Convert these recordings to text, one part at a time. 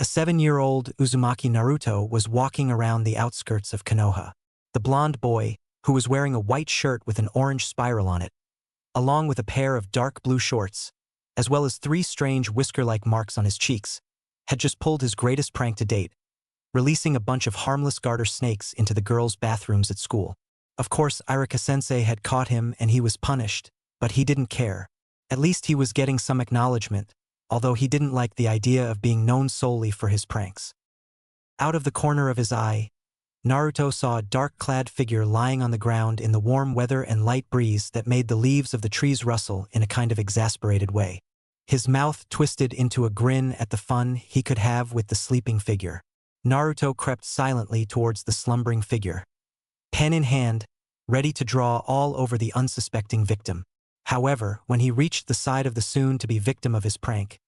A 7-year-old Uzumaki Naruto was walking around the outskirts of Konoha. The blonde boy, who was wearing a white shirt with an orange spiral on it, along with a pair of dark blue shorts, as well as 3 strange whisker-like marks on his cheeks, had just pulled his greatest prank to date, releasing a bunch of harmless garter snakes into the girls' bathrooms at school. Of course, Irika-sensei had caught him and he was punished, but he didn't care. At least he was getting some acknowledgement, although he didn't like the idea of being known solely for his pranks. Out of the corner of his eye, Naruto saw a dark-clad figure lying on the ground in the warm weather and light breeze that made the leaves of the trees rustle in a kind of exasperated way. His mouth twisted into a grin at the fun he could have with the sleeping figure. Naruto crept silently towards the slumbering figure, pen in hand, ready to draw all over the unsuspecting victim. However, when he reached the side of the soon-to-be victim of his prank,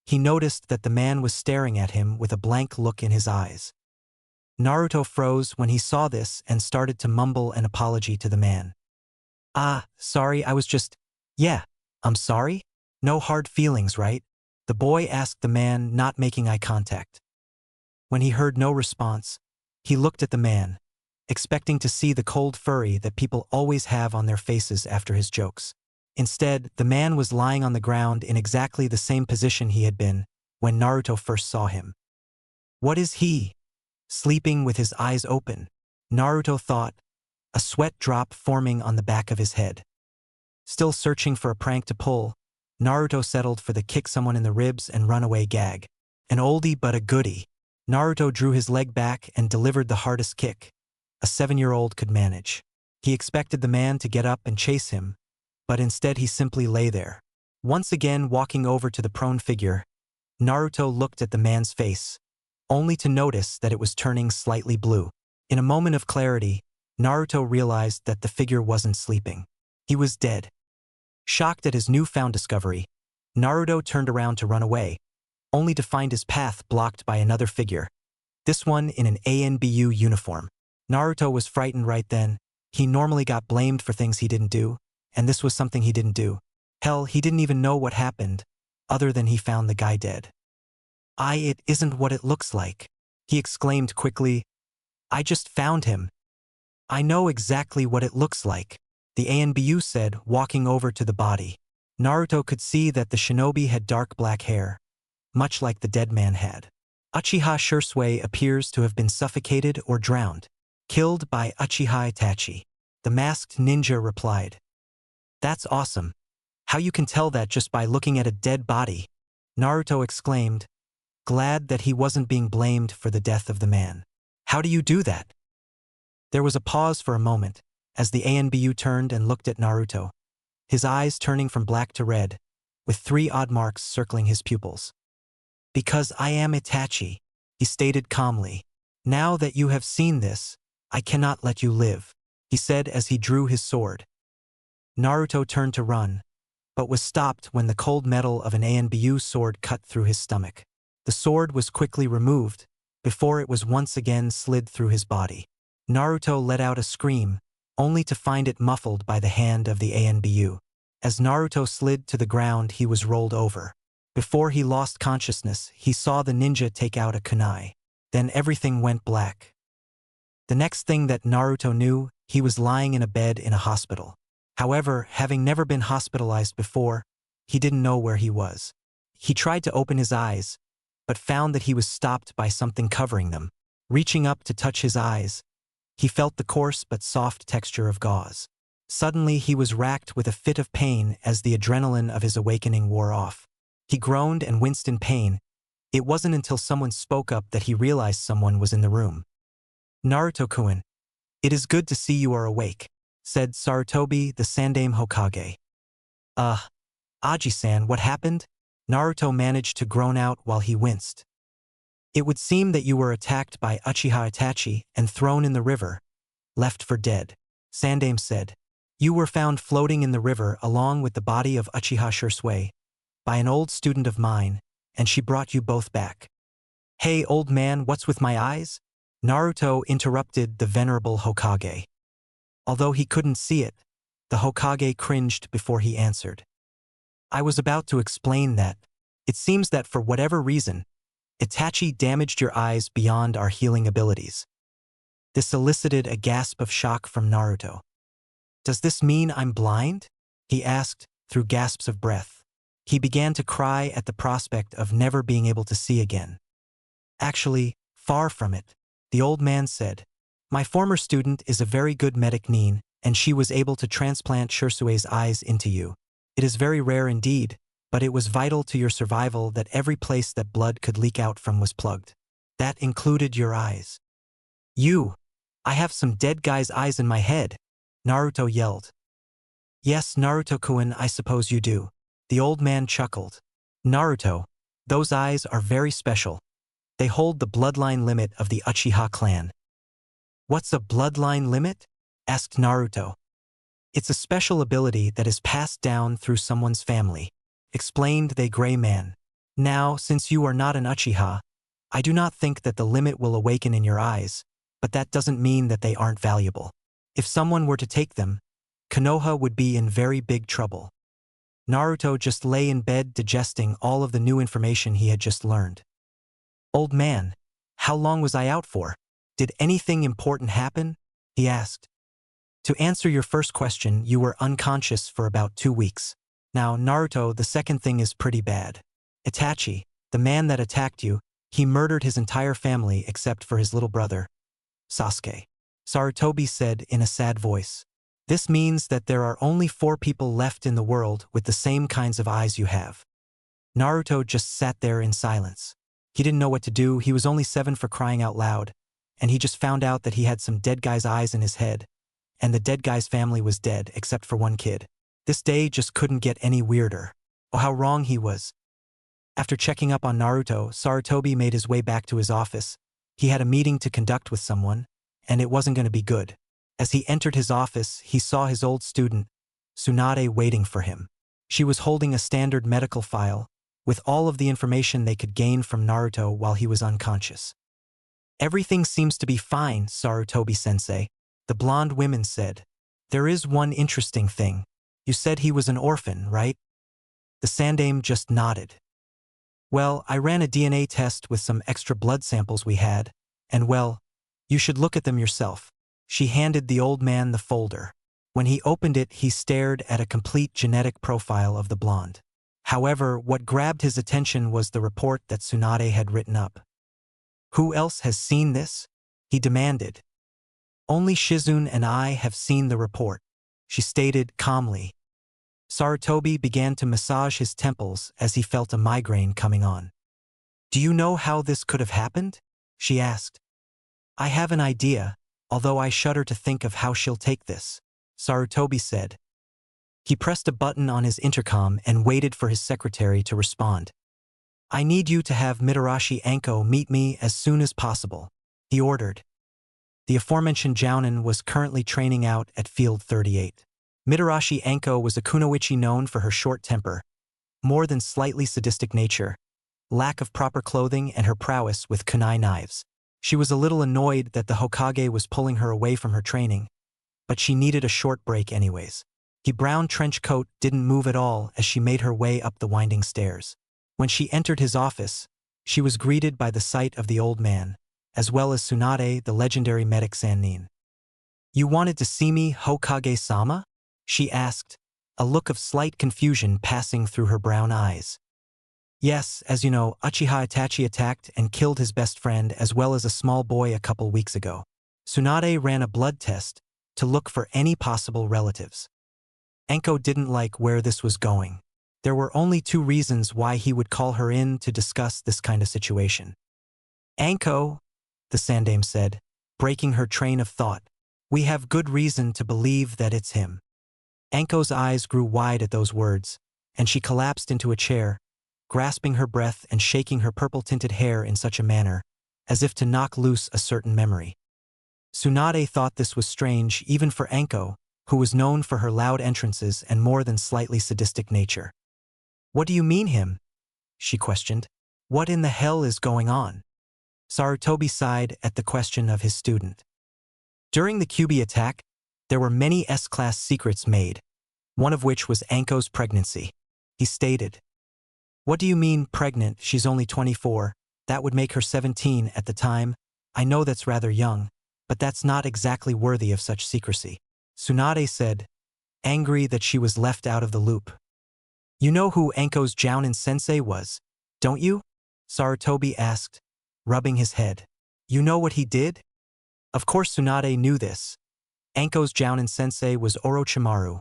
he noticed that the man was staring at him with a blank look in his eyes. Naruto froze when he saw this and started to mumble an apology to the man. Sorry, I was just… Yeah, I'm sorry? No hard feelings, right? The boy asked the man, not making eye contact. When he heard no response, he looked at the man, expecting to see the cold fury that people always have on their faces after his jokes. Instead, the man was lying on the ground in exactly the same position he had been when Naruto first saw him. What is he? Sleeping with his eyes open, Naruto thought, a sweat drop forming on the back of his head. Still searching for a prank to pull, Naruto settled for the kick someone in the ribs and run away gag. An oldie but a goodie. Naruto drew his leg back and delivered the hardest kick a 7-year-old could manage. He expected the man to get up and chase him, but instead he simply lay there. Once again walking over to the prone figure, Naruto looked at the man's face, only to notice that it was turning slightly blue. In a moment of clarity, Naruto realized that the figure wasn't sleeping. He was dead. Shocked at his newfound discovery, Naruto turned around to run away, only to find his path blocked by another figure, this one in an ANBU uniform. Naruto was frightened right then. He normally got blamed for things he didn't do, and this was something he didn't do. Hell, he didn't even know what happened, other than he found the guy dead. It isn't what it looks like, he exclaimed quickly. I just found him. I know exactly what it looks like, the ANBU said, walking over to the body. Naruto could see that the shinobi had dark black hair, much like the dead man had. Uchiha Shisui appears to have been suffocated or drowned. Killed by Uchiha Itachi. The masked ninja replied. That's awesome. How you can tell that just by looking at a dead body? Naruto exclaimed, glad that he wasn't being blamed for the death of the man. How do you do that? There was a pause for a moment, as the ANBU turned and looked at Naruto, his eyes turning from black to red, with 3 odd marks circling his pupils. Because I am Itachi, he stated calmly. Now that you have seen this, I cannot let you live, he said as he drew his sword. Naruto turned to run, but was stopped when the cold metal of an ANBU sword cut through his stomach. The sword was quickly removed, before it was once again slid through his body. Naruto let out a scream, only to find it muffled by the hand of the ANBU. As Naruto slid to the ground, he was rolled over. Before he lost consciousness, he saw the ninja take out a kunai. Then everything went black. The next thing that Naruto knew, he was lying in a bed in a hospital. However, having never been hospitalized before, he didn't know where he was. He tried to open his eyes, but found that he was stopped by something covering them. Reaching up to touch his eyes, he felt the coarse but soft texture of gauze. Suddenly he was racked with a fit of pain as the adrenaline of his awakening wore off. He groaned and winced in pain. It wasn't until someone spoke up that he realized someone was in the room. Naruto-kun, it is good to see you are awake, said Sarutobi, the Sandaime Hokage. Aji-san, what happened? Naruto managed to groan out while he winced. It would seem that you were attacked by Uchiha Itachi and thrown in the river, left for dead, Sandaime said. You were found floating in the river along with the body of Uchiha Shisui by an old student of mine, and she brought you both back. Hey, old man, what's with my eyes? Naruto interrupted the venerable Hokage. Although he couldn't see it, the Hokage cringed before he answered. I was about to explain that. It seems that for whatever reason, Itachi damaged your eyes beyond our healing abilities. This elicited a gasp of shock from Naruto. Does this mean I'm blind? He asked, through gasps of breath. He began to cry at the prospect of never being able to see again. Actually, far from it, the old man said. My former student is a very good medic Nin, and she was able to transplant Shisui's eyes into you. It is very rare indeed, but it was vital to your survival that every place that blood could leak out from was plugged. That included your eyes. I have some dead guy's eyes in my head, Naruto yelled. Yes, Naruto-kun, I suppose you do. The old man chuckled. Naruto, those eyes are very special. They hold the bloodline limit of the Uchiha clan. What's a bloodline limit? Asked Naruto. It's a special ability that is passed down through someone's family, explained the gray man. Now, since you are not an Uchiha, I do not think that the limit will awaken in your eyes, but that doesn't mean that they aren't valuable. If someone were to take them, Konoha would be in very big trouble. Naruto just lay in bed digesting all of the new information he had just learned. Old man, how long was I out for? Did anything important happen? He asked. To answer your first question, you were unconscious for about 2 weeks. Now, Naruto, the second thing is pretty bad. Itachi, the man that attacked you, he murdered his entire family except for his little brother, Sasuke. Sarutobi said in a sad voice. This means that there are only 4 people left in the world with the same kinds of eyes you have. Naruto just sat there in silence. He didn't know what to do. He was only 7 for crying out loud, and he just found out that he had some dead guy's eyes in his head, and the dead guy's family was dead except for one kid. This day just couldn't get any weirder. Oh, how wrong he was. After checking up on Naruto, Sarutobi made his way back to his office. He had a meeting to conduct with someone, and it wasn't going to be good. As he entered his office, he saw his old student, Tsunade, waiting for him. She was holding a standard medical file, with all of the information they could gain from Naruto while he was unconscious. Everything seems to be fine, Sarutobi-sensei, the blonde woman said. There is one interesting thing. You said he was an orphan, right? The Sandaime just nodded. Well, I ran a DNA test with some extra blood samples we had, and well, you should look at them yourself. She handed the old man the folder. When he opened it, he stared at a complete genetic profile of the blonde. However, what grabbed his attention was the report that Tsunade had written up. Who else has seen this? He demanded. Only Shizune and I have seen the report, she stated calmly. Sarutobi began to massage his temples as he felt a migraine coming on. Do you know how this could have happened? She asked. I have an idea, although I shudder to think of how she'll take this, Sarutobi said. He pressed a button on his intercom and waited for his secretary to respond. I need you to have Mitarashi Anko meet me as soon as possible, he ordered. The aforementioned Jounin was currently training out at Field 38. Mitarashi Anko was a kunoichi known for her short temper, more than slightly sadistic nature, lack of proper clothing, and her prowess with kunai knives. She was a little annoyed that the Hokage was pulling her away from her training, but she needed a short break anyways. The brown trench coat didn't move at all as she made her way up the winding stairs. When she entered his office, she was greeted by the sight of the old man, as well as Tsunade, the legendary medic Sannin. You wanted to see me, Hokage-sama? She asked, a look of slight confusion passing through her brown eyes. Yes, as you know, Uchiha Itachi attacked and killed his best friend as well as a small boy a couple weeks ago. Tsunade ran a blood test to look for any possible relatives. Anko didn't like where this was going. There were only 2 reasons why he would call her in to discuss this kind of situation. Anko, the Sandaime said, breaking her train of thought. We have good reason to believe that it's him. Anko's eyes grew wide at those words, and she collapsed into a chair, grasping her breath and shaking her purple-tinted hair in such a manner, as if to knock loose a certain memory. Tsunade thought this was strange even for Anko, who was known for her loud entrances and more than slightly sadistic nature. What do you mean him? She questioned. What in the hell is going on? Sarutobi sighed at the question of his student. During the Kyuubi attack, there were many S-class secrets made, one of which was Anko's pregnancy. He stated. What do you mean pregnant? She's only 24. That would make her 17 at the time. I know that's rather young, but that's not exactly worthy of such secrecy. Tsunade said, angry that she was left out of the loop. You know who Anko's Jounin sensei was, don't you? Sarutobi asked, rubbing his head. You know what he did? Of course Tsunade knew this. Anko's Jounin sensei was Orochimaru,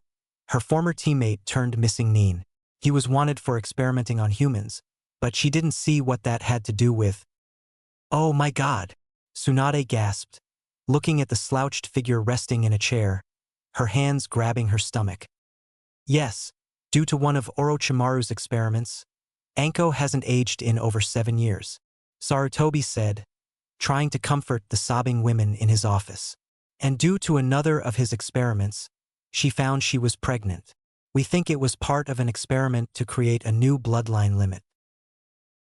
her former teammate turned missing nin. He was wanted for experimenting on humans, but she didn't see what that had to do with. Oh my god! Tsunade gasped, looking at the slouched figure resting in a chair, her hands grabbing her stomach. Yes, due to one of Orochimaru's experiments, Anko hasn't aged in over 7 years, Sarutobi said, trying to comfort the sobbing women in his office. And due to another of his experiments, she found she was pregnant. We think it was part of an experiment to create a new bloodline limit.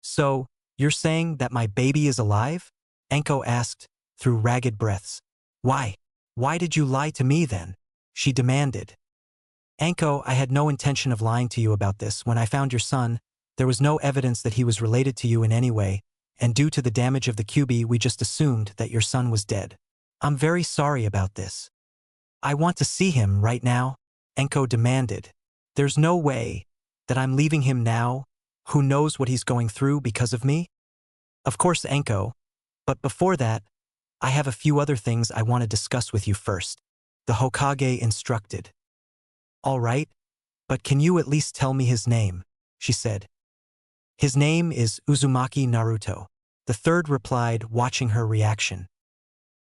So, you're saying that my baby is alive? Anko asked, through ragged breaths. Why? Why did you lie to me then? She demanded. Anko, I had no intention of lying to you about this. When I found your son, there was no evidence that he was related to you in any way, and due to the damage of the QB, we just assumed that your son was dead. I'm very sorry about this. I want to see him right now, Anko demanded. There's no way that I'm leaving him now. Who knows what he's going through because of me? Of course, Anko, but before that, I have a few other things I want to discuss with you first, the Hokage instructed. All right, but can you at least tell me his name? She said. His name is Uzumaki Naruto, the third replied, watching her reaction.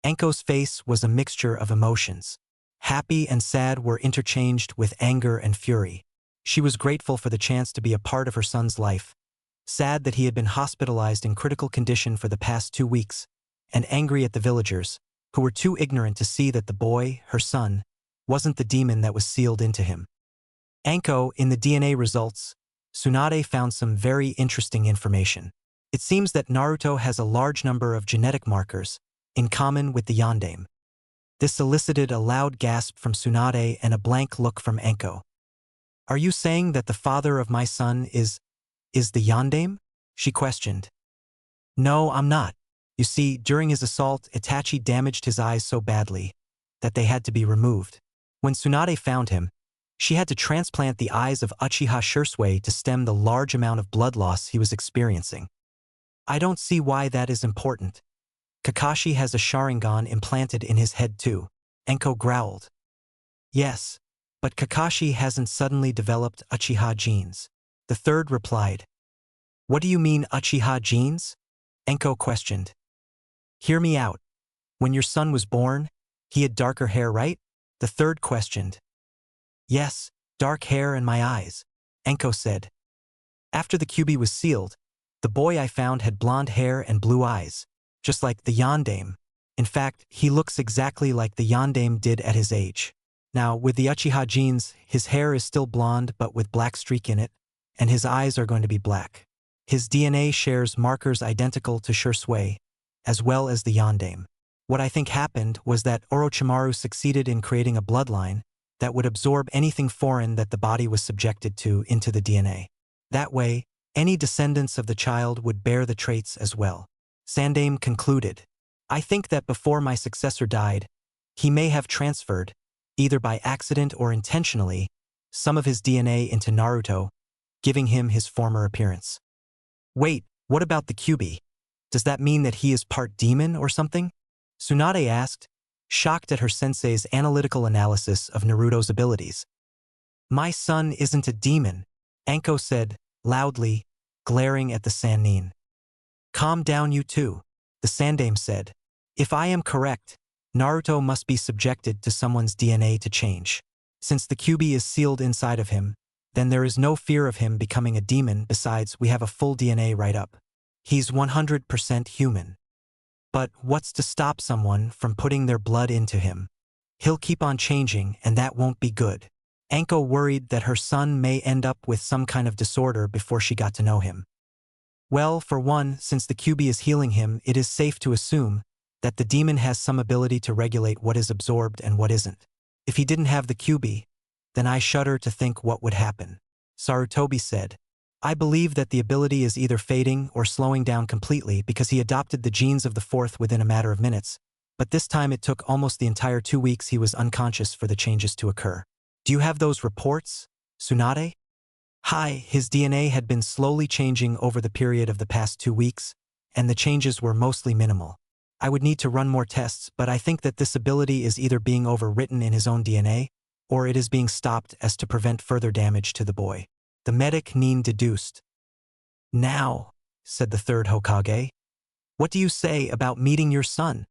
Anko's face was a mixture of emotions. Happy and sad were interchanged with anger and fury. She was grateful for the chance to be a part of her son's life, sad that he had been hospitalized in critical condition for the past 2 weeks, and angry at the villagers, who were too ignorant to see that the boy, her son, wasn't the demon that was sealed into him. Anko, in the DNA results, Tsunade found some very interesting information. It seems that Naruto has a large number of genetic markers, in common with the Yondaime. This elicited a loud gasp from Tsunade and a blank look from Anko. Are you saying that the father of my son is the Yondaime? She questioned. No, I'm not. You see, during his assault, Itachi damaged his eyes so badly that they had to be removed. When Tsunade found him, she had to transplant the eyes of Uchiha Shisui to stem the large amount of blood loss he was experiencing. I don't see why that is important. Kakashi has a Sharingan implanted in his head too, Anko growled. Yes, but Kakashi hasn't suddenly developed Uchiha genes. The third replied. What do you mean Uchiha genes? Anko questioned. Hear me out. When your son was born, he had darker hair, right? The third questioned. Yes, dark hair and my eyes, Anko said. After the QB was sealed, the boy I found had blonde hair and blue eyes, just like the Yondaime. In fact, he looks exactly like the Yondaime did at his age. Now, with the Uchiha genes, his hair is still blonde but with black streak in it, and his eyes are going to be black. His DNA shares markers identical to Shisui, as well as the Yondaime. What I think happened was that Orochimaru succeeded in creating a bloodline that would absorb anything foreign that the body was subjected to into the DNA. That way, any descendants of the child would bear the traits as well. Sandaime concluded. I think that before my successor died, he may have transferred, either by accident or intentionally, some of his DNA into Naruto, giving him his former appearance. Wait, what about the QB? Does that mean that he is part demon or something? Tsunade asked, shocked at her sensei's analytical analysis of Naruto's abilities. My son isn't a demon, Anko said, loudly, glaring at the Sannin. Calm down you two, the Sandaime said. If I am correct, Naruto must be subjected to someone's DNA to change. Since the QB is sealed inside of him, then there is no fear of him becoming a demon. Besides, we have a full DNA write-up. He's 100% human. But what's to stop someone from putting their blood into him? He'll keep on changing, and that won't be good. Anko worried that her son may end up with some kind of disorder before she got to know him. Well, for one, since the QB is healing him, it is safe to assume that the demon has some ability to regulate what is absorbed and what isn't. If he didn't have the QB, then I shudder to think what would happen, Sarutobi said, I believe that the ability is either fading or slowing down completely because he adopted the genes of the fourth within a matter of minutes, but this time it took almost the entire 2 weeks he was unconscious for the changes to occur. Do you have those reports, Tsunade? Hi, his DNA had been slowly changing over the period of the past 2 weeks, and the changes were mostly minimal. I would need to run more tests, but I think that this ability is either being overwritten in his own DNA, or it is being stopped as to prevent further damage to the boy. The medic Nin deduced. Now, said the third Hokage, what do you say about meeting your son?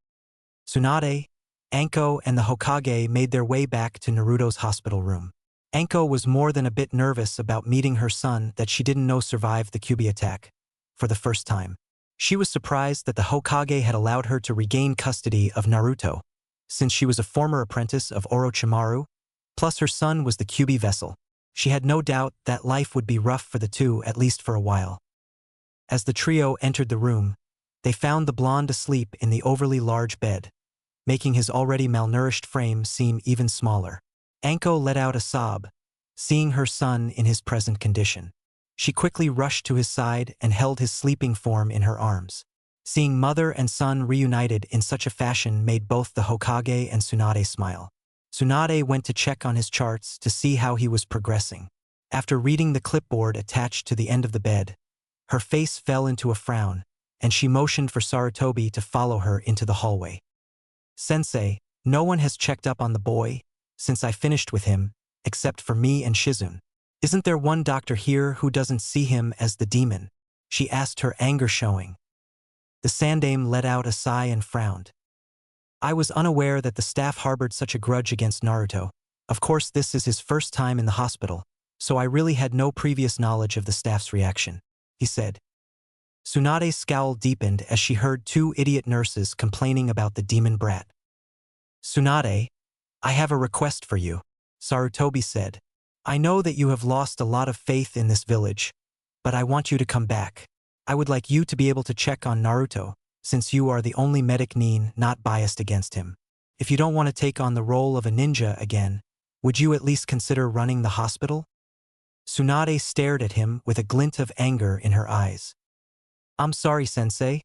Tsunade, Anko, and the Hokage made their way back to Naruto's hospital room. Anko was more than a bit nervous about meeting her son that she didn't know survived the Kyuubi attack for the first time. She was surprised that the Hokage had allowed her to regain custody of Naruto, since she was a former apprentice of Orochimaru, plus her son was the Kyuubi vessel. She had no doubt that life would be rough for the two, at least for a while. As the trio entered the room, they found the blonde asleep in the overly large bed, making his already malnourished frame seem even smaller. Anko let out a sob, seeing her son in his present condition. She quickly rushed to his side and held his sleeping form in her arms. Seeing mother and son reunited in such a fashion made both the Hokage and Tsunade smile. Tsunade went to check on his charts to see how he was progressing. After reading the clipboard attached to the end of the bed, her face fell into a frown, and she motioned for Sarutobi to follow her into the hallway. Sensei, no one has checked up on the boy since I finished with him, except for me and Shizun. Isn't there one doctor here who doesn't see him as the demon? She asked, her anger showing. The Sandaime let out a sigh and frowned. I was unaware that the staff harbored such a grudge against Naruto. Of course, this is his first time in the hospital, so I really had no previous knowledge of the staff's reaction, he said. Tsunade's scowl deepened as she heard 2 idiot nurses complaining about the demon brat. Tsunade, I have a request for you, Sarutobi said. I know that you have lost a lot of faith in this village, but I want you to come back. I would like you to be able to check on Naruto, since you are the only medic Nin not biased against him. If you don't want to take on the role of a ninja again, would you at least consider running the hospital? Tsunade stared at him with a glint of anger in her eyes. I'm sorry, sensei,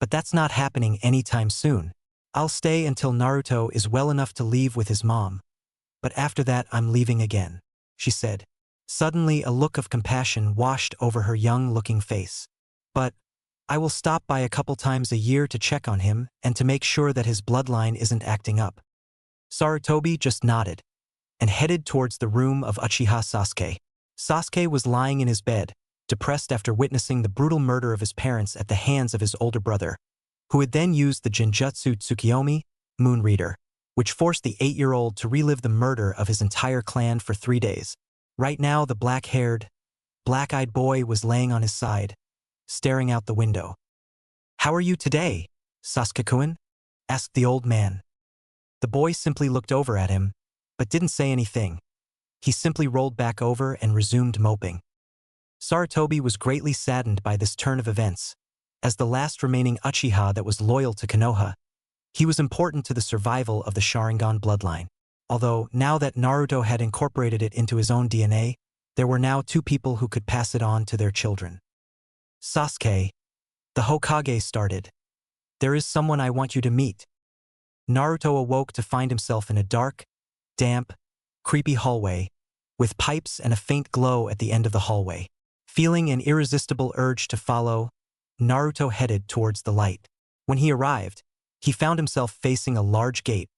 but that's not happening anytime soon. I'll stay until Naruto is well enough to leave with his mom, but after that I'm leaving again, she said. Suddenly a look of compassion washed over her young-looking face. But I will stop by a couple times a year to check on him and to make sure that his bloodline isn't acting up. Sarutobi just nodded and headed towards the room of Uchiha Sasuke. Sasuke was lying in his bed, depressed after witnessing the brutal murder of his parents at the hands of his older brother, who had then used the Genjutsu Tsukiyomi, Moon Reader, which forced the 8-year-old to relive the murder of his entire clan for 3 days. Right now, the black-haired, black-eyed boy was laying on his side, staring out the window. How are you today, Sasuke-kun? Asked the old man. The boy simply looked over at him, but didn't say anything. He simply rolled back over and resumed moping. Sarutobi was greatly saddened by this turn of events. As the last remaining Uchiha that was loyal to Konoha, he was important to the survival of the Sharingan bloodline. Although, now that Naruto had incorporated it into his own DNA, there were now 2 people who could pass it on to their children. Sasuke, the Hokage started. There is someone I want you to meet. Naruto awoke to find himself in a dark, damp, creepy hallway, with pipes and a faint glow at the end of the hallway. Feeling an irresistible urge to follow, Naruto headed towards the light. When he arrived, he found himself facing a large gate,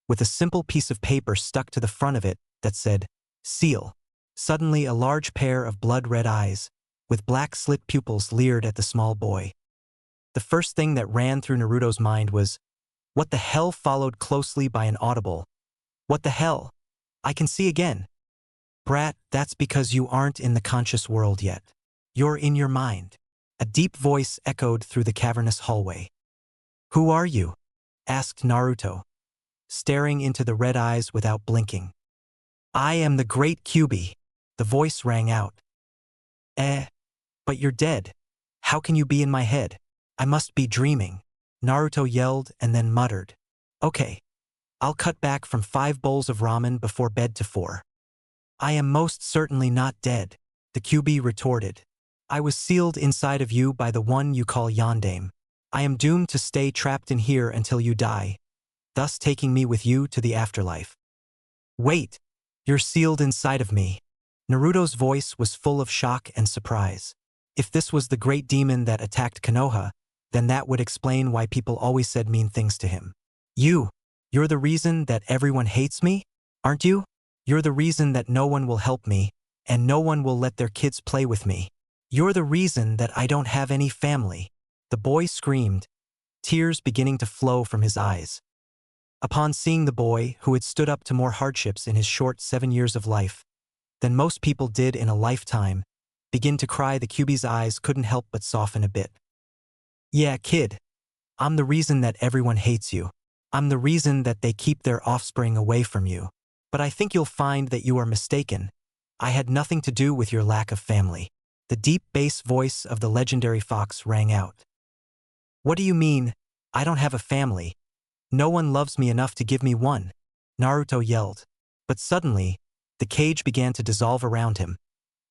with a simple piece of paper stuck to the front of it that said, Seal. Suddenly a large pair of blood-red eyes, with black slit pupils leered at the small boy. The first thing that ran through Naruto's mind was, what the hell, followed closely by an audible, what the hell? I can see again. Brat, that's because you aren't in the conscious world yet. You're in your mind. A deep voice echoed through the cavernous hallway. Who are you? Asked Naruto, staring into the red eyes without blinking. I am the great Kyuubi, the voice rang out. But you're dead. How can you be in my head? I must be dreaming, Naruto yelled and then muttered. Okay, I'll cut back from 5 bowls of ramen before bed to 4. I am most certainly not dead, the Kyuubi retorted. I was sealed inside of you by the one you call Yondaime. I am doomed to stay trapped in here until you die, thus taking me with you to the afterlife. Wait! You're sealed inside of me. Naruto's voice was full of shock and surprise. If this was the great demon that attacked Konoha, then that would explain why people always said mean things to him. You're the reason that everyone hates me, aren't you? You're the reason that no one will help me, and no one will let their kids play with me. You're the reason that I don't have any family. The boy screamed, tears beginning to flow from his eyes. Upon seeing the boy, who had stood up to more hardships in his short 7 years of life than most people did in a lifetime, begin to cry, the Kyuubi's eyes couldn't help but soften a bit. Yeah, kid. I'm the reason that everyone hates you. I'm the reason that they keep their offspring away from you. But I think you'll find that you are mistaken. I had nothing to do with your lack of family. The deep bass voice of the legendary fox rang out. What do you mean, I don't have a family? No one loves me enough to give me one, Naruto yelled. But suddenly, the cage began to dissolve around him,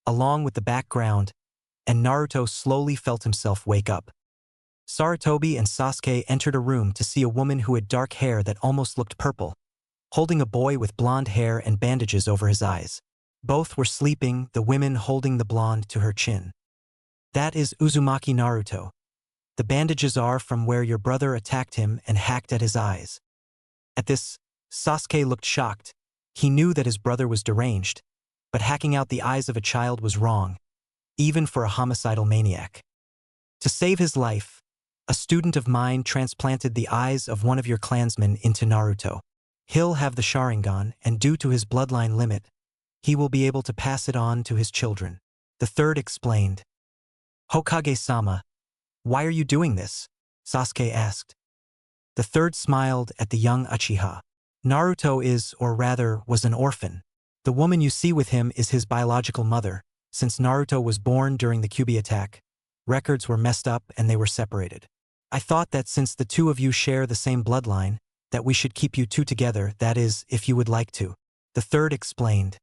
along with the background, and Naruto slowly felt himself wake up. Sarutobi and Sasuke entered a room to see a woman who had dark hair that almost looked purple, holding a boy with blonde hair and bandages over his eyes. Both were sleeping, the women holding the blonde to her chin. That is Uzumaki Naruto. The bandages are from where your brother attacked him and hacked at his eyes. At this, Sasuke looked shocked. He knew that his brother was deranged, but hacking out the eyes of a child was wrong, even for a homicidal maniac. To save his life, a student of mine transplanted the eyes of one of your clansmen into Naruto. He'll have the Sharingan, and due to his bloodline limit, he will be able to pass it on to his children. The third explained. Hokage-sama, why are you doing this? Sasuke asked. The third smiled at the young Uchiha. Naruto is, or rather, was an orphan. The woman you see with him is his biological mother. Since Naruto was born during the Kyuubi attack, records were messed up and they were separated. I thought that since the two of you share the same bloodline, that we should keep you two together, that is, if you would like to. The third explained.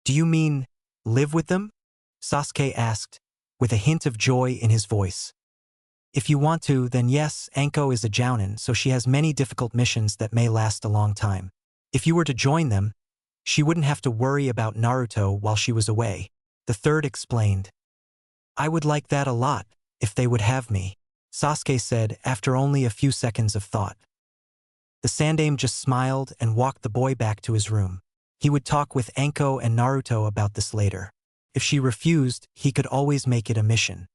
Do you mean, live with them? Sasuke asked, with a hint of joy in his voice. If you want to, then yes, Anko is a jounin, so she has many difficult missions that may last a long time. If you were to join them, she wouldn't have to worry about Naruto while she was away. The third explained. I would like that a lot, if they would have me, Sasuke said after only a few seconds of thought. The Sandaime just smiled and walked the boy back to his room. He would talk with Anko and Naruto about this later. If she refused, he could always make it a mission.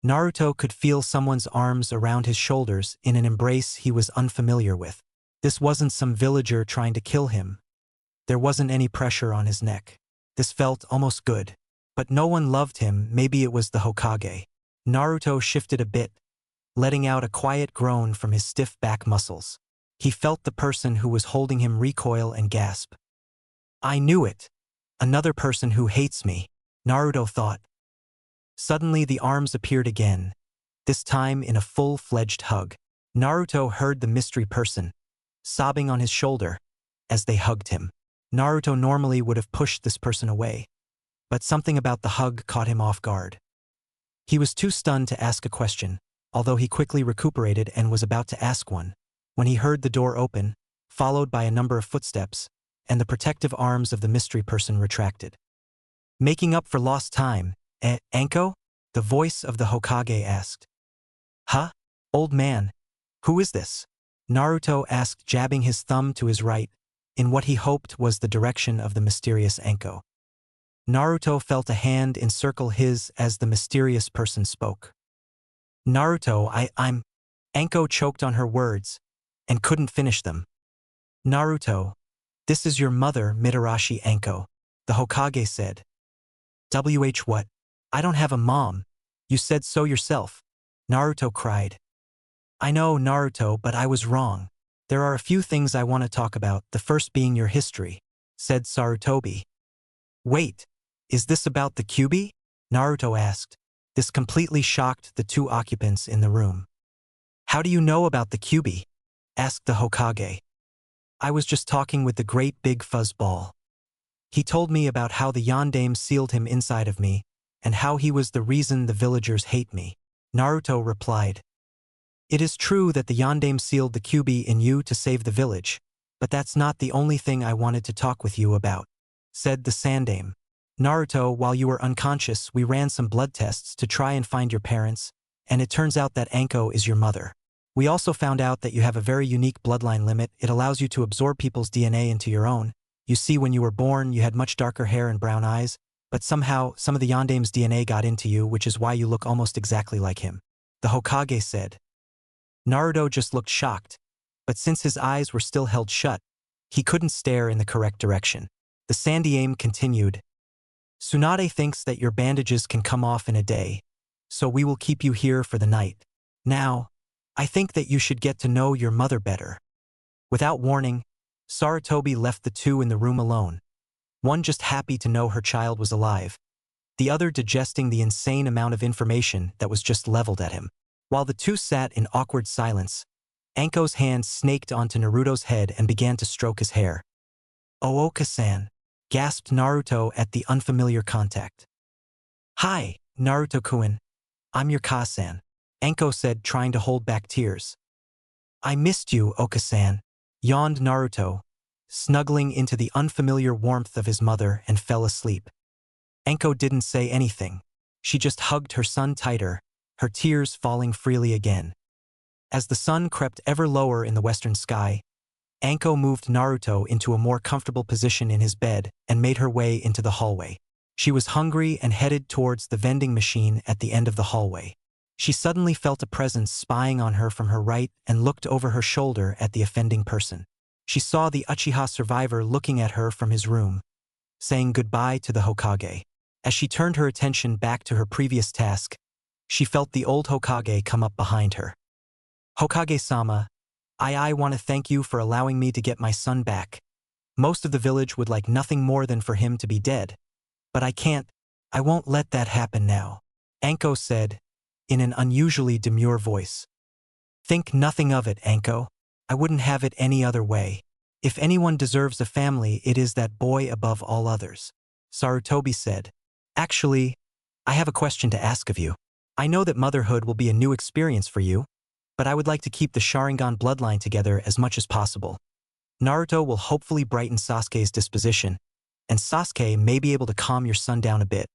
Naruto could feel someone's arms around his shoulders in an embrace he was unfamiliar with. This wasn't some villager trying to kill him. There wasn't any pressure on his neck. This felt almost good. But no one loved him, maybe it was the Hokage. Naruto shifted a bit, letting out a quiet groan from his stiff back muscles. He felt the person who was holding him recoil and gasp. I knew it. Another person who hates me, Naruto thought. Suddenly the arms appeared again, this time in a full-fledged hug. Naruto heard the mystery person, sobbing on his shoulder, as they hugged him. Naruto normally would have pushed this person away, but something about the hug caught him off guard. He was too stunned to ask a question, although he quickly recuperated and was about to ask one, when he heard the door open, followed by a number of footsteps, and the protective arms of the mystery person retracted. Making up for lost time, Anko? The voice of the Hokage asked. Huh? Old man, who is this? Naruto asked, jabbing his thumb to his right, in what he hoped was the direction of the mysterious Anko. Naruto felt a hand encircle his as the mysterious person spoke. Naruto, I'm... Anko choked on her words, and couldn't finish them. Naruto, this is your mother, Mitarashi Anko, the Hokage said. What? I don't have a mom. You said so yourself. Naruto cried. I know, Naruto, but I was wrong. There are a few things I want to talk about, the first being your history, said Sarutobi. Wait, is this about the Kyuubi? Naruto asked. This completely shocked the two occupants in the room. How do you know about the Kyuubi? Asked the Hokage. I was just talking with the great big fuzzball. He told me about how the Yondaime sealed him inside of me, and how he was the reason the villagers hate me. Naruto replied. It is true that the Yondaime sealed the Kyuubi in you to save the village, but that's not the only thing I wanted to talk with you about, said the Sandaime. Naruto, while you were unconscious, we ran some blood tests to try and find your parents, and it turns out that Anko is your mother. We also found out that you have a very unique bloodline limit. It allows you to absorb people's DNA into your own. You see, when you were born, you had much darker hair and brown eyes, but somehow some of the Yondaime's DNA got into you, which is why you look almost exactly like him, the Hokage said. Naruto just looked shocked, but since his eyes were still held shut, he couldn't stare in the correct direction. The Sandaime continued. Tsunade thinks that your bandages can come off in a day, so we will keep you here for the night. Now, I think that you should get to know your mother better. Without warning, Sarutobi left the two in the room alone, one just happy to know her child was alive, the other digesting the insane amount of information that was just leveled at him. While the two sat in awkward silence, Anko's hand snaked onto Naruto's head and began to stroke his hair. Ooka-san, gasped Naruto at the unfamiliar contact. Hi, Naruto-kun. I'm your Ka-san, Anko said, trying to hold back tears. I missed you, Oka-san, yawned Naruto, snuggling into the unfamiliar warmth of his mother and fell asleep. Anko didn't say anything. She just hugged her son tighter, her tears falling freely again. As the sun crept ever lower in the western sky, Anko moved Naruto into a more comfortable position in his bed and made her way into the hallway. She was hungry and headed towards the vending machine at the end of the hallway. She suddenly felt a presence spying on her from her right and looked over her shoulder at the offending person. She saw the Uchiha survivor looking at her from his room, saying goodbye to the Hokage. As she turned her attention back to her previous task, she felt the old Hokage come up behind her. Hokage-sama, I want to thank you for allowing me to get my son back. Most of the village would like nothing more than for him to be dead. But I won't let that happen now, Anko said, in an unusually demure voice. Think nothing of it, Anko. I wouldn't have it any other way. If anyone deserves a family, it is that boy above all others, Sarutobi said. Actually, I have a question to ask of you. I know that motherhood will be a new experience for you, but I would like to keep the Sharingan bloodline together as much as possible. Naruto will hopefully brighten Sasuke's disposition, and Sasuke may be able to calm your son down a bit.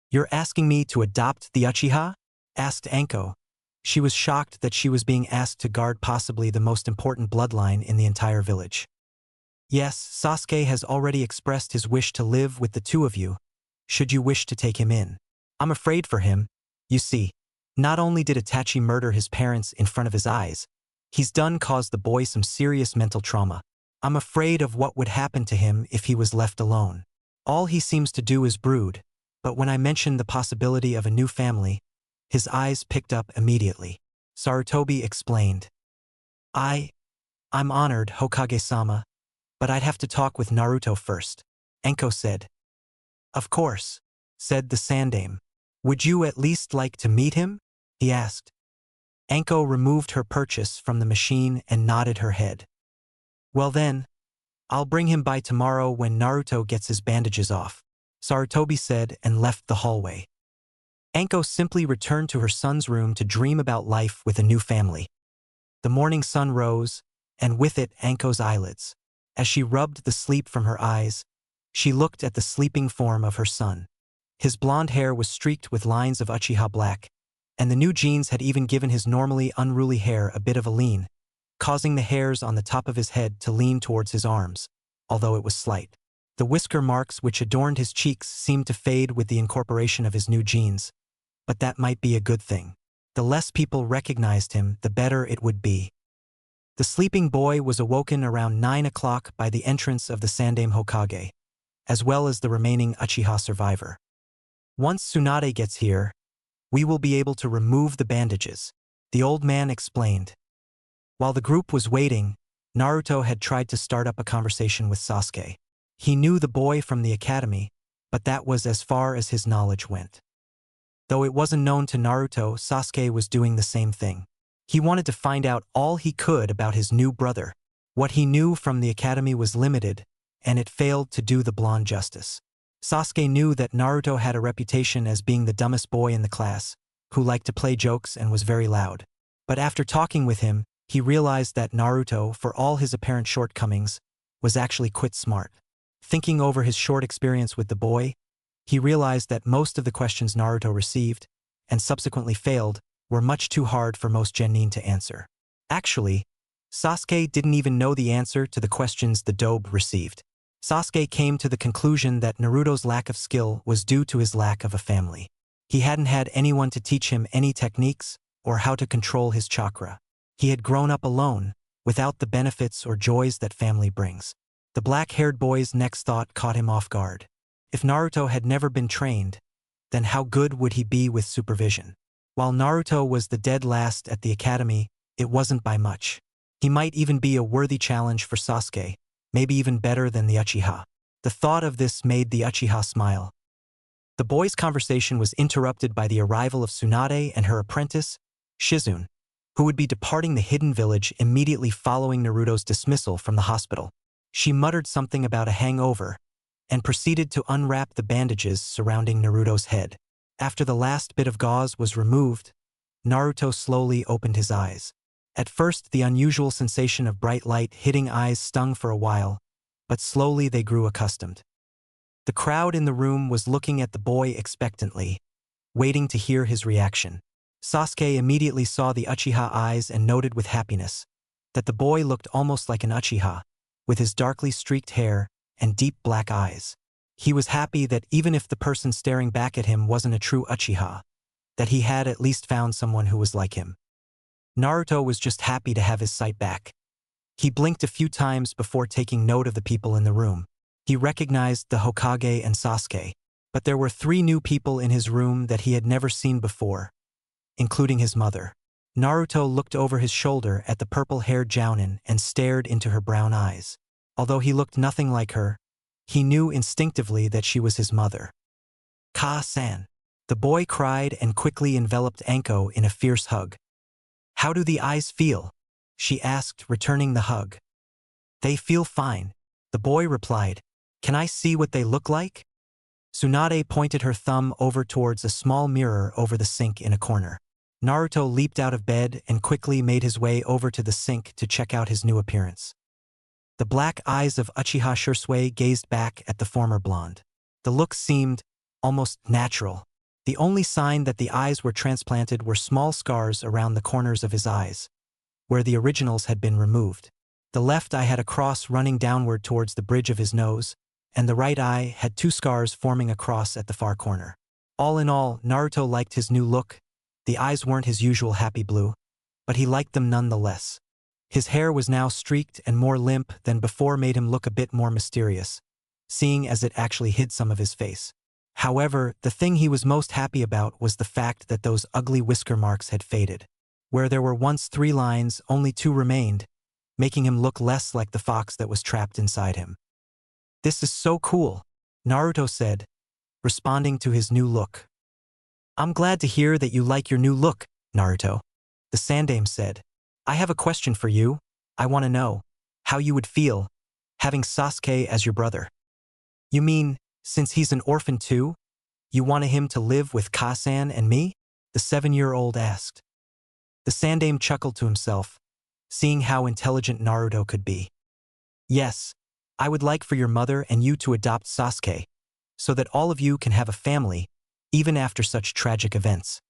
You're asking me to adopt the Uchiha? Asked Anko. She was shocked that she was being asked to guard possibly the most important bloodline in the entire village. Yes, Sasuke has already expressed his wish to live with the two of you, should you wish to take him in. I'm afraid for him. You see, not only did Itachi murder his parents in front of his eyes, he's caused the boy some serious mental trauma. I'm afraid of what would happen to him if he was left alone. All he seems to do is brood, but when I mentioned the possibility of a new family, his eyes picked up immediately. Sarutobi explained. I'm honored, Hokage-sama, but I'd have to talk with Naruto first, Anko said. Of course, said the Sandaime. Would you at least like to meet him? He asked. Anko removed her purchase from the machine and nodded her head. Well then, I'll bring him by tomorrow when Naruto gets his bandages off, Sarutobi said and left the hallway. Anko simply returned to her son's room to dream about life with a new family. The morning sun rose, and with it Anko's eyelids. As she rubbed the sleep from her eyes, she looked at the sleeping form of her son. His blonde hair was streaked with lines of Uchiha black, and the new jeans had even given his normally unruly hair a bit of a lean, causing the hairs on the top of his head to lean towards his arms, although it was slight. The whisker marks which adorned his cheeks seemed to fade with the incorporation of his new jeans, but that might be a good thing. The less people recognized him, the better it would be. The sleeping boy was awoken around 9 o'clock by the entrance of the Sandaime Hokage, as well as the remaining Uchiha survivor. Once Tsunade gets here, we will be able to remove the bandages, the old man explained. While the group was waiting, Naruto had tried to start up a conversation with Sasuke. He knew the boy from the academy, but that was as far as his knowledge went. Though it wasn't known to Naruto, Sasuke was doing the same thing. He wanted to find out all he could about his new brother. What he knew from the academy was limited, and it failed to do the blonde justice. Sasuke knew that Naruto had a reputation as being the dumbest boy in the class, who liked to play jokes and was very loud. But after talking with him, he realized that Naruto, for all his apparent shortcomings, was actually quite smart. Thinking over his short experience with the boy, he realized that most of the questions Naruto received, and subsequently failed, were much too hard for most genin to answer. Actually, Sasuke didn't even know the answer to the questions the dobe received. Sasuke came to the conclusion that Naruto's lack of skill was due to his lack of a family. He hadn't had anyone to teach him any techniques or how to control his chakra. He had grown up alone, without the benefits or joys that family brings. The black-haired boy's next thought caught him off guard. If Naruto had never been trained, then how good would he be with supervision? While Naruto was the dead last at the academy, it wasn't by much. He might even be a worthy challenge for Sasuke, maybe even better than the Uchiha. The thought of this made the Uchiha smile. The boys' conversation was interrupted by the arrival of Tsunade and her apprentice, Shizune, who would be departing the hidden village immediately following Naruto's dismissal from the hospital. She muttered something about a hangover and proceeded to unwrap the bandages surrounding Naruto's head. After the last bit of gauze was removed, Naruto slowly opened his eyes. At first, the unusual sensation of bright light hitting eyes stung for a while, but slowly they grew accustomed. The crowd in the room was looking at the boy expectantly, waiting to hear his reaction. Sasuke immediately saw the Uchiha eyes and noted with happiness that the boy looked almost like an Uchiha, with his darkly streaked hair and deep black eyes. He was happy that even if the person staring back at him wasn't a true Uchiha, that he had at least found someone who was like him. Naruto was just happy to have his sight back. He blinked a few times before taking note of the people in the room. He recognized the Hokage and Sasuke, but there were 3 new people in his room that he had never seen before, including his mother. Naruto looked over his shoulder at the purple-haired Jounin and stared into her brown eyes. Although he looked nothing like her, he knew instinctively that she was his mother. "Ka-san." The boy cried and quickly enveloped Anko in a fierce hug. "How do the eyes feel?" she asked, returning the hug. "They feel fine," the boy replied. "Can I see what they look like?" Tsunade pointed her thumb over towards a small mirror over the sink in a corner. Naruto leaped out of bed and quickly made his way over to the sink to check out his new appearance. The black eyes of Uchiha Shisui gazed back at the former blonde. The look seemed almost natural. The only sign that the eyes were transplanted were small scars around the corners of his eyes, where the originals had been removed. The left eye had a cross running downward towards the bridge of his nose, and the right eye had 2 scars forming a cross at the far corner. All in all, Naruto liked his new look. The eyes weren't his usual happy blue, but he liked them nonetheless. His hair was now streaked and more limp than before made him look a bit more mysterious, seeing as it actually hid some of his face. However, the thing he was most happy about was the fact that those ugly whisker marks had faded. Where there were once 3 lines, only 2 remained, making him look less like the fox that was trapped inside him. "This is so cool," Naruto said, responding to his new look. "I'm glad to hear that you like your new look, Naruto," the Sandaime said. "I have a question for you. I want to know how you would feel having Sasuke as your brother." "You mean, since he's an orphan too, you wanted him to live with Ka-san and me?" the 7-year-old asked. The Sandaime chuckled to himself, seeing how intelligent Naruto could be. "Yes, I would like for your mother and you to adopt Sasuke, so that all of you can have a family, even after such tragic events."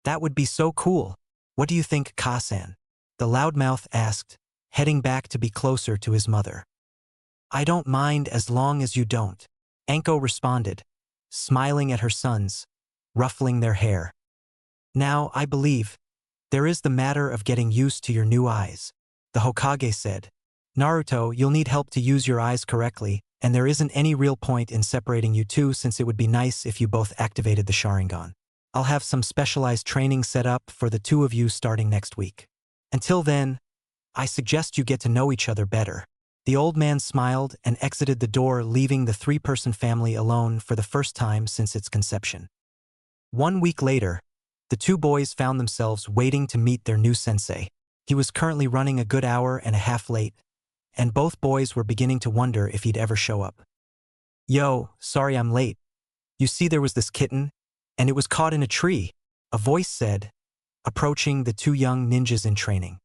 "That would be so cool. What do you think, Ka-san?" the loudmouth asked, heading back to be closer to his mother. "I don't mind as long as you don't," Anko responded, smiling at her sons, ruffling their hair. "Now, I believe, there is the matter of getting used to your new eyes," the Hokage said. "Naruto, you'll need help to use your eyes correctly, and there isn't any real point in separating you two since it would be nice if you both activated the Sharingan. I'll have some specialized training set up for the 2 of you starting next week. Until then, I suggest you get to know each other better." The old man smiled and exited the door, leaving the 3-person family alone for the first time since its conception. 1 week later, the 2 boys found themselves waiting to meet their new sensei. He was currently running a good hour and a half late, and both boys were beginning to wonder if he'd ever show up. Yo, sorry I'm late. You see there was this kitten, and it was caught in a tree, a voice said, approaching the two young ninjas in training.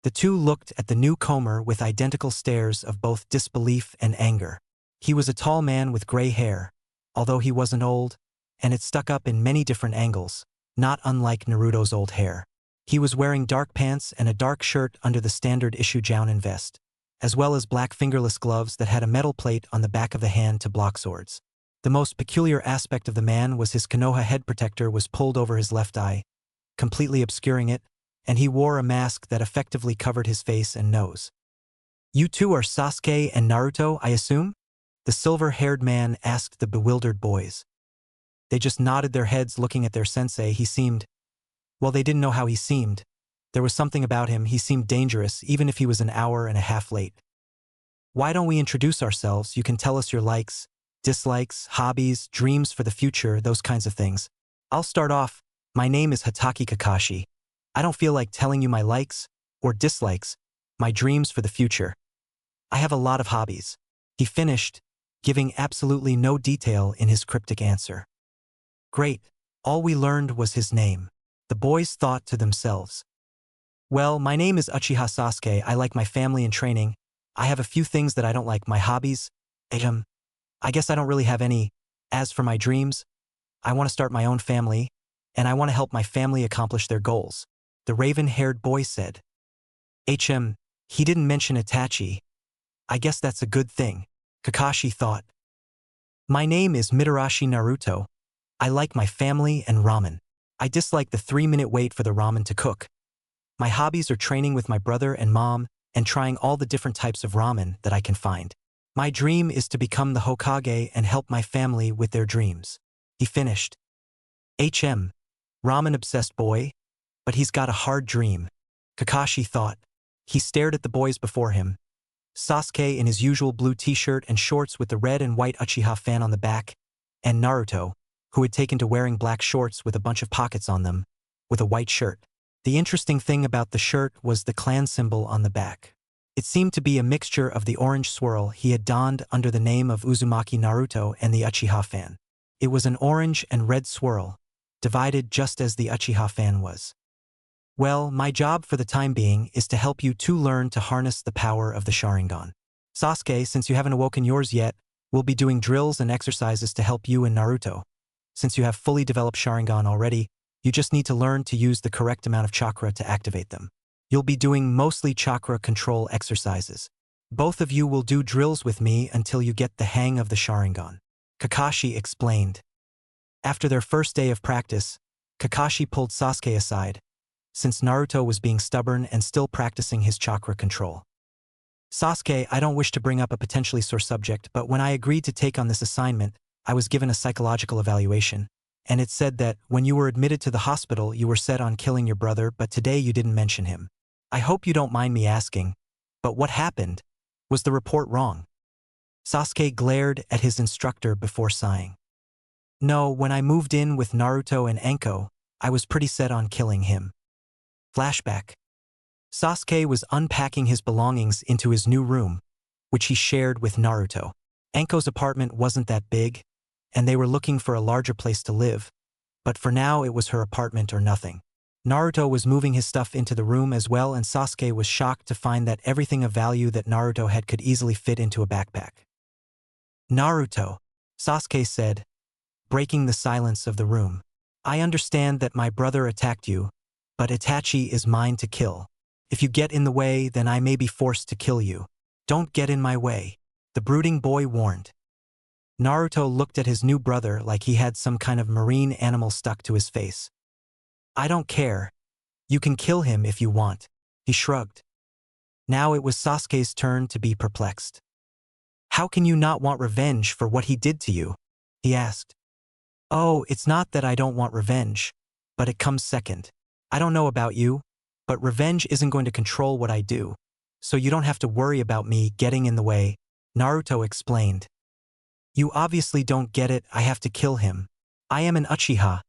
The two looked at the newcomer with identical stares of both disbelief and anger. He was a tall man with gray hair, although he wasn't old, and it stuck up in many different angles, not unlike Naruto's old hair. He was wearing dark pants and a dark shirt under the standard issue jounin vest, as well as black fingerless gloves that had a metal plate on the back of the hand to block swords. The most peculiar aspect of the man was his Konoha head protector was pulled over his left eye, completely obscuring it, and he wore a mask that effectively covered his face and nose. You two are Sasuke and Naruto, I assume? The silver-haired man asked the bewildered boys. They just nodded their heads looking at their sensei. Well, they didn't know how he seemed. There was something about him, he seemed dangerous, even if he was an hour and a half late. Why don't we introduce ourselves? You can tell us your likes, dislikes, hobbies, dreams for the future, those kinds of things. I'll start off. My name is Hatake Kakashi. I don't feel like telling you my likes or dislikes, my dreams for the future. I have a lot of hobbies. He finished, giving absolutely no detail in his cryptic answer. Great, all we learned was his name. The boys thought to themselves. Well, my name is Uchiha Sasuke. I like my family and training. I have a few things that I don't like. My hobbies, I guess I don't really have any. As for my dreams, I want to start my own family, and I want to help my family accomplish their goals. The raven-haired boy said. He didn't mention Itachi. I guess that's a good thing, Kakashi thought. My name is Mitarashi Naruto. I like my family and ramen. I dislike the 3-minute wait for the ramen to cook. My hobbies are training with my brother and mom and trying all the different types of ramen that I can find. My dream is to become the Hokage and help my family with their dreams. He finished. Ramen-obsessed boy, but he's got a hard dream, Kakashi thought. He stared at the boys before him. Sasuke in his usual blue t-shirt and shorts with the red and white Uchiha fan on the back, and Naruto, who had taken to wearing black shorts with a bunch of pockets on them, with a white shirt. The interesting thing about the shirt was the clan symbol on the back. It seemed to be a mixture of the orange swirl he had donned under the name of Uzumaki Naruto and the Uchiha fan. It was an orange and red swirl, divided just as the Uchiha fan was. Well, my job for the time being is to help you two learn to harness the power of the Sharingan. Sasuke, since you haven't awoken yours yet, we'll be doing drills and exercises to help you and Naruto. Since you have fully developed Sharingan already, you just need to learn to use the correct amount of chakra to activate them. You'll be doing mostly chakra control exercises. Both of you will do drills with me until you get the hang of the Sharingan, Kakashi explained. After their first day of practice, Kakashi pulled Sasuke aside, since Naruto was being stubborn and still practicing his chakra control. Sasuke, I don't wish to bring up a potentially sore subject, but when I agreed to take on this assignment, I was given a psychological evaluation, and it said that when you were admitted to the hospital you were set on killing your brother, but today you didn't mention him. I hope you don't mind me asking, but what happened? Was the report wrong? Sasuke glared at his instructor before sighing. No, when I moved in with Naruto and Anko, I was pretty set on killing him. Flashback. Sasuke was unpacking his belongings into his new room, which he shared with Naruto. Anko's apartment wasn't that big, and they were looking for a larger place to live, but for now it was her apartment or nothing. Naruto was moving his stuff into the room as well, and Sasuke was shocked to find that everything of value that Naruto had could easily fit into a backpack. Naruto, Sasuke said, breaking the silence of the room. I understand that my brother attacked you, but Itachi is mine to kill. If you get in the way, then I may be forced to kill you. Don't get in my way, the brooding boy warned. Naruto looked at his new brother like he had some kind of marine animal stuck to his face. I don't care. You can kill him if you want, he shrugged. Now it was Sasuke's turn to be perplexed. How can you not want revenge for what he did to you? He asked. Oh, it's not that I don't want revenge, but it comes second. I don't know about you, but revenge isn't going to control what I do, so you don't have to worry about me getting in the way, Naruto explained. You obviously don't get it. I have to kill him. I am an Uchiha,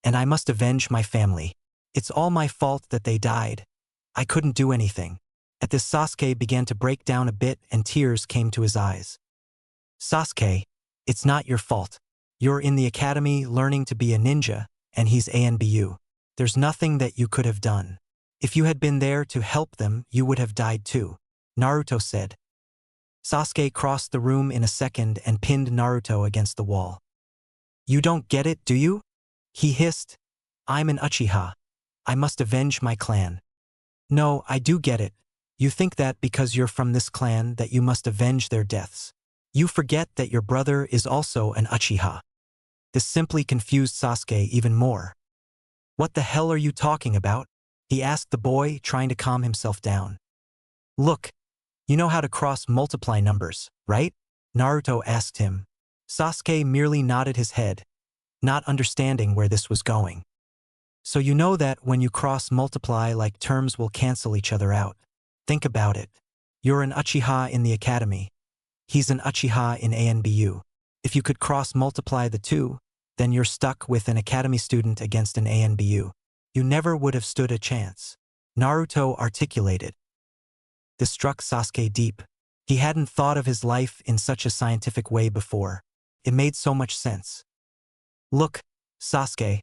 and I must avenge my family. It's all my fault that they died. I couldn't do anything. At this, Sasuke began to break down a bit and tears came to his eyes. Sasuke, It's not your fault. You're in the academy learning to be a ninja, and he's ANBU. There's nothing that you could have done. If you had been there to help them, you would have died too, Naruto said. Sasuke crossed the room in a second and pinned Naruto against the wall. You don't get it, do you? He hissed. I'm an Uchiha. I must avenge my clan. No, I do get it. You think that because you're from this clan that you must avenge their deaths. You forget that your brother is also an Uchiha. This simply confused Sasuke even more. What the hell are you talking about? He asked the boy, trying to calm himself down. Look, you know how to cross-multiply numbers, right? Naruto asked him. Sasuke merely nodded his head, not understanding where this was going. So you know that when you cross-multiply, like terms will cancel each other out. Think about it. You're an Uchiha in the academy. He's an Uchiha in ANBU. If you could cross-multiply the two, then you're stuck with an academy student against an ANBU. You never would have stood a chance. Naruto articulated. This struck Sasuke deep. He hadn't thought of his life in such a scientific way before. It made so much sense. Look, Sasuke,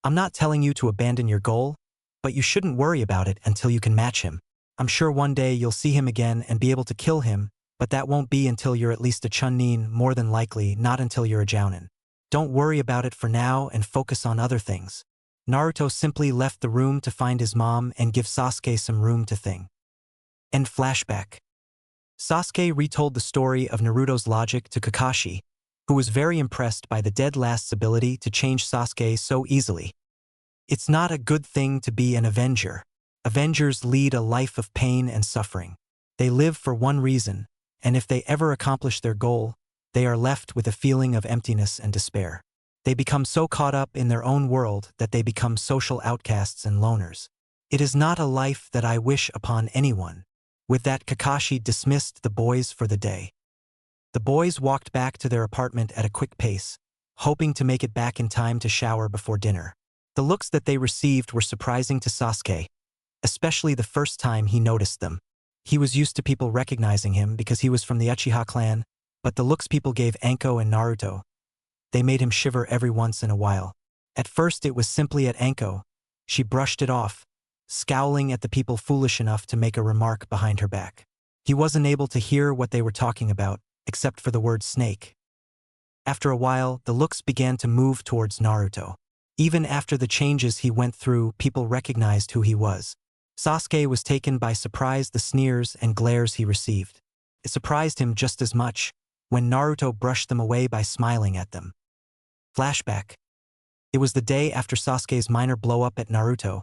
I'm not telling you to abandon your goal, but you shouldn't worry about it until you can match him. I'm sure one day you'll see him again and be able to kill him, but that won't be until you're at least a Chunin, more than likely not until you're a Jounin. Don't worry about it for now and focus on other things. Naruto simply left the room to find his mom and give Sasuke some room to think. End flashback. Sasuke retold the story of Naruto's logic to Kakashi, who was very impressed by the Dead Last's ability to change Sasuke so easily. It's not a good thing to be an Avenger. Avengers lead a life of pain and suffering. They live for one reason, and if they ever accomplish their goal, they are left with a feeling of emptiness and despair. They become so caught up in their own world that they become social outcasts and loners. It is not a life that I wish upon anyone. With that, Kakashi dismissed the boys for the day. The boys walked back to their apartment at a quick pace, hoping to make it back in time to shower before dinner. The looks that they received were surprising to Sasuke, especially the first time he noticed them. He was used to people recognizing him because he was from the Uchiha clan, but the looks people gave Anko and Naruto, they made him shiver every once in a while. At first it was simply at Anko. She brushed it off, scowling at the people foolish enough to make a remark behind her back. He wasn't able to hear what they were talking about, except for the word snake. After a while, the looks began to move towards Naruto. Even after the changes he went through, people recognized who he was. Sasuke was taken by surprise the sneers and glares he received. It surprised him just as much when Naruto brushed them away by smiling at them. Flashback. It was the day after Sasuke's minor blow-up at Naruto,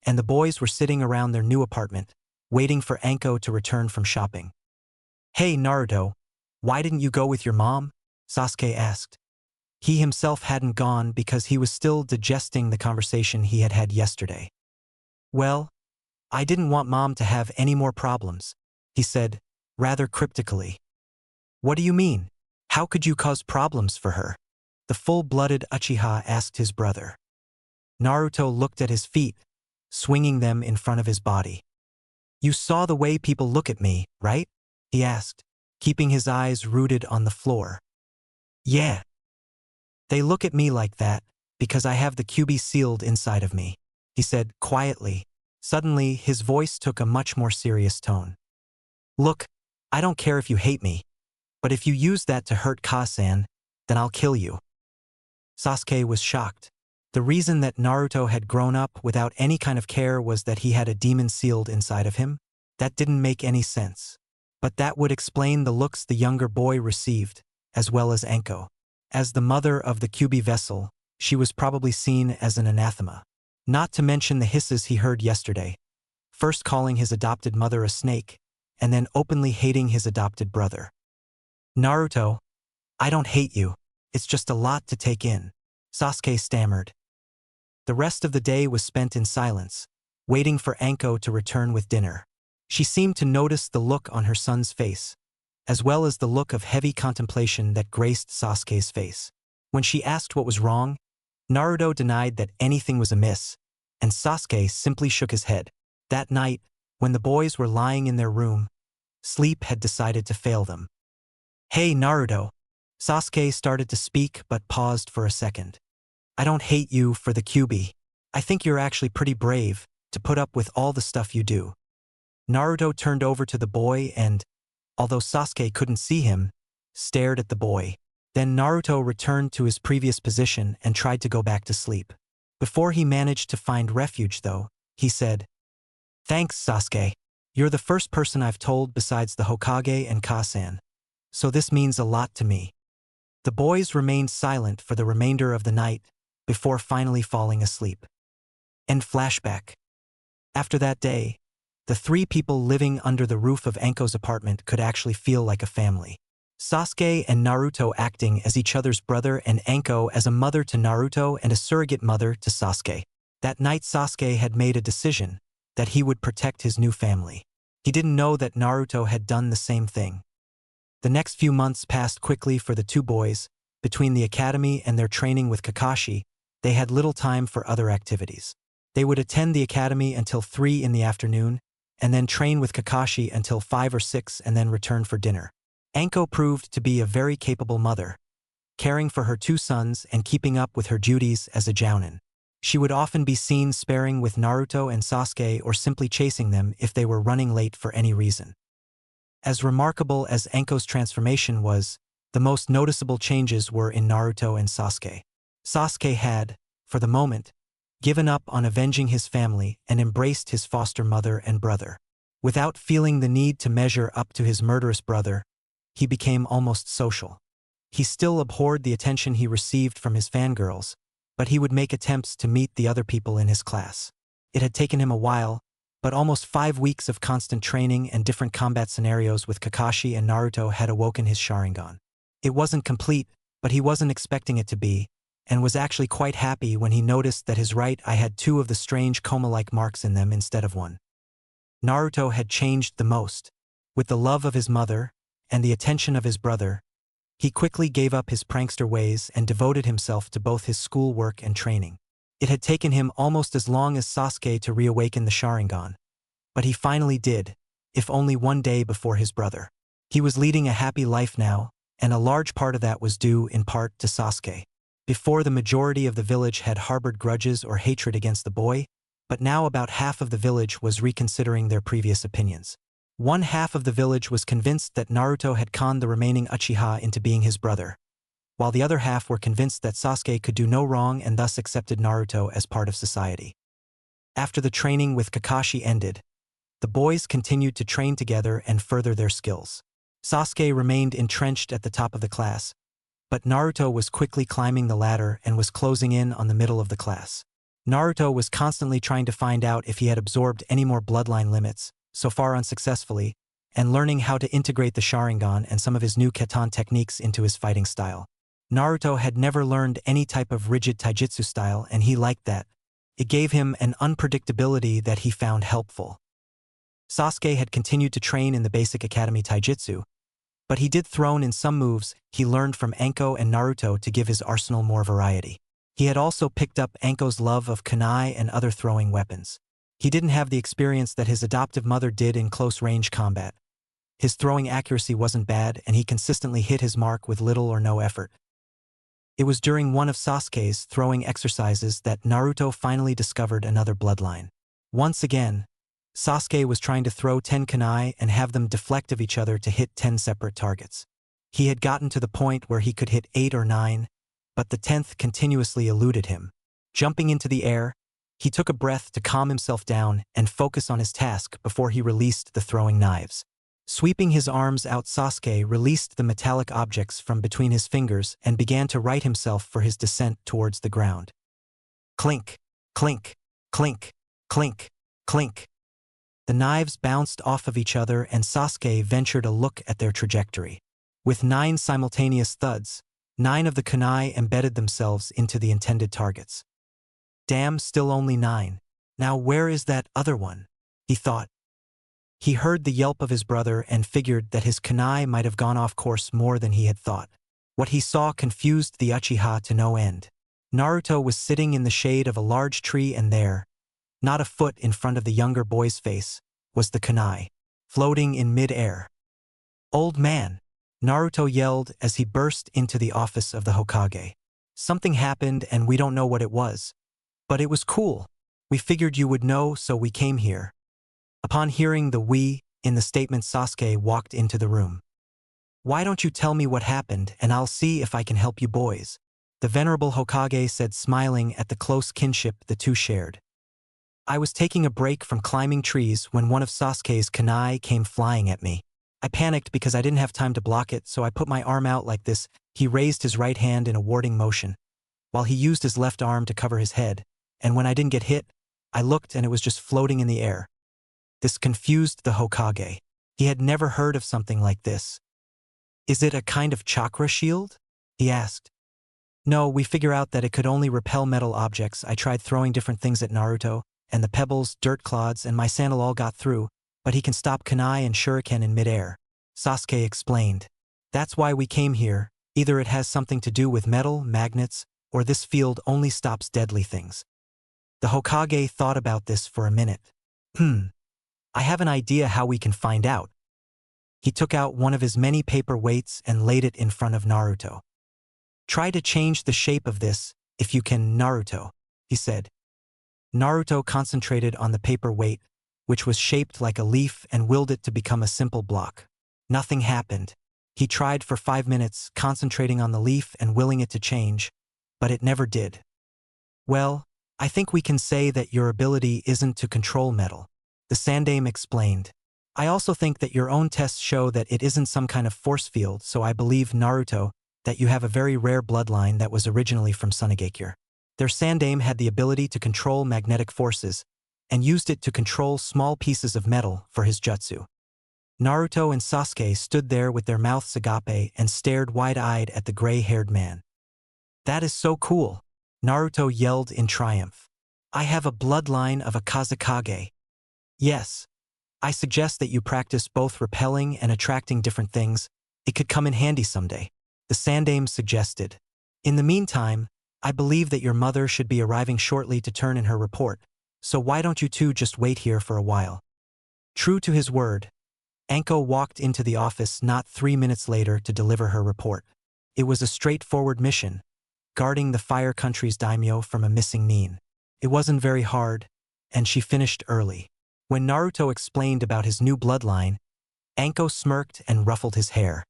and the boys were sitting around their new apartment, waiting for Anko to return from shopping. Hey Naruto, why didn't you go with your mom? Sasuke asked. He himself hadn't gone because he was still digesting the conversation he had had yesterday. Well, I didn't want Mom to have any more problems, he said, rather cryptically. What do you mean? How could you cause problems for her? The full-blooded Uchiha asked his brother. Naruto looked at his feet, swinging them in front of his body. You saw the way people look at me, right? He asked, keeping his eyes rooted on the floor. Yeah. They look at me like that because I have the QB sealed inside of me, he said quietly. Suddenly, his voice took a much more serious tone. Look, I don't care if you hate me, but if you use that to hurt Kasan, then I'll kill you. Sasuke was shocked. The reason that Naruto had grown up without any kind of care was that he had a demon sealed inside of him? That didn't make any sense. But that would explain the looks the younger boy received, as well as Anko. As the mother of the QB vessel, she was probably seen as an anathema. Not to mention the hisses he heard yesterday, first calling his adopted mother a snake, and then openly hating his adopted brother. Naruto, I don't hate you. It's just a lot to take in, Sasuke stammered. The rest of the day was spent in silence, waiting for Anko to return with dinner. She seemed to notice the look on her son's face, as well as the look of heavy contemplation that graced Sasuke's face. When she asked what was wrong, Naruto denied that anything was amiss, and Sasuke simply shook his head. That night, when the boys were lying in their room, sleep had decided to fail them. Hey Naruto, Sasuke started to speak but paused for a second. I don't hate you for the QB. I think you're actually pretty brave to put up with all the stuff you do. Naruto turned over to the boy and, although Sasuke couldn't see him, stared at the boy. Then Naruto returned to his previous position and tried to go back to sleep. Before he managed to find refuge though, he said, "Thanks, Sasuke. You're the first person I've told besides the Hokage and Kasan. So this means a lot to me." The boys remained silent for the remainder of the night before finally falling asleep. End flashback. After that day, the three people living under the roof of Anko's apartment could actually feel like a family. Sasuke and Naruto acting as each other's brother and Anko as a mother to Naruto and a surrogate mother to Sasuke. That night Sasuke had made a decision that he would protect his new family. He didn't know that Naruto had done the same thing. The next few months passed quickly for the two boys. Between the academy and their training with Kakashi, they had little time for other activities. They would attend the academy until 3 in the afternoon, and then train with Kakashi until 5 or 6 and then return for dinner. Anko proved to be a very capable mother, caring for her two sons and keeping up with her duties as a jounin. She would often be seen sparring with Naruto and Sasuke or simply chasing them if they were running late for any reason. As remarkable as Anko's transformation was, the most noticeable changes were in Naruto and Sasuke. Sasuke had, for the moment, given up on avenging his family and embraced his foster mother and brother. Without feeling the need to measure up to his murderous brother, he became almost social. He still abhorred the attention he received from his fangirls, but he would make attempts to meet the other people in his class. It had taken him a while, but almost 5 weeks of constant training and different combat scenarios with Kakashi and Naruto had awoken his Sharingan. It wasn't complete, but he wasn't expecting it to be, and was actually quite happy when he noticed that his right eye had 2 of the strange coma-like marks in them instead of 1. Naruto had changed the most. With the love of his mother and the attention of his brother, he quickly gave up his prankster ways and devoted himself to both his schoolwork and training. It had taken him almost as long as Sasuke to reawaken the Sharingan, but he finally did, if only 1 day before his brother. He was leading a happy life now, and a large part of that was due in part to Sasuke. Before, the majority of the village had harbored grudges or hatred against the boy, but now about half of the village was reconsidering their previous opinions. One half of the village was convinced that Naruto had conned the remaining Uchiha into being his brother, while the other half were convinced that Sasuke could do no wrong and thus accepted Naruto as part of society. After the training with Kakashi ended, the boys continued to train together and further their skills. Sasuke remained entrenched at the top of the class, but Naruto was quickly climbing the ladder and was closing in on the middle of the class. Naruto was constantly trying to find out if he had absorbed any more bloodline limits, so far unsuccessfully, and learning how to integrate the Sharingan and some of his new Keton techniques into his fighting style. Naruto had never learned any type of rigid taijutsu style, and he liked that. It gave him an unpredictability that he found helpful. Sasuke had continued to train in the basic academy taijutsu, but he did thrown in some moves he learned from Anko and Naruto to give his arsenal more variety. He had also picked up Anko's love of kunai and other throwing weapons. He didn't have the experience that his adoptive mother did in close-range combat. His throwing accuracy wasn't bad, and he consistently hit his mark with little or no effort. It was during one of Sasuke's throwing exercises that Naruto finally discovered another bloodline. Once again, Sasuke was trying to throw 10 kunai and have them deflect of each other to hit 10 separate targets. He had gotten to the point where he could hit 8 or 9, but the 10th continuously eluded him. Jumping into the air, he took a breath to calm himself down and focus on his task before he released the throwing knives. Sweeping his arms out, Sasuke released the metallic objects from between his fingers and began to right himself for his descent towards the ground. Clink, clink, clink, clink, clink. The knives bounced off of each other and Sasuke ventured a look at their trajectory. With 9 simultaneous thuds, 9 of the kunai embedded themselves into the intended targets. Damn, still only 9. Now where is that other one? He thought. He heard the yelp of his brother and figured that his kunai might have gone off course more than he had thought. What he saw confused the Uchiha to no end. Naruto was sitting in the shade of a large tree, and there, not a foot in front of the younger boy's face, was the kunai, floating in mid-air. Old man, Naruto yelled as he burst into the office of the Hokage. Something happened and we don't know what it was. But it was cool. We figured you would know, so we came here. Upon hearing the "we" in the statement, Sasuke walked into the room. Why don't you tell me what happened and I'll see if I can help you boys? The venerable Hokage said, smiling at the close kinship the two shared. I was taking a break from climbing trees when one of Sasuke's kunai came flying at me. I panicked because I didn't have time to block it, so I put my arm out like this. He raised his right hand in a warding motion, while he used his left arm to cover his head, and when I didn't get hit, I looked and it was just floating in the air. This confused the Hokage. He had never heard of something like this. Is it a kind of chakra shield? He asked. No, we figure out that it could only repel metal objects. I tried throwing different things at Naruto, and the pebbles, dirt clods, and my sandal all got through, but he can stop kunai and shuriken in midair. Sasuke explained. That's why we came here. Either it has something to do with metal, magnets, or this field only stops deadly things. The Hokage thought about this for a minute. I have an idea how we can find out. He took out one of his many paper weights and laid it in front of Naruto. Try to change the shape of this, if you can, Naruto, he said. Naruto concentrated on the paper weight, which was shaped like a leaf, and willed it to become a simple block. Nothing happened. He tried for 5 minutes, concentrating on the leaf and willing it to change, but it never did. Well, I think we can say that your ability isn't to control metal, the Sandaime explained. I also think that your own tests show that it isn't some kind of force field, so I believe, Naruto, that you have a very rare bloodline that was originally from Tsunagakure. Their Sandaime had the ability to control magnetic forces, and used it to control small pieces of metal for his jutsu. Naruto and Sasuke stood there with their mouths agape and stared wide-eyed at the gray-haired man. That is so cool, Naruto yelled in triumph. I have a bloodline of a Kazekage. Yes. I suggest that you practice both repelling and attracting different things. It could come in handy someday, the Sandaime suggested. In the meantime, I believe that your mother should be arriving shortly to turn in her report, so why don't you two just wait here for a while? True to his word, Anko walked into the office not 3 minutes later to deliver her report. It was a straightforward mission, guarding the Fire Country's daimyo from a missing nin. It wasn't very hard, and she finished early. When Naruto explained about his new bloodline, Anko smirked and ruffled his hair.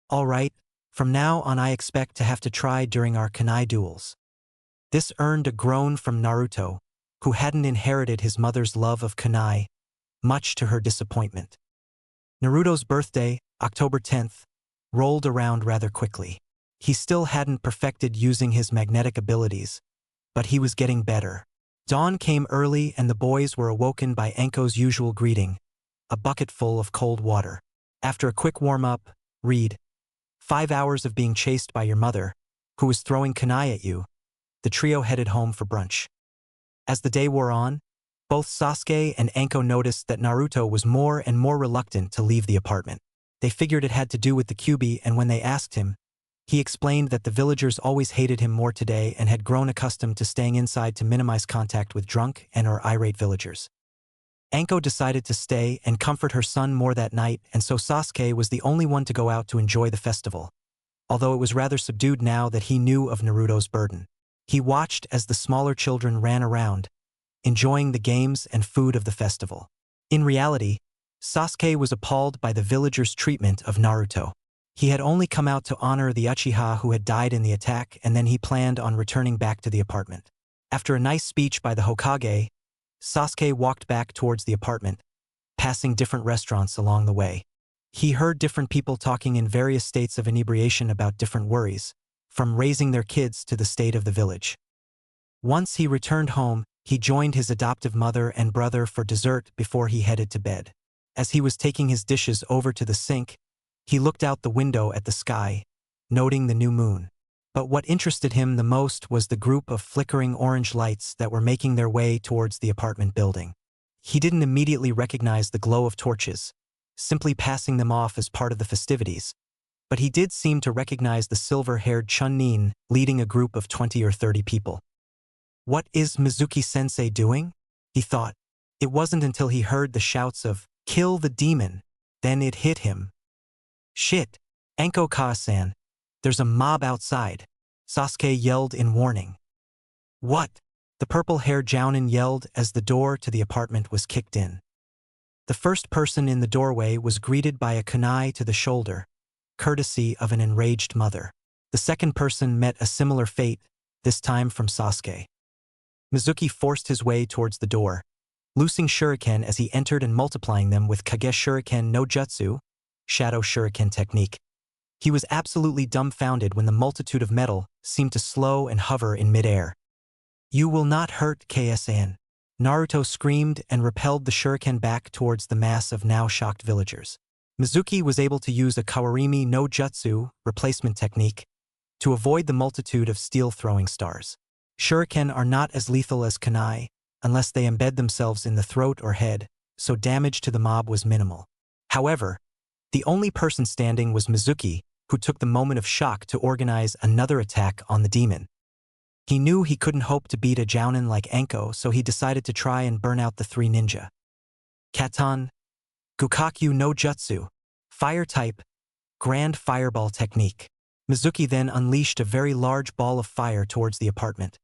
All right, from now on I expect to have to try during our kunai duels. This earned a groan from Naruto, who hadn't inherited his mother's love of kunai, much to her disappointment. Naruto's birthday, October 10th, rolled around rather quickly. He still hadn't perfected using his magnetic abilities, but he was getting better. Dawn came early and the boys were awoken by Anko's usual greeting, a bucket full of cold water. After a quick warm-up, read, 5 hours of being chased by your mother, who was throwing kunai at you, the trio headed home for brunch. As the day wore on, both Sasuke and Anko noticed that Naruto was more and more reluctant to leave the apartment. They figured it had to do with the Kyuubi, and when they asked him, he explained that the villagers always hated him more today and had grown accustomed to staying inside to minimize contact with drunk and/or irate villagers. Anko decided to stay and comfort her son more that night, and so Sasuke was the only one to go out to enjoy the festival, although it was rather subdued now that he knew of Naruto's burden. He watched as the smaller children ran around, enjoying the games and food of the festival. In reality, Sasuke was appalled by the villagers' treatment of Naruto. He had only come out to honor the Uchiha who had died in the attack, and then he planned on returning back to the apartment. After a nice speech by the Hokage, Sasuke walked back towards the apartment, passing different restaurants along the way. He heard different people talking in various states of inebriation about different worries, from raising their kids to the state of the village. Once he returned home, he joined his adoptive mother and brother for dessert before he headed to bed. As he was taking his dishes over to the sink, he looked out the window at the sky, noting the new moon. But what interested him the most was the group of flickering orange lights that were making their way towards the apartment building. He didn't immediately recognize the glow of torches, simply passing them off as part of the festivities, but he did seem to recognize the silver-haired Chun-Nin leading a group of 20 or 30 people. What is Mizuki-sensei doing? He thought. It wasn't until he heard the shouts of, "Kill the demon," then it hit him. Shit, Anko Ka-san, there's a mob outside, Sasuke yelled in warning. What? The purple-haired jounin yelled as the door to the apartment was kicked in. The first person in the doorway was greeted by a kunai to the shoulder, courtesy of an enraged mother. The second person met a similar fate, this time from Sasuke. Mizuki forced his way towards the door, loosing shuriken as he entered and multiplying them with Kage Shuriken no Jutsu, Shadow Shuriken technique. He was absolutely dumbfounded when the multitude of metal seemed to slow and hover in midair. You will not hurt KSN. Naruto screamed and repelled the shuriken back towards the mass of now shocked villagers. Mizuki was able to use a Kawarimi no Jutsu replacement technique to avoid the multitude of steel-throwing stars. Shuriken are not as lethal as kunai unless they embed themselves in the throat or head, so damage to the mob was minimal. However, the only person standing was Mizuki, who took the moment of shock to organize another attack on the demon. He knew he couldn't hope to beat a jounin like Anko, so he decided to try and burn out the three ninja. Katan, Gukakyu no Jutsu, Fire type, Grand Fireball technique. Mizuki then unleashed a very large ball of fire towards the apartment,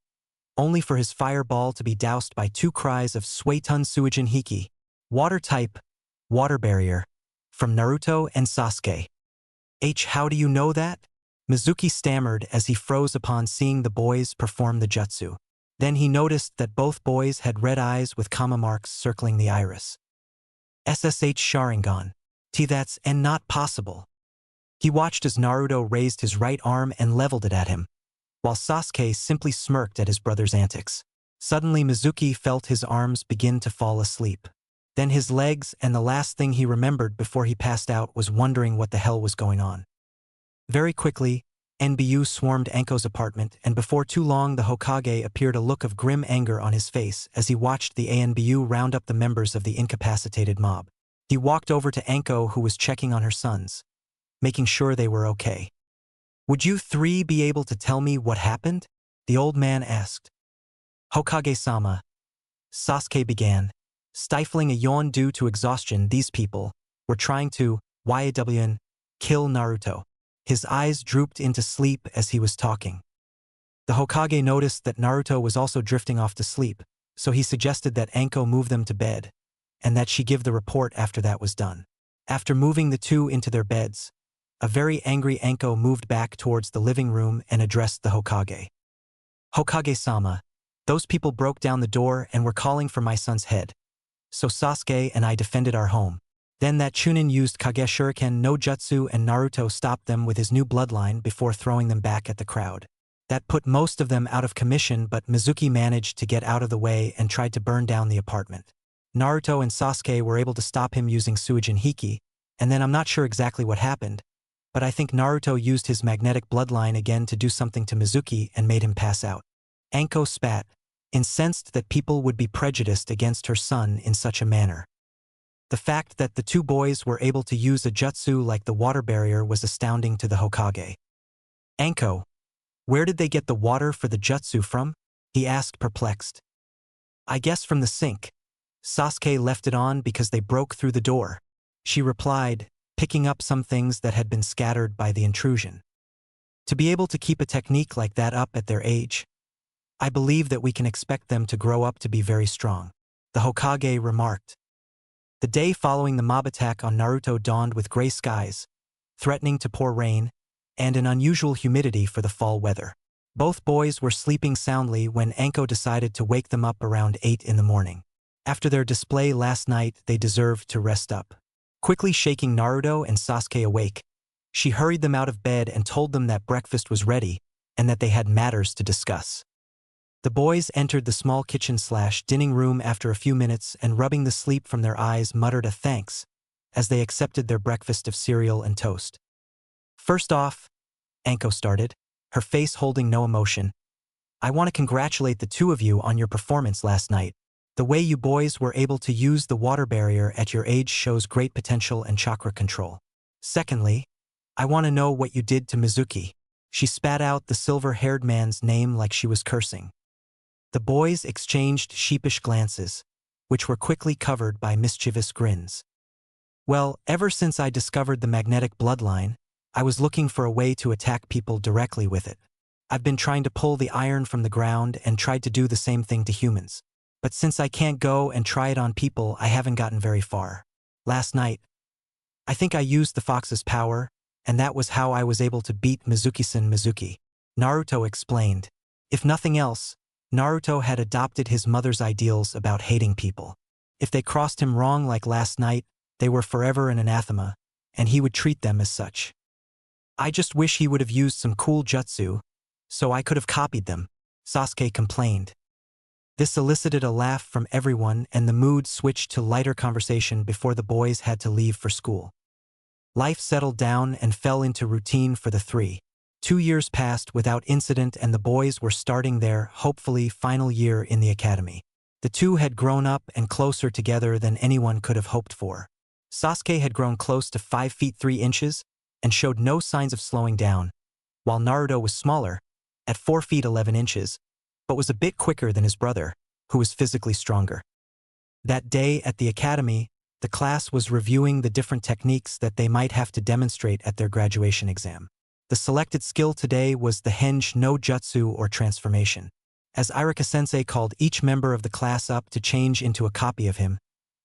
only for his fireball to be doused by two cries of Suetun Suijin Hiki, Water type, Water Barrier, from Naruto and Sasuke. How do you know that? Mizuki stammered as he froze upon seeing the boys perform the jutsu. Then he noticed that both boys had red eyes with comma marks circling the iris. SSH Sharingan. That's not possible. He watched as Naruto raised his right arm and leveled it at him, while Sasuke simply smirked at his brother's antics. Suddenly Mizuki felt his arms begin to fall asleep. Then his legs, and the last thing he remembered before he passed out was wondering what the hell was going on. Very quickly, NBU swarmed Anko's apartment, and before too long the Hokage appeared a look of grim anger on his face as he watched the ANBU round up the members of the incapacitated mob. He walked over to Anko, who was checking on her sons, making sure they were okay. Would you three be able to tell me what happened? The old man asked. Hokage-sama, Sasuke began, stifling a yawn due to exhaustion. These people were trying to, kill Naruto. His eyes drooped into sleep as he was talking. The Hokage noticed that Naruto was also drifting off to sleep, so he suggested that Anko move them to bed, and that she give the report after that was done. After moving the two into their beds, a very angry Anko moved back towards the living room and addressed the Hokage. Hokage-sama, those people broke down the door and were calling for my son's head. So Sasuke and I defended our home. Then that Chunin used Kage Shuriken no Jutsu and Naruto stopped them with his new bloodline before throwing them back at the crowd. That put most of them out of commission, but Mizuki managed to get out of the way and tried to burn down the apartment. Naruto and Sasuke were able to stop him using Suijin Hiki, and then I'm not sure exactly what happened, but I think Naruto used his magnetic bloodline again to do something to Mizuki and made him pass out. Anko spat, incensed that people would be prejudiced against her son in such a manner. The fact that the two boys were able to use a jutsu like the water barrier was astounding to the Hokage. Anko, where did they get the water for the jutsu from? He asked, perplexed. I guess from the sink. Sasuke left it on because they broke through the door, she replied, picking up some things that had been scattered by the intrusion. To be able to keep a technique like that up at their age, I believe that we can expect them to grow up to be very strong, the Hokage remarked. The day following the mob attack on Naruto dawned with gray skies, threatening to pour rain, and an unusual humidity for the fall weather. Both boys were sleeping soundly when Anko decided to wake them up around 8 in the morning. After their display last night, they deserved to rest up. Quickly shaking Naruto and Sasuke awake, she hurried them out of bed and told them that breakfast was ready and that they had matters to discuss. The boys entered the small kitchen/dining room after a few minutes and, rubbing the sleep from their eyes, muttered a thanks as they accepted their breakfast of cereal and toast. First off, Anko started, her face holding no emotion, I want to congratulate the two of you on your performance last night. The way you boys were able to use the water barrier at your age shows great potential and chakra control. Secondly, I want to know what you did to Mizuki. She spat out the silver-haired man's name like she was cursing. The boys exchanged sheepish glances, which were quickly covered by mischievous grins. Well, ever since I discovered the magnetic bloodline, I was looking for a way to attack people directly with it. I've been trying to pull the iron from the ground and tried to do the same thing to humans. But since I can't go and try it on people, I haven't gotten very far. Last night, I think I used the fox's power, and that was how I was able to beat Mizuki-san Mizuki. Naruto explained. If nothing else, Naruto had adopted his mother's ideals about hating people. If they crossed him wrong like last night, they were forever an anathema, and he would treat them as such. I just wish he would have used some cool jutsu, so I could have copied them, Sasuke complained. This elicited a laugh from everyone, and the mood switched to lighter conversation before the boys had to leave for school. Life settled down and fell into routine for the three. 2 years passed without incident, and the boys were starting their, hopefully, final year in the academy. The two had grown up and closer together than anyone could have hoped for. Sasuke had grown close to 5 feet 3 inches and showed no signs of slowing down, while Naruto was smaller, at 4 feet 11 inches, but was a bit quicker than his brother, who was physically stronger. That day at the academy, the class was reviewing the different techniques that they might have to demonstrate at their graduation exam. The selected skill today was the Henge no Jutsu, or transformation. As Iruka-sensei called each member of the class up to change into a copy of him,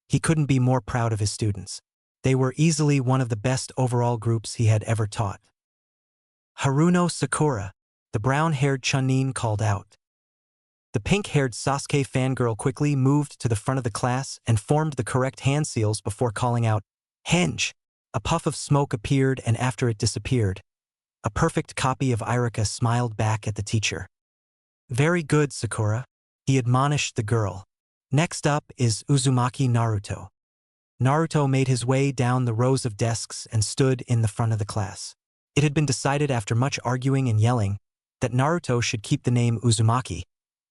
he couldn't be more proud of his students. They were easily one of the best overall groups he had ever taught. Haruno Sakura, the brown-haired Chunin, called out. The pink-haired Sasuke fangirl quickly moved to the front of the class and formed the correct hand seals before calling out, "Henge!" A puff of smoke appeared, and after it disappeared, a perfect copy of Iruka smiled back at the teacher. "Very good, Sakura," he admonished the girl. "Next up is Uzumaki Naruto." Naruto made his way down the rows of desks and stood in the front of the class. It had been decided after much arguing and yelling that Naruto should keep the name Uzumaki,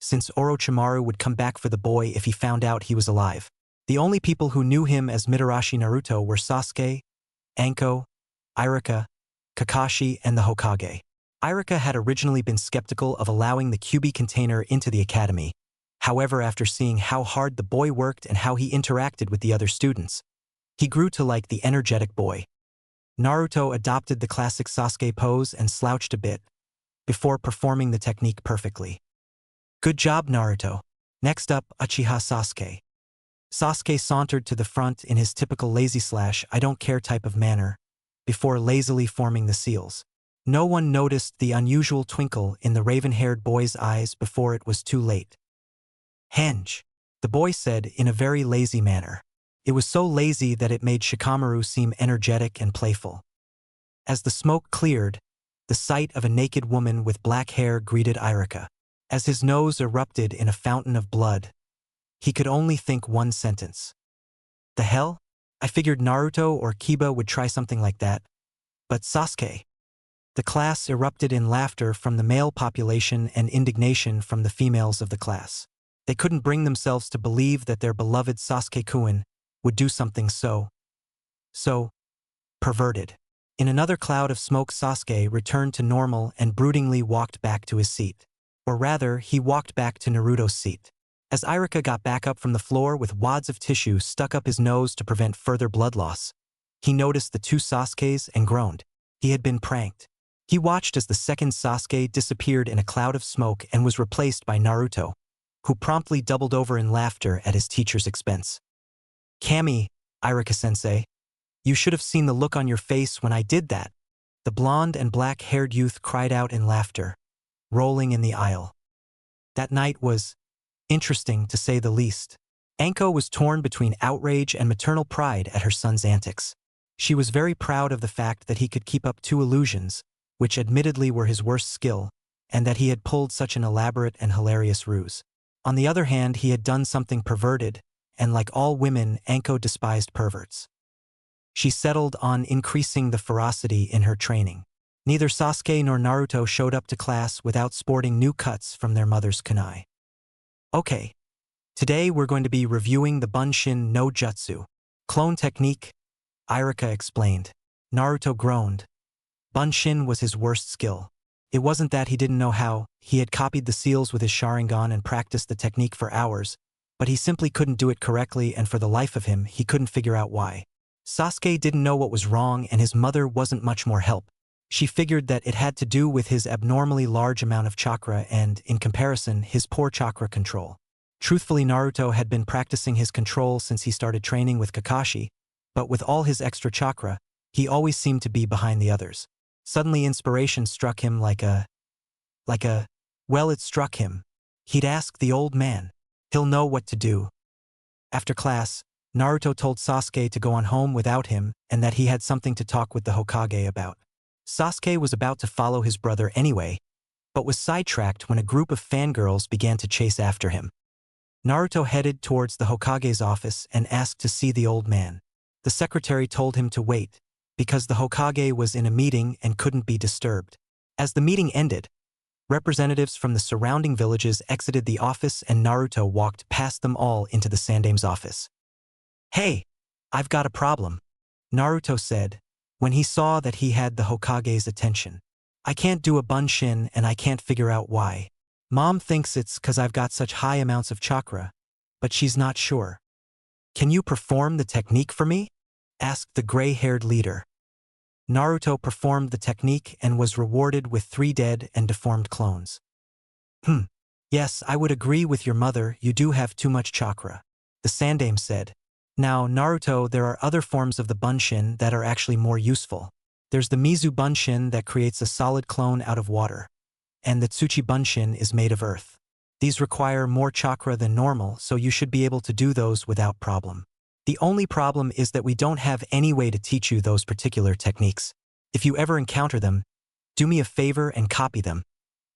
since Orochimaru would come back for the boy if he found out he was alive. The only people who knew him as Mitarashi Naruto were Sasuke, Anko, Iruka, Kakashi, and the Hokage. Iruka had originally been skeptical of allowing the Kyuubi container into the academy. However, after seeing how hard the boy worked and how he interacted with the other students, he grew to like the energetic boy. Naruto adopted the classic Sasuke pose and slouched a bit, before performing the technique perfectly. "Good job, Naruto. Next up, Uchiha Sasuke." Sasuke sauntered to the front in his typical lazy/I-don't-care type of manner, before lazily forming the seals. No one noticed the unusual twinkle in the raven-haired boy's eyes before it was too late. "Henge," the boy said in a very lazy manner. It was so lazy that it made Shikamaru seem energetic and playful. As the smoke cleared, the sight of a naked woman with black hair greeted Iruka. As his nose erupted in a fountain of blood, he could only think one sentence. "The hell? I figured Naruto or Kiba would try something like that. But Sasuke." The class erupted in laughter from the male population and indignation from the females of the class. They couldn't bring themselves to believe that their beloved Sasuke-kun would do something so perverted. In another cloud of smoke, Sasuke returned to normal and broodingly walked back to his seat. Or rather, he walked back to Naruto's seat. As Iruka got back up from the floor with wads of tissue stuck up his nose to prevent further blood loss, he noticed the two Sasukes and groaned. He had been pranked. He watched as the second Sasuke disappeared in a cloud of smoke and was replaced by Naruto, who promptly doubled over in laughter at his teacher's expense. "Kami, Iruka-sensei, you should have seen the look on your face when I did that," the blonde and black-haired youth cried out in laughter, rolling in the aisle. That night was interesting, to say the least. Anko was torn between outrage and maternal pride at her son's antics. She was very proud of the fact that he could keep up 2 illusions, which admittedly were his worst skill, and that he had pulled such an elaborate and hilarious ruse. On the other hand, he had done something perverted, and like all women, Anko despised perverts. She settled on increasing the ferocity in her training. Neither Sasuke nor Naruto showed up to class without sporting new cuts from their mother's kunai. "Okay, today we're going to be reviewing the Bunshin no Jutsu clone technique," Iruka explained. Naruto groaned. Bunshin was his worst skill. It wasn't that he didn't know how. He had copied the seals with his Sharingan and practiced the technique for hours, but he simply couldn't do it correctly, and for the life of him, he couldn't figure out why. Sasuke didn't know what was wrong, and his mother wasn't much more help. She figured that it had to do with his abnormally large amount of chakra and, in comparison, his poor chakra control. Truthfully, Naruto had been practicing his control since he started training with Kakashi, but with all his extra chakra, he always seemed to be behind the others. Suddenly inspiration struck him well, it struck him. He'd ask the old man. He'll know what to do. After class, Naruto told Sasuke to go on home without him and that he had something to talk with the Hokage about. Sasuke was about to follow his brother anyway, but was sidetracked when a group of fangirls began to chase after him. Naruto headed towards the Hokage's office and asked to see the old man. The secretary told him to wait, because the Hokage was in a meeting and couldn't be disturbed. As the meeting ended, representatives from the surrounding villages exited the office and Naruto walked past them all into the Sandame's office. "Hey, I've got a problem," Naruto said, when he saw that he had the Hokage's attention. "I can't do a bunshin and I can't figure out why. Mom thinks it's 'cause I've got such high amounts of chakra, but she's not sure. Can you perform the technique for me?" asked the gray-haired leader. Naruto performed the technique and was rewarded with 3 dead and deformed clones. Yes, I would agree with your mother, you do have too much chakra," the Sandame said. "Now, Naruto, there are other forms of the bunshin that are actually more useful. There's the Mizu bunshin that creates a solid clone out of water, and the Tsuchi bunshin is made of earth. These require more chakra than normal, so you should be able to do those without problem. The only problem is that we don't have any way to teach you those particular techniques. If you ever encounter them, do me a favor and copy them.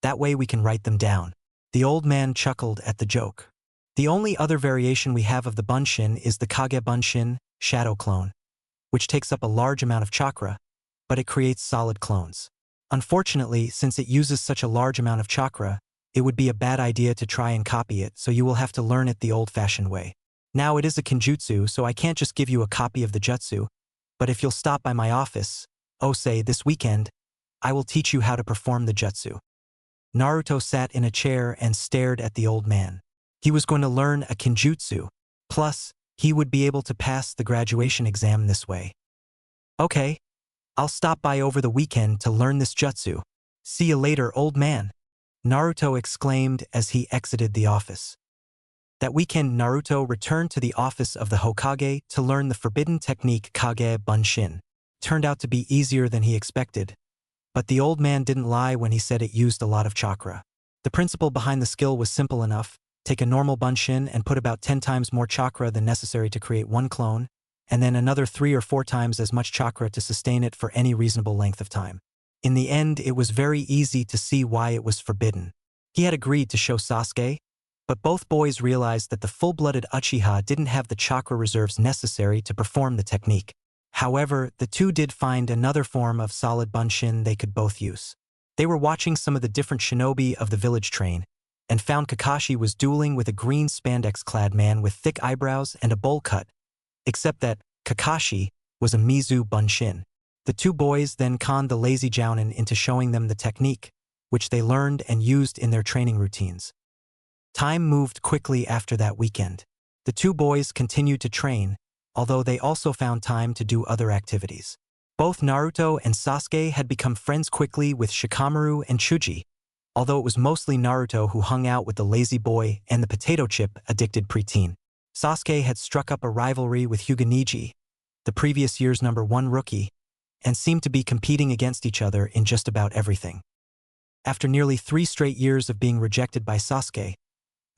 That way we can write them down." The old man chuckled at the joke. The only other variation we have of the bunshin is the Kage bunshin, shadow clone, which takes up a large amount of chakra, but it creates solid clones. Unfortunately, since it uses such a large amount of chakra, it would be a bad idea to try and copy it, so you will have to learn it the old-fashioned way. Now it is a kinjutsu, so I can't just give you a copy of the jutsu, but if you'll stop by my office, say this weekend, I will teach you how to perform the jutsu. Naruto sat in a chair and stared at the old man. He was going to learn a kinjutsu, plus, he would be able to pass the graduation exam this way. "Okay, I'll stop by over the weekend to learn this jutsu. See you later, old man," Naruto exclaimed as he exited the office. That weekend, Naruto returned to the office of the Hokage to learn the forbidden technique Kage Bunshin. Turned out to be easier than he expected, but the old man didn't lie when he said it used a lot of chakra. The principle behind the skill was simple enough. Take a normal bunshin and put about 10 times more chakra than necessary to create one clone, and then another 3 or 4 times as much chakra to sustain it for any reasonable length of time. In the end, it was very easy to see why it was forbidden. He had agreed to show Sasuke, but both boys realized that the full-blooded Uchiha didn't have the chakra reserves necessary to perform the technique. However, the two did find another form of solid bunshin they could both use. They were watching some of the different shinobi of the village train, and found Kakashi was dueling with a green spandex-clad man with thick eyebrows and a bowl cut, except that Kakashi was a Mizu bunshin. The two boys then conned the lazy jounin into showing them the technique, which they learned and used in their training routines. Time moved quickly after that weekend. The two boys continued to train, although they also found time to do other activities. Both Naruto and Sasuke had become friends quickly with Shikamaru and Chuji, although it was mostly Naruto who hung out with the lazy boy and the potato chip-addicted preteen. Sasuke had struck up a rivalry with Hyuga Neji, the previous year's #1 rookie, and seemed to be competing against each other in just about everything. After nearly 3 straight years of being rejected by Sasuke,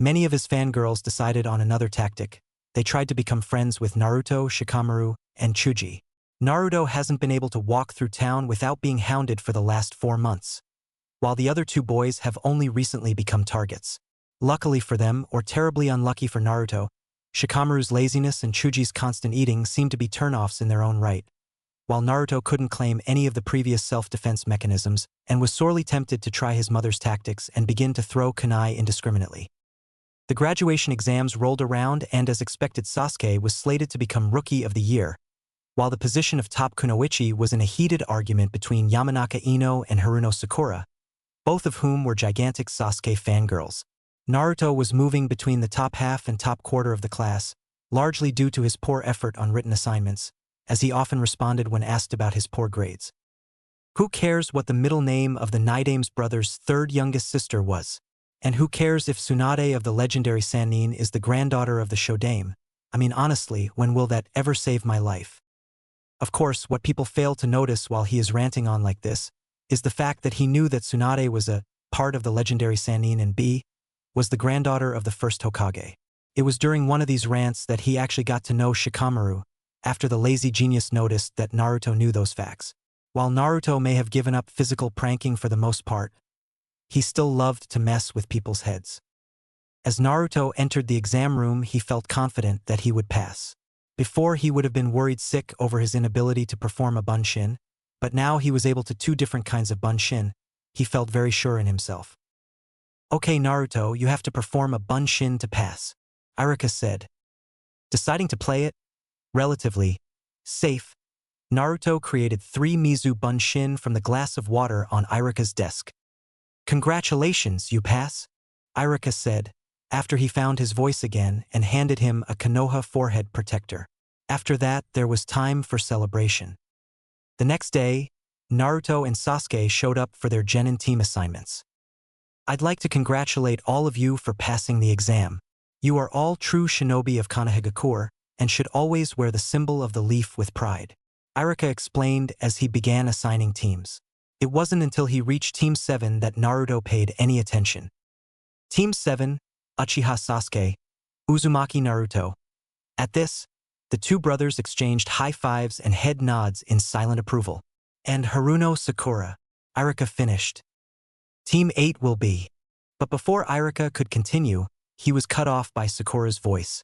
many of his fangirls decided on another tactic. They tried to become friends with Naruto, Shikamaru, and Chuji. Naruto hasn't been able to walk through town without being hounded for the last 4 months, while the other two boys have only recently become targets. Luckily for them, or terribly unlucky for Naruto, Shikamaru's laziness and Chuji's constant eating seem to be turnoffs in their own right, while Naruto couldn't claim any of the previous self-defense mechanisms and was sorely tempted to try his mother's tactics and begin to throw kunai indiscriminately. The graduation exams rolled around and, as expected, Sasuke was slated to become Rookie of the Year, while the position of top kunoichi was in a heated argument between Yamanaka Ino and Haruno Sakura, both of whom were gigantic Sasuke fangirls. Naruto was moving between the top half and top quarter of the class, largely due to his poor effort on written assignments, as he often responded when asked about his poor grades. Who cares what the middle name of the Nidame's brother's third youngest sister was? And who cares if Tsunade of the legendary Sannin is the granddaughter of the Shodame? I mean, honestly, when will that ever save my life? Of course, what people fail to notice while he is ranting on like this is the fact that he knew that Tsunade was a part of the legendary Sannin and was the granddaughter of the first Hokage. It was during one of these rants that he actually got to know Shikamaru after the lazy genius noticed that Naruto knew those facts. While Naruto may have given up physical pranking for the most part, he still loved to mess with people's heads. As Naruto entered the exam room, he felt confident that he would pass. Before, he would have been worried sick over his inability to perform a bunshin, but now he was able to two different kinds of bunshin. He felt very sure in himself. Okay, Naruto, you have to perform a bunshin to pass, Iruka said. Deciding to play it relatively safe, Naruto created 3 Mizu bunshin from the glass of water on Iruka's desk. Congratulations, you pass, Iruka said, after he found his voice again and handed him a Konoha forehead protector. After that, there was time for celebration. The next day, Naruto and Sasuke showed up for their genin team assignments. I'd like to congratulate all of you for passing the exam. You are all true shinobi of Konohagakure and should always wear the symbol of the leaf with pride, Iruka explained as he began assigning teams. It wasn't until he reached Team 7 that Naruto paid any attention. Team 7, Uchiha Sasuke, Uzumaki Naruto. At this, the two brothers exchanged high fives and head nods in silent approval. And Haruno Sakura, Iruka finished. Team 8 will be. But before Iruka could continue, he was cut off by Sakura's voice.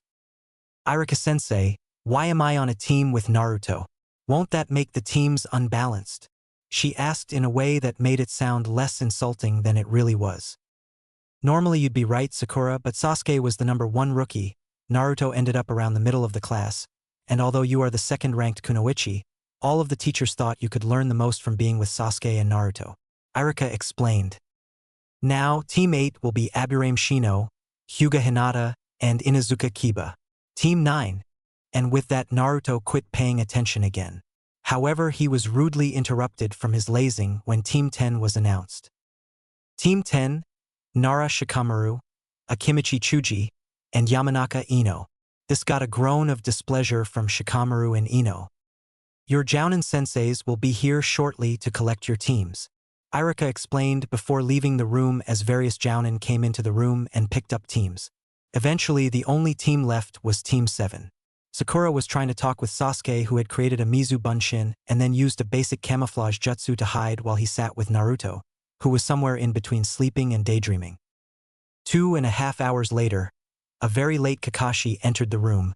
Iruka-sensei, why am I on a team with Naruto? Won't that make the teams unbalanced? She asked in a way that made it sound less insulting than it really was. Normally you'd be right, Sakura, but Sasuke was the #1 rookie. Naruto ended up around the middle of the class, and although you are the second-ranked kunoichi, all of the teachers thought you could learn the most from being with Sasuke and Naruto, Iruka explained. Now, Team 8 will be Aburame Shino, Hyuga Hinata, and Inuzuka Kiba. Team 9. And with that, Naruto quit paying attention again. However, he was rudely interrupted from his lazing when Team 10 was announced. Team 10, Nara Shikamaru, Akimichi Chuji, and Yamanaka Ino. This got a groan of displeasure from Shikamaru and Ino. Your Jounin senseis will be here shortly to collect your teams, Iruka explained before leaving the room as various Jounin came into the room and picked up teams. Eventually, the only team left was Team 7. Sakura was trying to talk with Sasuke, who had created a Mizu Bunshin and then used a basic camouflage jutsu to hide while he sat with Naruto, who was somewhere in between sleeping and daydreaming. 2.5 hours later, a very late Kakashi entered the room,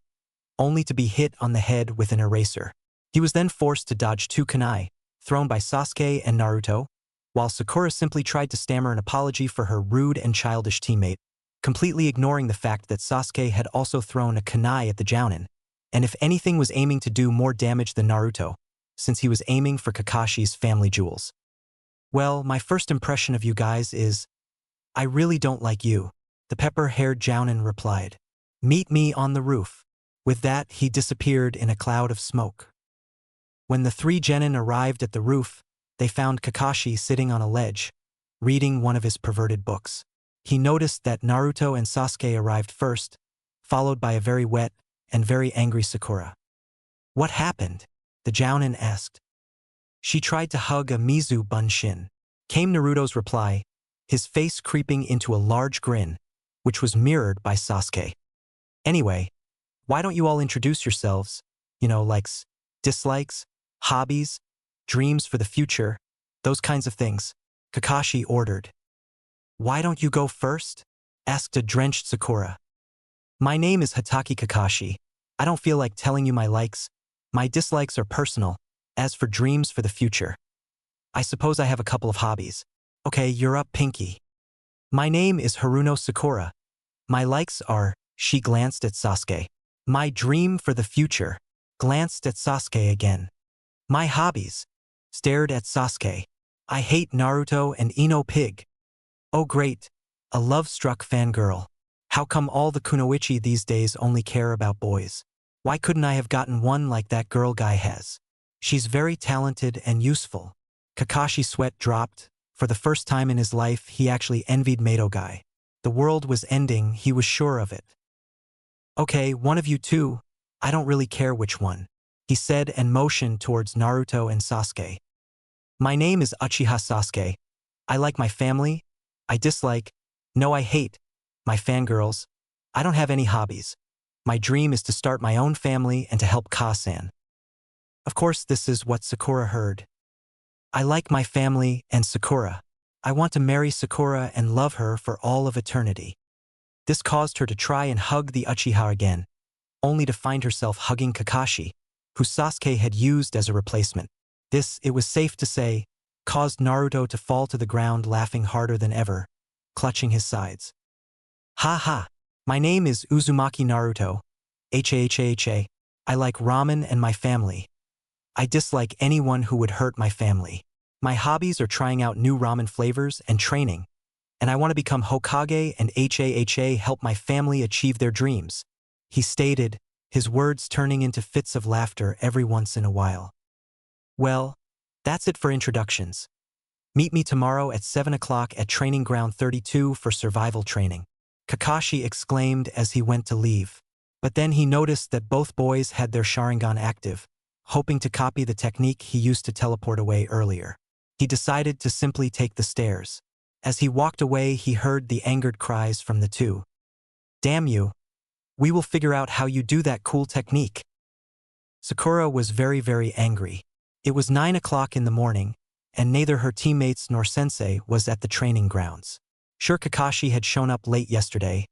only to be hit on the head with an eraser. He was then forced to dodge 2 kunai, thrown by Sasuke and Naruto, while Sakura simply tried to stammer an apology for her rude and childish teammate, completely ignoring the fact that Sasuke had also thrown a kunai at the Jounin, and if anything was aiming to do more damage than Naruto, since he was aiming for Kakashi's family jewels. Well, my first impression of you guys is, I really don't like you, the pepper-haired Jounin replied. Meet me on the roof. With that, he disappeared in a cloud of smoke. When the 3 genin arrived at the roof, they found Kakashi sitting on a ledge, reading one of his perverted books. He noticed that Naruto and Sasuke arrived first, followed by a very wet and very angry Sakura. What happened? The Jounin asked. She tried to hug a Mizu Bunshin, came Naruto's reply, his face creeping into a large grin, which was mirrored by Sasuke. Anyway, why don't you all introduce yourselves? Likes, dislikes, hobbies, dreams for the future, those kinds of things, Kakashi ordered. Why don't you go first? Asked a drenched Sakura. My name is Hatake Kakashi. I don't feel like telling you my likes. My dislikes are personal. As for dreams for the future, I suppose I have a couple of hobbies. Okay, you're up, Pinky. My name is Haruno Sakura. My likes are, she glanced at Sasuke. My dream for the future, glanced at Sasuke again. My hobbies, stared at Sasuke. I hate Naruto and Ino Pig. Oh great, a love-struck fangirl. How come all the kunoichi these days only care about boys? Why couldn't I have gotten one like that girl guy has? She's very talented and useful. Kakashi's sweat dropped. For the first time in his life, he actually envied Madogai. The world was ending, he was sure of it. Okay, one of you two. I don't really care which one, he said and motioned towards Naruto and Sasuke. My name is Uchiha Sasuke. I like my family. I dislike, no I hate, my fangirls. I don't have any hobbies. My dream is to start my own family and to help Ka-san. Of course, this is what Sakura heard. I like my family and Sakura. I want to marry Sakura and love her for all of eternity. This caused her to try and hug the Uchiha again, only to find herself hugging Kakashi, who Sasuke had used as a replacement. This, it was safe to say, caused Naruto to fall to the ground laughing harder than ever, clutching his sides. Ha ha! My name is Uzumaki Naruto. Ha. I like ramen and my family. I dislike anyone who would hurt my family. My hobbies are trying out new ramen flavors and training, and I want to become Hokage and Ha help my family achieve their dreams, he stated, his words turning into fits of laughter every once in a while. Well, that's it for introductions. Meet me tomorrow at 7 o'clock at Training Ground 32 for survival training, Kakashi exclaimed as he went to leave. But then he noticed that both boys had their Sharingan active, hoping to copy the technique he used to teleport away earlier. He decided to simply take the stairs. As he walked away, he heard the angered cries from the two. Damn you! We will figure out how you do that cool technique. Sakura was very angry. It was 9 o'clock in the morning, and neither her teammates nor sensei was at the training grounds. Sure, Kakashi had shown up late yesterday,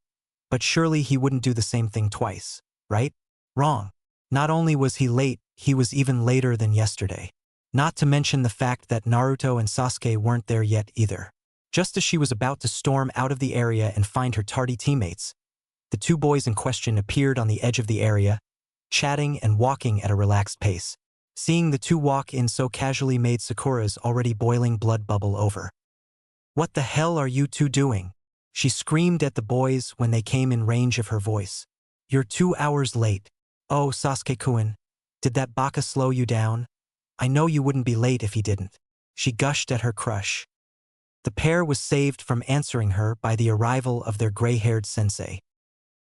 but surely he wouldn't do the same thing twice, right? Wrong. Not only was he late, he was even later than yesterday. Not to mention the fact that Naruto and Sasuke weren't there yet either. Just as she was about to storm out of the area and find her tardy teammates, the two boys in question appeared on the edge of the area, chatting and walking at a relaxed pace. Seeing the two walk in so casually made Sakura's already boiling blood bubble over. What the hell are you two doing? She screamed at the boys when they came in range of her voice. You're 2 hours late. Oh, Sasuke-kun, did that baka slow you down? I know you wouldn't be late if he didn't. She gushed at her crush. The pair was saved from answering her by the arrival of their gray-haired sensei.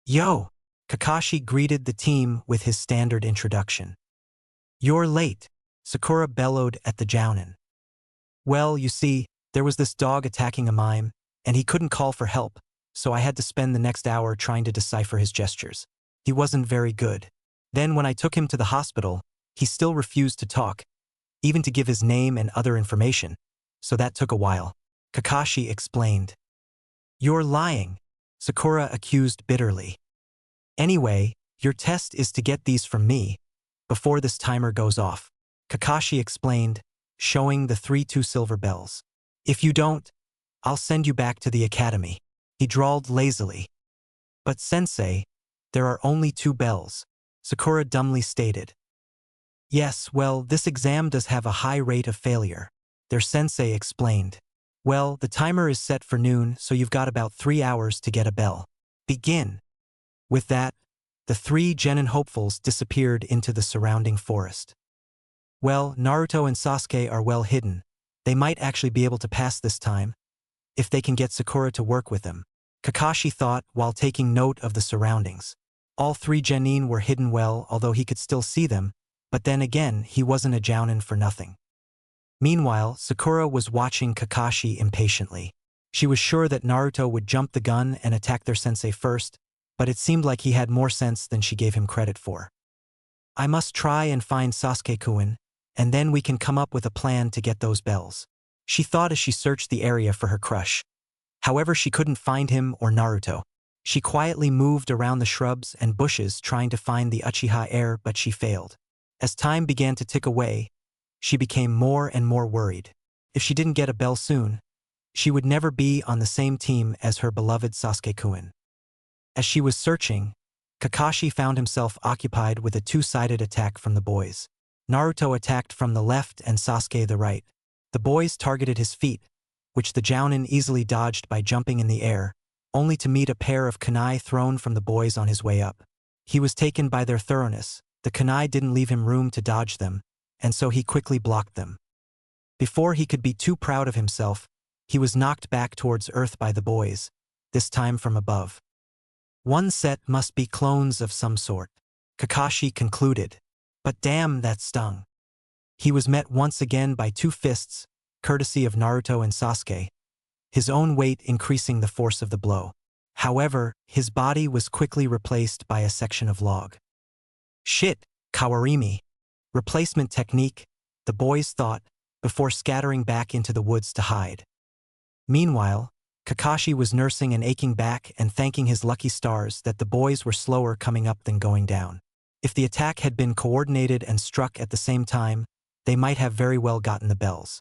Yo! Kakashi greeted the team with his standard introduction. You're late, Sakura bellowed at the jounin. Well, you see, there was this dog attacking a mime, and he couldn't call for help, so I had to spend the next hour trying to decipher his gestures. He wasn't very good. Then when I took him to the hospital, he still refused to talk, even to give his name and other information, so that took a while. Kakashi explained. You're lying, Sakura accused bitterly. Anyway, your test is to get these from me, before this timer goes off, Kakashi explained, showing the 2 silver bells. If you don't, I'll send you back to the academy, he drawled lazily. But sensei, there are only 2 bells, Sakura dumbly stated. Yes, well, this exam does have a high rate of failure, their sensei explained. Well, the timer is set for noon, so you've got about 3 hours to get a bell. Begin. With that, the 3 genin hopefuls disappeared into the surrounding forest. Well, Naruto and Sasuke are well hidden. They might actually be able to pass this time, if they can get Sakura to work with them, Kakashi thought while taking note of the surroundings. All 3 genin were hidden well, although he could still see them, but then again, he wasn't a jounin for nothing. Meanwhile, Sakura was watching Kakashi impatiently. She was sure that Naruto would jump the gun and attack their sensei first, but it seemed like he had more sense than she gave him credit for. I must try and find Sasuke-kun, and then we can come up with a plan to get those bells, she thought as she searched the area for her crush. However, she couldn't find him or Naruto. She quietly moved around the shrubs and bushes trying to find the Uchiha heir, but she failed. As time began to tick away, she became more and more worried. If she didn't get a bell soon, she would never be on the same team as her beloved Sasuke-kun. As she was searching, Kakashi found himself occupied with a 2-sided attack from the boys. Naruto attacked from the left and Sasuke the right. The boys targeted his feet, which the jounin easily dodged by jumping in the air, only to meet a pair of kunai thrown from the boys on his way up. He was taken by their thoroughness. The kunai didn't leave him room to dodge them, and so he quickly blocked them. Before he could be too proud of himself, he was knocked back towards Earth by the boys, this time from above. One set must be clones of some sort, Kakashi concluded. But damn, that stung. He was met once again by two fists, courtesy of Naruto and Sasuke, his own weight increasing the force of the blow. However, his body was quickly replaced by a section of log. Shit, Kawarimi. Replacement technique, the boys thought, before scattering back into the woods to hide. Meanwhile, Kakashi was nursing an aching back and thanking his lucky stars that the boys were slower coming up than going down. If the attack had been coordinated and struck at the same time, they might have very well gotten the bells.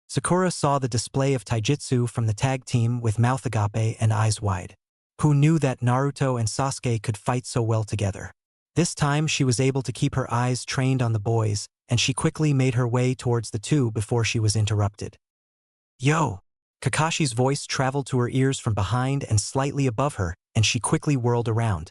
Sakura saw the display of taijutsu from the tag team with mouth agape and eyes wide. Who knew that Naruto and Sasuke could fight so well together? This time she was able to keep her eyes trained on the boys, and she quickly made her way towards the two before she was interrupted. Yo! Kakashi's voice traveled to her ears from behind and slightly above her, and she quickly whirled around,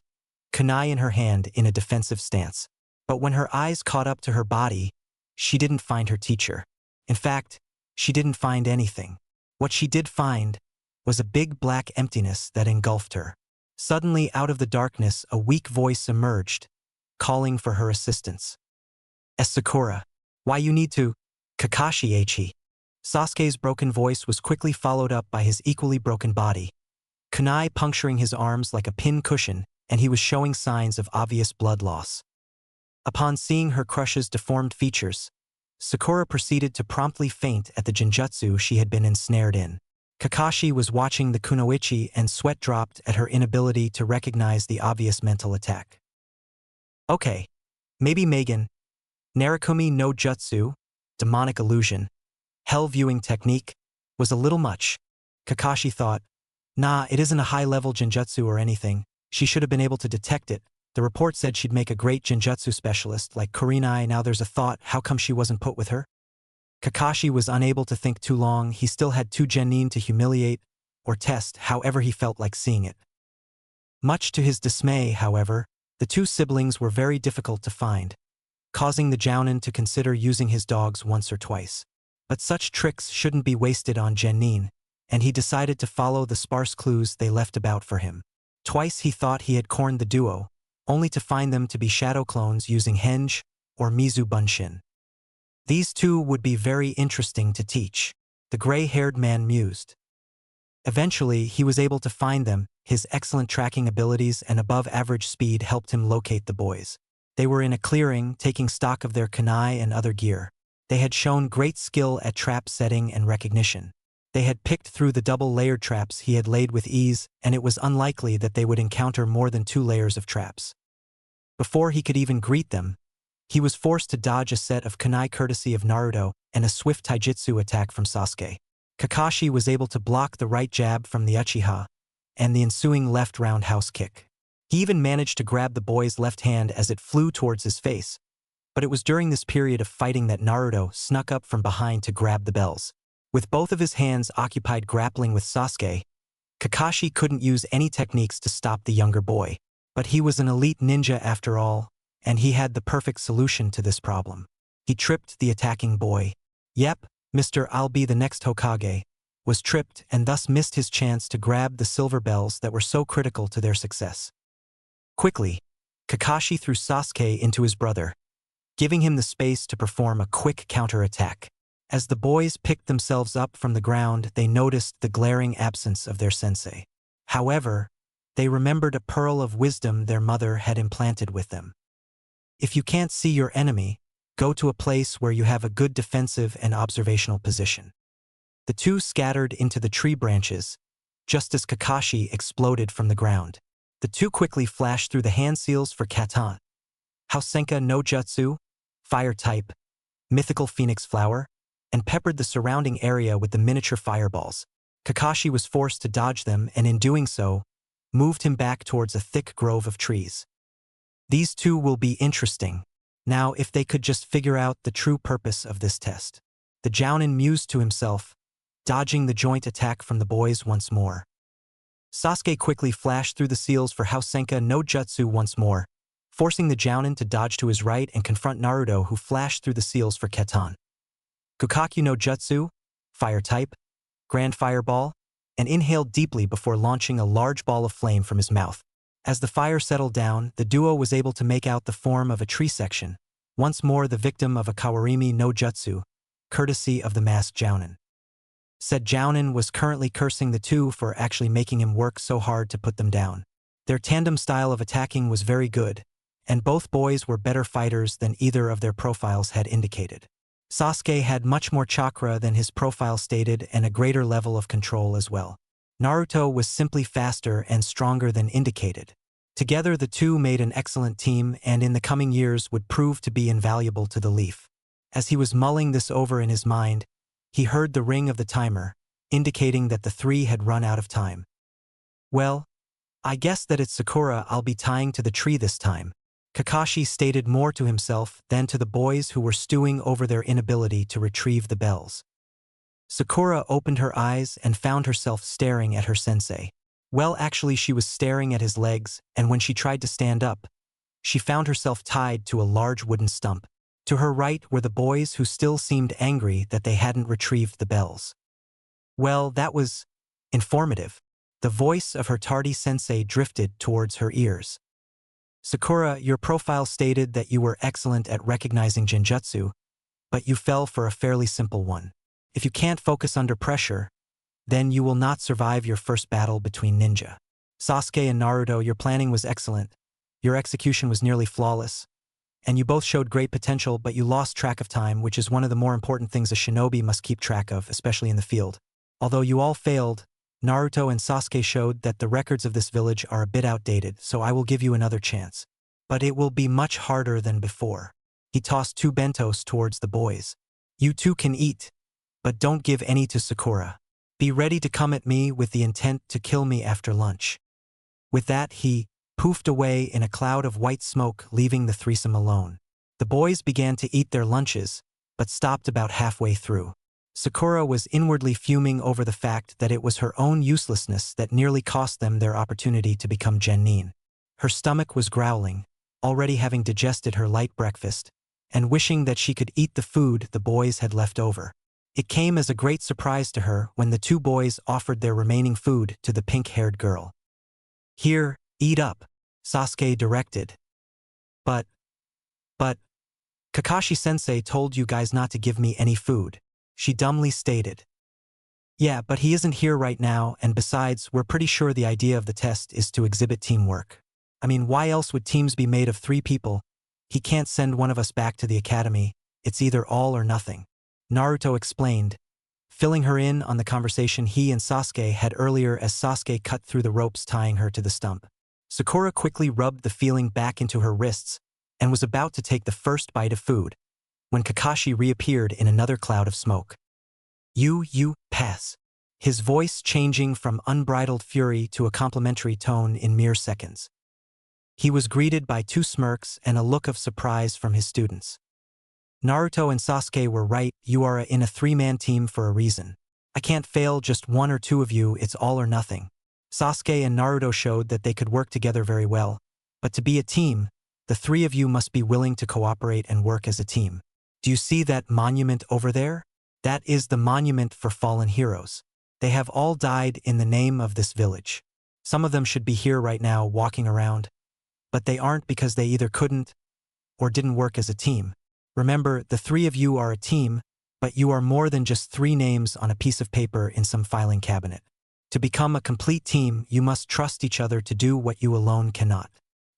kunai in her hand in a defensive stance. But when her eyes caught up to her body, she didn't find her teacher. In fact, she didn't find anything. What she did find was a big black emptiness that engulfed her. Suddenly, out of the darkness, a weak voice emerged, calling for her assistance. Sakura, why you need to? Kakashi He. Sasuke's broken voice was quickly followed up by his equally broken body, kunai puncturing his arms like a pin cushion, and he was showing signs of obvious blood loss. Upon seeing her crush's deformed features, Sakura proceeded to promptly faint at the genjutsu she had been ensnared in. Kakashi was watching the kunoichi and sweat dropped at her inability to recognize the obvious mental attack. Okay, maybe Megan. Narakumi no Jutsu, demonic illusion, hell viewing technique, was a little much. Kakashi thought, nah, it isn't a high-level genjutsu or anything. She should have been able to detect it. The report said she'd make a great genjutsu specialist like Kurenai. Now there's a thought, how come she wasn't put with her? Kakashi was unable to think too long. He still had two genin to humiliate or test however he felt like seeing it. Much to his dismay, however, the two siblings were very difficult to find, causing the jounin to consider using his dogs once or twice. But such tricks shouldn't be wasted on genin, and he decided to follow the sparse clues they left about for him. Twice he thought he had cornered the duo, only to find them to be shadow clones using henge or mizu bunshin. These two would be very interesting to teach, the gray-haired man mused. Eventually, he was able to find them. His excellent tracking abilities and above-average speed helped him locate the boys. They were in a clearing, taking stock of their kunai and other gear. They had shown great skill at trap setting and recognition. They had picked through the double-layered traps he had laid with ease, and it was unlikely that they would encounter more than 2 layers of traps. Before he could even greet them, he was forced to dodge a set of kunai courtesy of Naruto and a swift taijutsu attack from Sasuke. Kakashi was able to block the right jab from the Uchiha and the ensuing left roundhouse kick. He even managed to grab the boy's left hand as it flew towards his face, but it was during this period of fighting that Naruto snuck up from behind to grab the bells. With both of his hands occupied grappling with Sasuke, Kakashi couldn't use any techniques to stop the younger boy. But he was an elite ninja after all, and he had the perfect solution to this problem. He tripped the attacking boy. Yep, Mr. I'll be the next Hokage was tripped and thus missed his chance to grab the silver bells that were so critical to their success. Quickly, Kakashi threw Sasuke into his brother, giving him the space to perform a quick counterattack. As the boys picked themselves up from the ground, they noticed the glaring absence of their sensei. However, they remembered a pearl of wisdom their mother had implanted with them. If you can't see your enemy, go to a place where you have a good defensive and observational position. The two scattered into the tree branches, just as Kakashi exploded from the ground. The two quickly flashed through the hand seals for Katan, Hausenka no Jutsu, Fire type, Mythical Phoenix Flower, and peppered the surrounding area with the miniature fireballs. Kakashi was forced to dodge them and in doing so, moved him back towards a thick grove of trees. These two will be interesting. Now if they could just figure out the true purpose of this test. The jounin mused to himself, dodging the joint attack from the boys once more. Sasuke quickly flashed through the seals for Hausenka no Jutsu once more, forcing the jounin to dodge to his right and confront Naruto who flashed through the seals for Ketan. Gukakyu no Jutsu, Fire Type, Grand Fireball, and inhaled deeply before launching a large ball of flame from his mouth. As the fire settled down, the duo was able to make out the form of a tree section, once more the victim of a Kawarimi no Jutsu, courtesy of the masked Jounin. Said Jounin was currently cursing the two for actually making him work so hard to put them down. Their tandem style of attacking was very good, and both boys were better fighters than either of their profiles had indicated. Sasuke had much more chakra than his profile stated and a greater level of control as well. Naruto was simply faster and stronger than indicated. Together the two made an excellent team and in the coming years would prove to be invaluable to the Leaf. As he was mulling this over in his mind, he heard the ring of the timer, indicating that the three had run out of time. Well, I guess that it's Sakura I'll be tying to the tree this time. Kakashi stated more to himself than to the boys who were stewing over their inability to retrieve the bells. Sakura opened her eyes and found herself staring at her sensei. Well, actually she was staring at his legs, and when she tried to stand up, she found herself tied to a large wooden stump. To her right were the boys who still seemed angry that they hadn't retrieved the bells. Well, that was informative. The voice of her tardy sensei drifted towards her ears. Sakura, your profile stated that you were excellent at recognizing genjutsu, but you fell for a fairly simple one. If you can't focus under pressure, then you will not survive your first battle between ninja. Sasuke and Naruto, your planning was excellent, your execution was nearly flawless, and you both showed great potential, but you lost track of time, which is one of the more important things a shinobi must keep track of, especially in the field. Although you all failed, Naruto and Sasuke showed that the records of this village are a bit outdated, so I will give you another chance. But it will be much harder than before. He tossed 2 bentos towards the boys. You two can eat, but don't give any to Sakura. Be ready to come at me with the intent to kill me after lunch. With that, he poofed away in a cloud of white smoke, leaving the threesome alone. The boys began to eat their lunches, but stopped about halfway through. Sakura was inwardly fuming over the fact that it was her own uselessness that nearly cost them their opportunity to become genin. Her stomach was growling, already having digested her light breakfast, and wishing that she could eat the food the boys had left over. It came as a great surprise to her when the 2 boys offered their remaining food to the pink-haired girl. Here, eat up, Sasuke directed. But, Kakashi-sensei told you guys not to give me any food, she dumbly stated. Yeah, but he isn't here right now, and besides, we're pretty sure the idea of the test is to exhibit teamwork. I mean, why else would teams be made of 3 people? He can't send one of us back to the academy, it's either all or nothing. Naruto explained, filling her in on the conversation he and Sasuke had earlier as Sasuke cut through the ropes tying her to the stump. Sakura quickly rubbed the feeling back into her wrists and was about to take the first bite of food, when Kakashi reappeared in another cloud of smoke. You, pass. His voice changing from unbridled fury to a complimentary tone in mere seconds. He was greeted by 2 smirks and a look of surprise from his students. Naruto and Sasuke were right, you are in a 3-man team for a reason. I can't fail just 1 or 2 of you, it's all or nothing. Sasuke and Naruto showed that they could work together very well, but to be a team, the 3 of you must be willing to cooperate and work as a team. Do you see that monument over there? That is the monument for fallen heroes. They have all died in the name of this village. Some of them should be here right now walking around, but they aren't because they either couldn't or didn't work as a team. Remember, the 3 of you are a team, but you are more than just 3 names on a piece of paper in some filing cabinet. To become a complete team, you must trust each other to do what you alone cannot.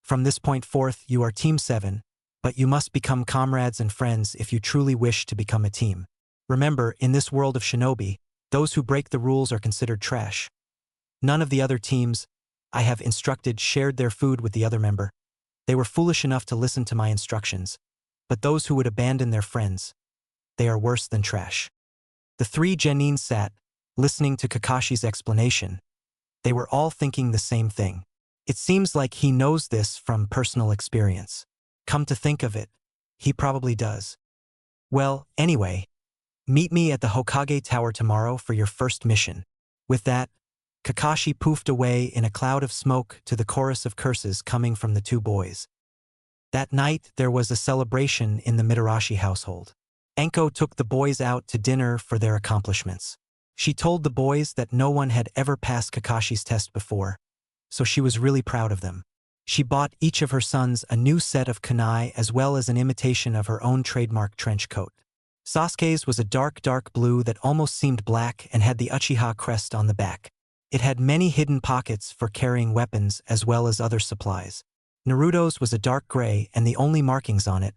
From this point forth, you are Team 7, but you must become comrades and friends if you truly wish to become a team. Remember, in this world of shinobi, those who break the rules are considered trash. None of the other teams I have instructed shared their food with the other member. They were foolish enough to listen to my instructions. But those who would abandon their friends, they are worse than trash. The 3 genin sat, listening to Kakashi's explanation. They were all thinking the same thing. It seems like he knows this from personal experience. Come to think of it, he probably does. Well, anyway, meet me at the Hokage Tower tomorrow for your first mission. With that, Kakashi poofed away in a cloud of smoke to the chorus of curses coming from the 2 boys. That night, there was a celebration in the Mitarashi household. Anko took the boys out to dinner for their accomplishments. She told the boys that no one had ever passed Kakashi's test before, so she was really proud of them. She bought each of her sons a new set of kunai as well as an imitation of her own trademark trench coat. Sasuke's was a dark blue that almost seemed black and had the Uchiha crest on the back. It had many hidden pockets for carrying weapons as well as other supplies. Naruto's was a dark gray, and the only markings on it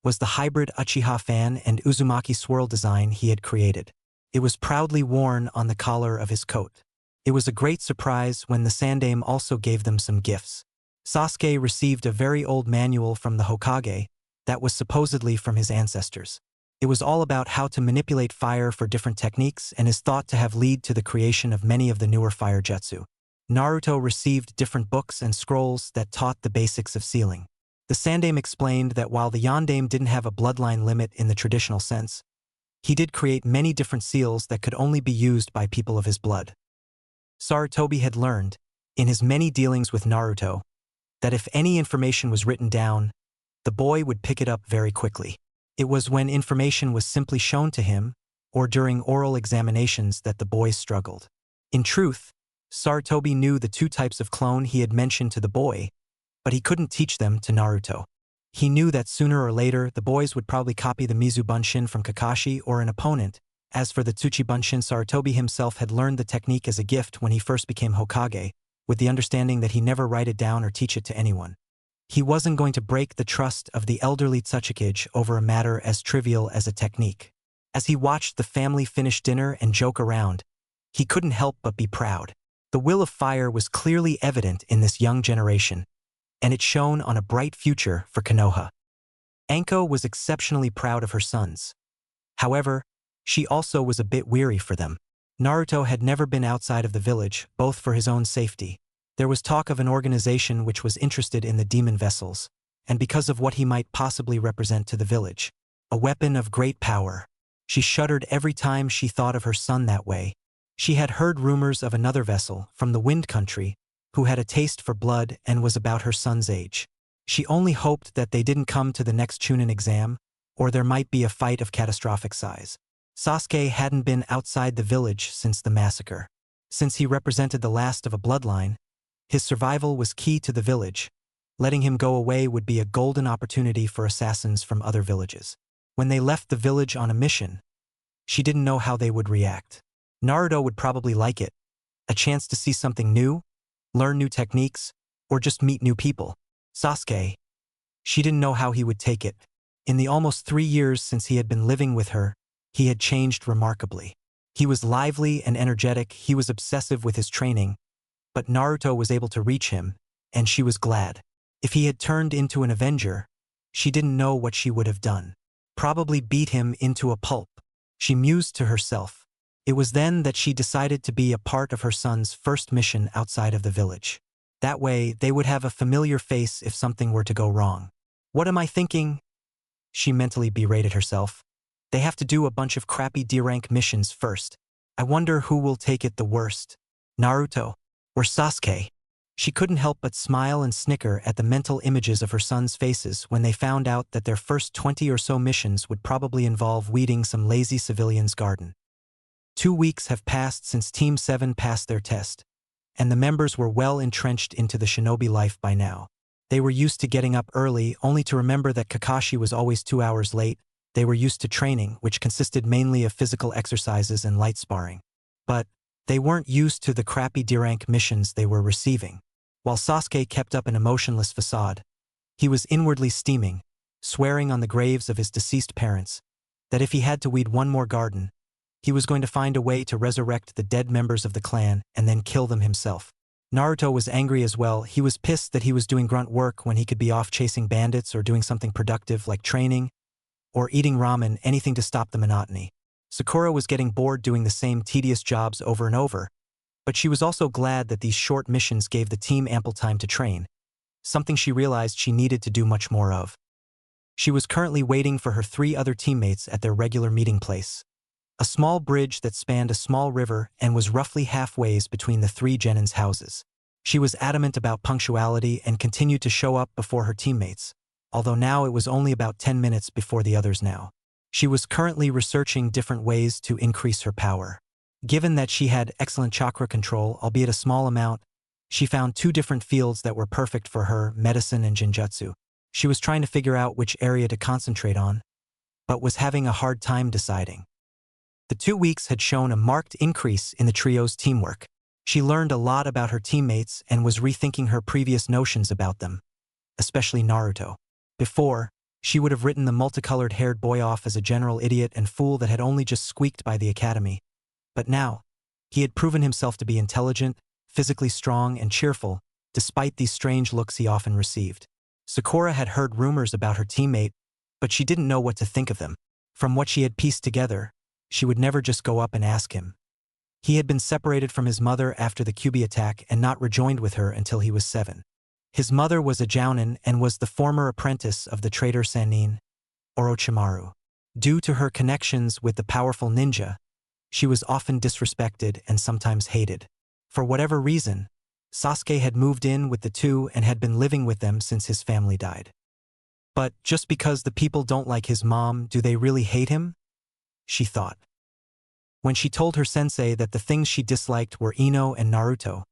was the hybrid Uchiha fan and Uzumaki swirl design he had created. It was proudly worn on the collar of his coat. It was a great surprise when the Sandaime also gave them some gifts. Sasuke received a very old manual from the Hokage that was supposedly from his ancestors. It was all about how to manipulate fire for different techniques and is thought to have led to the creation of many of the newer fire jutsu. Naruto received different books and scrolls that taught the basics of sealing. The Sandaime explained that while the Yondaime didn't have a bloodline limit in the traditional sense, he did create many different seals that could only be used by people of his blood. Sarutobi had learned, in his many dealings with Naruto, that if any information was written down, the boy would pick it up very quickly. It was when information was simply shown to him, or during oral examinations, that the boy struggled. In truth, Sarutobi knew the two types of clone he had mentioned to the boy, but he couldn't teach them to Naruto. He knew that sooner or later the boys would probably copy the Mizu Bunshin from Kakashi or an opponent. As for the Tsuchi Bunshin, Sarutobi himself had learned the technique as a gift when he first became Hokage, with the understanding that he never write it down or teach it to anyone. He wasn't going to break the trust of the elderly Tsuchikage over a matter as trivial as a technique. As he watched the family finish dinner and joke around, he couldn't help but be proud. The will of fire was clearly evident in this young generation, and it shone on a bright future for Konoha. Anko was exceptionally proud of her sons. However, she also was a bit weary for them. Naruto had never been outside of the village, both for his own safety. There was talk of an organization which was interested in the demon vessels, and because of what he might possibly represent to the village. A weapon of great power. She shuddered every time she thought of her son that way. She had heard rumors of another vessel, from the Wind Country, who had a taste for blood and was about her son's age. She only hoped that they didn't come to the next Chunin exam, or there might be a fight of catastrophic size. Sasuke hadn't been outside the village since the massacre. Since he represented the last of a bloodline, his survival was key to the village. Letting him go away would be a golden opportunity for assassins from other villages. When they left the village on a mission, she didn't know how they would react. Naruto would probably like it. A chance to see something new, learn new techniques, or just meet new people. Sasuke, she didn't know how he would take it. In the almost 3 years since he had been living with her, he had changed remarkably. He was lively and energetic, he was obsessive with his training, but Naruto was able to reach him, and she was glad. If he had turned into an Avenger, she didn't know what she would have done. Probably beat him into a pulp. She mused to herself. It was then that she decided to be a part of her son's first mission outside of the village. That way, they would have a familiar face if something were to go wrong. What am I thinking? She mentally berated herself. They have to do a bunch of crappy D-rank missions first. I wonder who will take it the worst. Naruto or Sasuke? She couldn't help but smile and snicker at the mental images of her sons' faces when they found out that their first 20 or so missions would probably involve weeding some lazy civilian's garden. 2 weeks have passed since Team 7 passed their test, and the members were well entrenched into the shinobi life by now. They were used to getting up early, only to remember that Kakashi was always 2 hours late. They were used to training, which consisted mainly of physical exercises and light sparring. But they weren't used to the crappy D-rank missions they were receiving. While Sasuke kept up an emotionless facade, he was inwardly steaming, swearing on the graves of his deceased parents that if he had to weed one more garden, he was going to find a way to resurrect the dead members of the clan and then kill them himself. Naruto was angry as well. He was pissed that he was doing grunt work when he could be off chasing bandits or doing something productive like training or eating ramen, anything to stop the monotony. Sakura was getting bored doing the same tedious jobs over and over, but she was also glad that these short missions gave the team ample time to train, something she realized she needed to do much more of. She was currently waiting for her 3 other teammates at their regular meeting place, a small bridge that spanned a small river and was roughly halfway between the 3 genins' houses. She was adamant about punctuality and continued to show up before her teammates, although now it was only about 10 minutes before the others now. She was currently researching different ways to increase her power. Given that she had excellent chakra control, albeit a small amount, she found two different fields that were perfect for her, medicine and jinjutsu. She was trying to figure out which area to concentrate on, but was having a hard time deciding. The 2 weeks had shown a marked increase in the trio's teamwork. She learned a lot about her teammates and was rethinking her previous notions about them, especially Naruto. Before, she would have written the multicolored-haired boy off as a general idiot and fool that had only just squeaked by the academy. But now, he had proven himself to be intelligent, physically strong, and cheerful, despite these strange looks he often received. Sakura had heard rumors about her teammate, but she didn't know what to think of them. From what she had pieced together, she would never just go up and ask him. He had been separated from his mother after the Kyuubi attack and not rejoined with her until he was 7. His mother was a jounin and was the former apprentice of the traitor Sannin, Orochimaru. Due to her connections with the powerful ninja, she was often disrespected and sometimes hated. For whatever reason, Sasuke had moved in with the two and had been living with them since his family died. But just because the people don't like his mom, do they really hate him? She thought. When she told her sensei that the things she disliked were Ino and Naruto,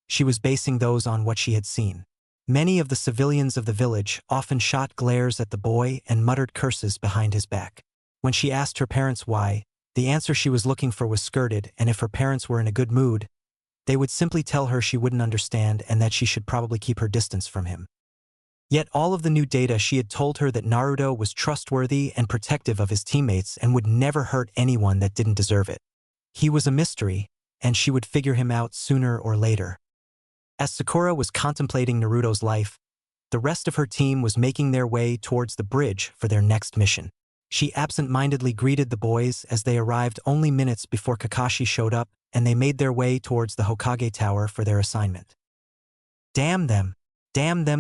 she was basing those on what she had seen. Many of the civilians of the village often shot glares at the boy and muttered curses behind his back. When she asked her parents why, the answer she was looking for was skirted, and if her parents were in a good mood, they would simply tell her she wouldn't understand and that she should probably keep her distance from him. Yet all of the new data she had told her that Naruto was trustworthy and protective of his teammates and would never hurt anyone that didn't deserve it. He was a mystery, and she would figure him out sooner or later. As Sakura was contemplating Naruto's life, the rest of her team was making their way towards the bridge for their next mission. She absent-mindedly greeted the boys as they arrived only minutes before Kakashi showed up, and they made their way towards the Hokage Tower for their assignment. Damn them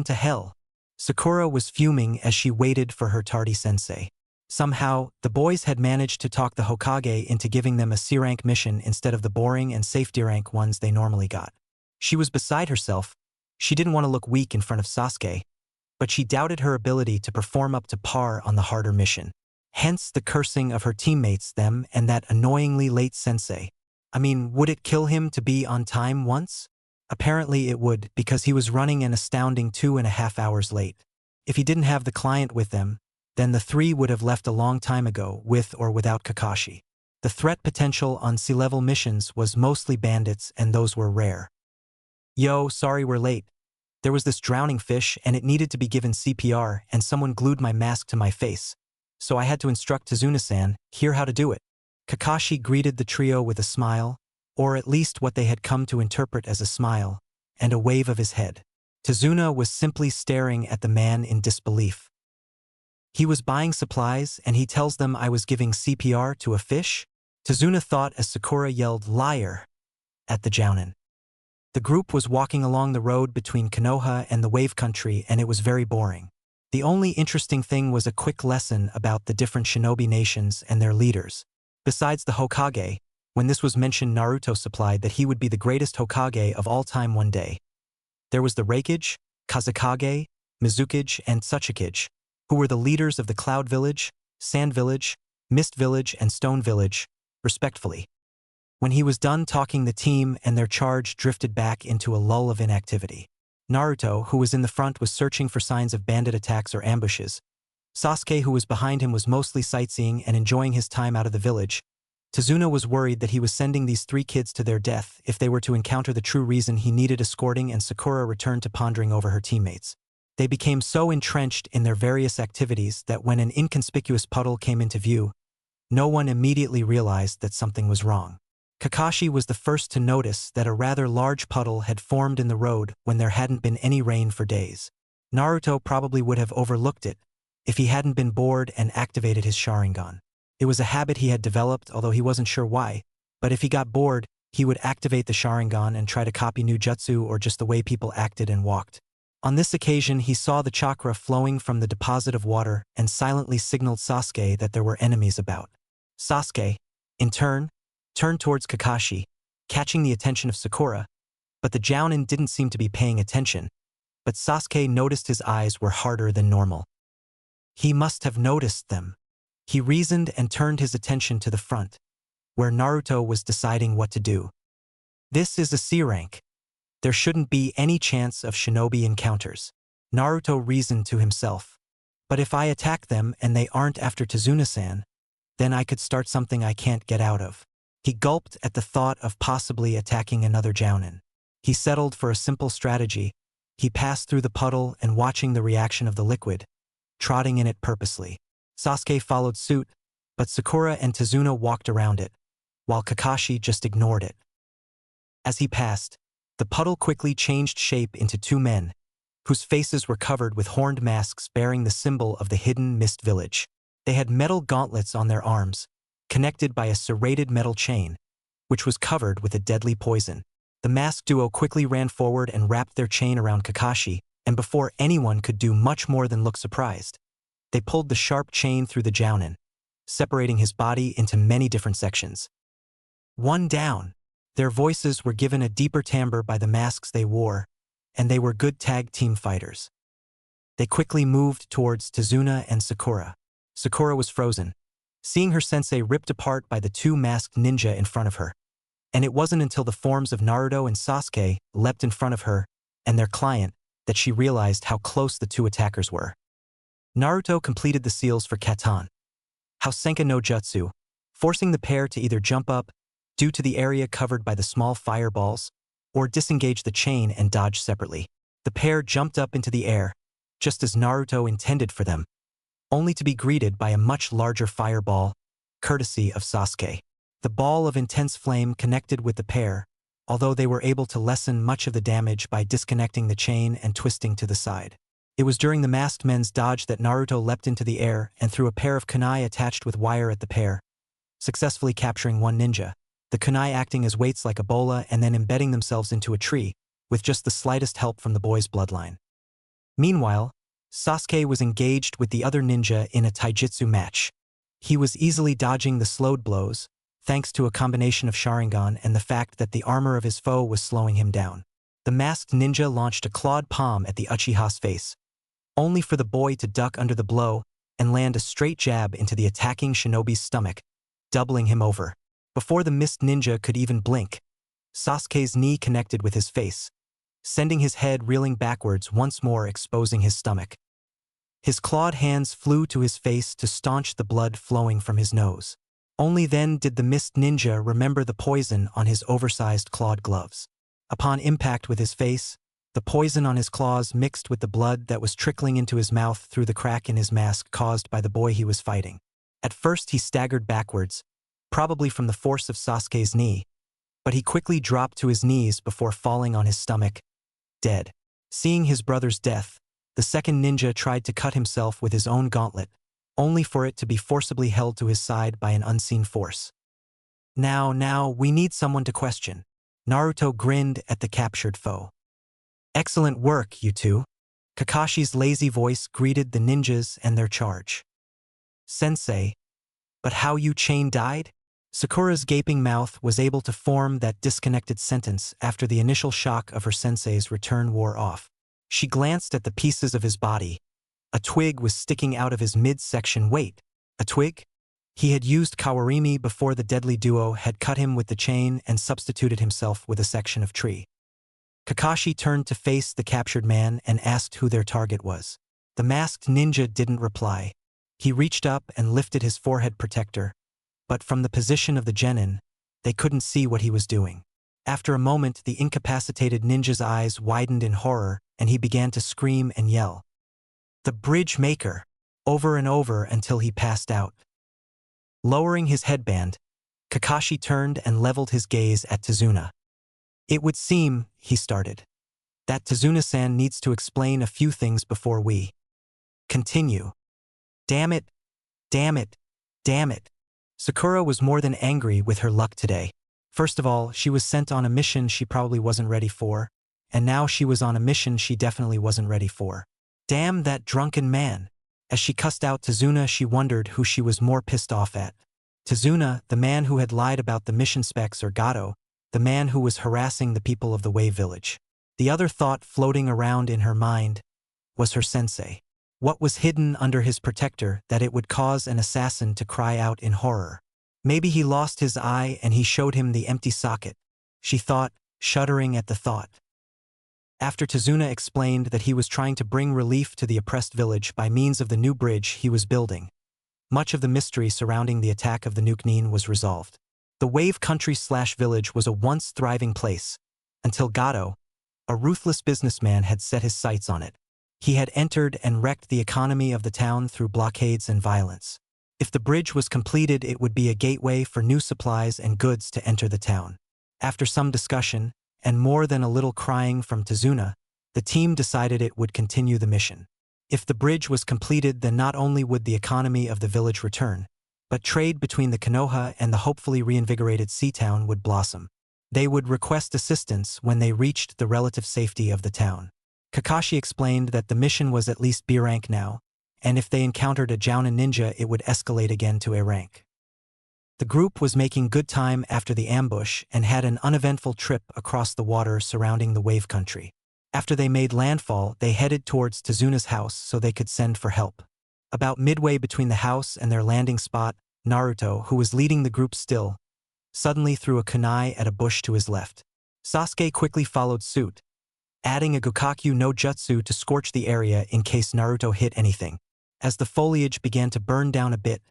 to hell. Sakura was fuming as she waited for her tardy sensei. Somehow, the boys had managed to talk the Hokage into giving them a C-rank mission instead of the boring and safety rank ones they normally got. She was beside herself. She didn't want to look weak in front of Sasuke, but she doubted her ability to perform up to par on the harder mission. Hence the cursing of her teammates, them, and that annoyingly late sensei. I mean, would it kill him to be on time once? Apparently it would, because he was running an astounding 2.5 hours late. If he didn't have the client with them, then the three would have left a long time ago, with or without Kakashi. The threat potential on sea-level missions was mostly bandits, and those were rare. Yo, sorry we're late. There was this drowning fish, and it needed to be given CPR, and someone glued my mask to my face. So I had to instruct Tazuna-san here how to do it. Kakashi greeted the trio with a smile, or at least what they had come to interpret as a smile, and a wave of his head. Tazuna was simply staring at the man in disbelief. He was buying supplies, and he tells them I was giving CPR to a fish? Tazuna thought as Sakura yelled liar at the jounin. The group was walking along the road between Konoha and the Wave Country, and it was very boring. The only interesting thing was a quick lesson about the different shinobi nations and their leaders. Besides the Hokage, when this was mentioned, Naruto supplied that he would be the greatest Hokage of all time one day. There was the Raikage, Kazekage, Mizukage, and Tsuchikage, who were the leaders of the Cloud Village, Sand Village, Mist Village, and Stone Village, respectfully. When he was done talking, the team and their charge drifted back into a lull of inactivity. Naruto, who was in the front, was searching for signs of bandit attacks or ambushes. Sasuke, who was behind him, was mostly sightseeing and enjoying his time out of the village. Tazuna was worried that he was sending these 3 kids to their death if they were to encounter the true reason he needed escorting, and Sakura returned to pondering over her teammates. They became so entrenched in their various activities that when an inconspicuous puddle came into view, no one immediately realized that something was wrong. Kakashi was the first to notice that a rather large puddle had formed in the road when there hadn't been any rain for days. Naruto probably would have overlooked it if he hadn't been bored and activated his Sharingan. It was a habit he had developed, although he wasn't sure why, but if he got bored, he would activate the Sharingan and try to copy new jutsu or just the way people acted and walked. On this occasion, he saw the chakra flowing from the deposit of water and silently signaled Sasuke that there were enemies about. Sasuke, in turn, turned towards Kakashi, catching the attention of Sakura, but the jounin didn't seem to be paying attention, but Sasuke noticed his eyes were harder than normal. He must have noticed them. He reasoned and turned his attention to the front, where Naruto was deciding what to do. This is a C rank. There shouldn't be any chance of shinobi encounters. Naruto reasoned to himself. But if I attack them and they aren't after Tazuna-san, then I could start something I can't get out of. He gulped at the thought of possibly attacking another jounin. He settled for a simple strategy. He passed through the puddle and watching the reaction of the liquid, trotting in it purposely. Sasuke followed suit, but Sakura and Tazuna walked around it, while Kakashi just ignored it. As he passed, the puddle quickly changed shape into two men, whose faces were covered with horned masks bearing the symbol of the hidden mist village. They had metal gauntlets on their arms, connected by a serrated metal chain, which was covered with a deadly poison. The masked duo quickly ran forward and wrapped their chain around Kakashi, and before anyone could do much more than look surprised, they pulled the sharp chain through the jounin, separating his body into many different sections. One down. Their voices were given a deeper timbre by the masks they wore, and they were good tag team fighters. They quickly moved towards Tazuna and Sakura. Sakura was frozen, seeing her sensei ripped apart by the two masked ninja in front of her. And it wasn't until the forms of Naruto and Sasuke leapt in front of her and their client that she realized how close the two attackers were. Naruto completed the seals for Katan, Hausenka no Jutsu, forcing the pair to either jump up due to the area covered by the small fireballs, or disengage the chain and dodge separately. The pair jumped up into the air, just as Naruto intended for them, only to be greeted by a much larger fireball, courtesy of Sasuke. The ball of intense flame connected with the pair, although they were able to lessen much of the damage by disconnecting the chain and twisting to the side. It was during the masked men's dodge that Naruto leapt into the air and threw a pair of kunai attached with wire at the pair, successfully capturing one ninja, the kunai acting as weights like a bola and then embedding themselves into a tree, with just the slightest help from the boy's bloodline. Meanwhile, Sasuke was engaged with the other ninja in a taijutsu match. He was easily dodging the slowed blows, thanks to a combination of Sharingan and the fact that the armor of his foe was slowing him down. The masked ninja launched a clawed palm at the Uchiha's face, only for the boy to duck under the blow and land a straight jab into the attacking shinobi's stomach, doubling him over. Before the mist ninja could even blink, Sasuke's knee connected with his face, sending his head reeling backwards, once more exposing his stomach. His clawed hands flew to his face to staunch the blood flowing from his nose. Only then did the mist ninja remember the poison on his oversized clawed gloves. Upon impact with his face, the poison on his claws mixed with the blood that was trickling into his mouth through the crack in his mask caused by the boy he was fighting. At first he staggered backwards, probably from the force of Sasuke's knee, but he quickly dropped to his knees before falling on his stomach, dead. Seeing his brother's death, the second ninja tried to cut himself with his own gauntlet, only for it to be forcibly held to his side by an unseen force. Now, we need someone to question. Naruto grinned at the captured foe. Excellent work, you two. Kakashi's lazy voice greeted the ninjas and their charge. Sensei, but how you chain died? Sakura's gaping mouth was able to form that disconnected sentence after the initial shock of her sensei's return wore off. She glanced at the pieces of his body. A twig was sticking out of his midsection. Wait, a twig? He had used Kawarimi before the deadly duo had cut him with the chain and substituted himself with a section of tree. Kakashi turned to face the captured man and asked who their target was. The masked ninja didn't reply. He reached up and lifted his forehead protector, but from the position of the genin, they couldn't see what he was doing. After a moment, the incapacitated ninja's eyes widened in horror and he began to scream and yell, "The bridge maker!" over and over until he passed out. Lowering his headband, Kakashi turned and leveled his gaze at Tazuna. "It would seem," he started, "that Tazuna-san needs to explain a few things before we continue." Damn it, damn it, damn it. Sakura was more than angry with her luck today. First of all, she was sent on a mission she probably wasn't ready for, and now she was on a mission she definitely wasn't ready for. Damn that drunken man. As she cussed out Tazuna, she wondered who she was more pissed off at. Tazuna, the man who had lied about the mission specs, or Gato, the man who was harassing the people of the Wave Village. The other thought floating around in her mind was her sensei. What was hidden under his protector that it would cause an assassin to cry out in horror? Maybe he lost his eye and he showed him the empty socket, she thought, shuddering at the thought. After Tazuna explained that he was trying to bring relief to the oppressed village by means of the new bridge he was building, much of the mystery surrounding the attack of the Nuke was resolved. The Wave Country/village was a once thriving place, until Gato, a ruthless businessman, had set his sights on it. He had entered and wrecked the economy of the town through blockades and violence. If the bridge was completed, it would be a gateway for new supplies and goods to enter the town. After some discussion, and more than a little crying from Tazuna, the team decided it would continue the mission. If the bridge was completed, then not only would the economy of the village return, but trade between the Konoha and the hopefully reinvigorated sea town would blossom. They would request assistance when they reached the relative safety of the town. Kakashi explained that the mission was at least B rank now, and if they encountered a Jounin ninja it would escalate again to A rank. The group was making good time after the ambush and had an uneventful trip across the water surrounding the Wave Country. After they made landfall, they headed towards Tazuna's house so they could send for help. About midway between the house and their landing spot, Naruto, who was leading the group still, suddenly threw a kunai at a bush to his left. Sasuke quickly followed suit, adding a Gokakyu no Jutsu to scorch the area in case Naruto hit anything. As the foliage began to burn down a bit,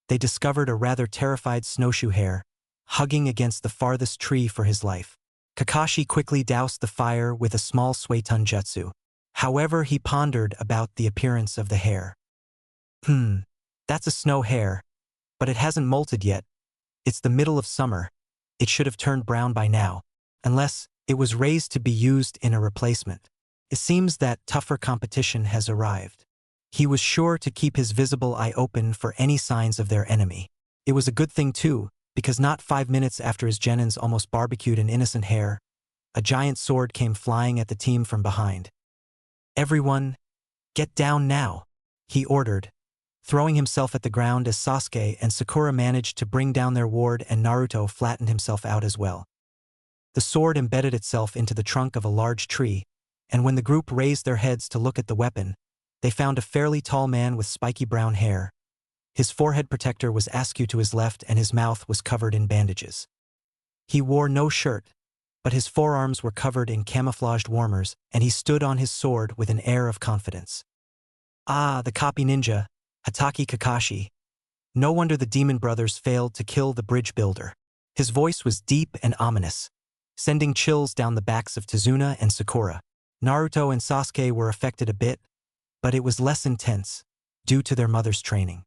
they discovered a rather terrified snowshoe hare, hugging against the farthest tree for his life. Kakashi quickly doused the fire with a small Suetun Jutsu. However, he pondered about the appearance of the hare. That's a snow hare, but it hasn't molted yet. It's the middle of summer. It should have turned brown by now, unless it was raised to be used in a replacement. It seems that tougher competition has arrived. He was sure to keep his visible eye open for any signs of their enemy. It was a good thing too, because not 5 minutes after his genins almost barbecued an innocent hare, a giant sword came flying at the team from behind. "Everyone, get down now," he ordered, throwing himself at the ground as Sasuke and Sakura managed to bring down their ward and Naruto flattened himself out as well. The sword embedded itself into the trunk of a large tree, and when the group raised their heads to look at the weapon, they found a fairly tall man with spiky brown hair. His forehead protector was askew to his left and his mouth was covered in bandages. He wore no shirt, but his forearms were covered in camouflaged warmers and he stood on his sword with an air of confidence. Ah, the copy ninja, Hatake Kakashi. No wonder the demon brothers failed to kill the bridge builder. His voice was deep and ominous, sending chills down the backs of Tazuna and Sakura. Naruto and Sasuke were affected a bit, but it was less intense, due to their mother's training.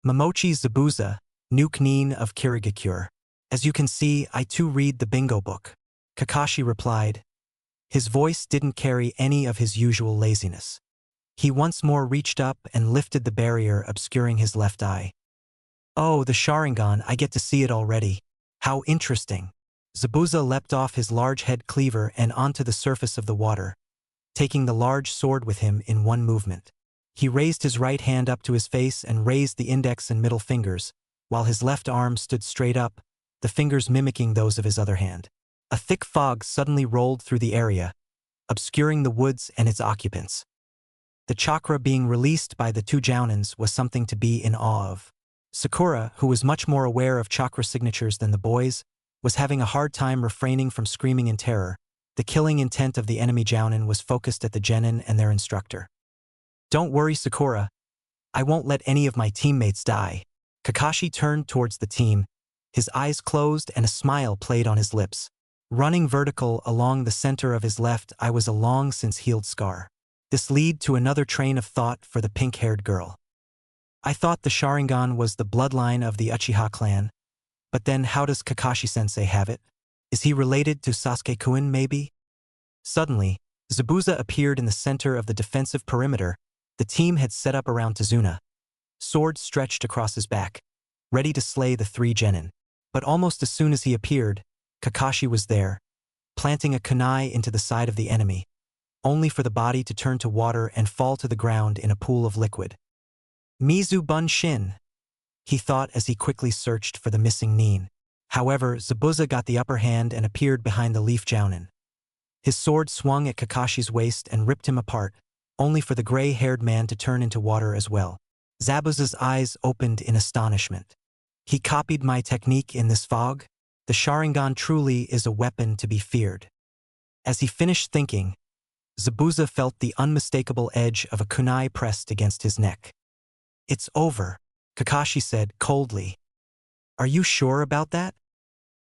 Momochi Zabuza, Nuke Nin of Kirigakure. As you can see, I too read the bingo book. Kakashi replied. His voice didn't carry any of his usual laziness. He once more reached up and lifted the barrier obscuring his left eye. Oh, the Sharingan, I get to see it already. How interesting. Zabuza leapt off his large head cleaver and onto the surface of the water, taking the large sword with him in one movement. He raised his right hand up to his face and raised the index and middle fingers, while his left arm stood straight up, the fingers mimicking those of his other hand. A thick fog suddenly rolled through the area, obscuring the woods and its occupants. The chakra being released by the two Jounins was something to be in awe of. Sakura, who was much more aware of chakra signatures than the boys, was having a hard time refraining from screaming in terror. The killing intent of the enemy Jounin was focused at the genin and their instructor. Don't worry, Sakura. I won't let any of my teammates die. Kakashi turned towards the team, his eyes closed and a smile played on his lips. Running vertical along the center of his left eye was a long since healed scar. This led to another train of thought for the pink-haired girl. I thought the Sharingan was the bloodline of the Uchiha clan, but then how does Kakashi-sensei have it? Is he related to Sasuke-kun maybe? Suddenly, Zabuza appeared in the center of the defensive perimeter the team had set up around Tazuna. Sword stretched across his back, ready to slay the three genin. But almost as soon as he appeared, Kakashi was there, planting a kunai into the side of the enemy, only for the body to turn to water and fall to the ground in a pool of liquid. Mizu Bun Shin, he thought as he quickly searched for the missing Nin. However, Zabuza got the upper hand and appeared behind the leaf Jounin. His sword swung at Kakashi's waist and ripped him apart, only for the gray-haired man to turn into water as well. Zabuza's eyes opened in astonishment. He copied my technique in this fog? The Sharingan truly is a weapon to be feared. As he finished thinking, Zabuza felt the unmistakable edge of a kunai pressed against his neck. It's over, Kakashi said coldly. Are you sure about that?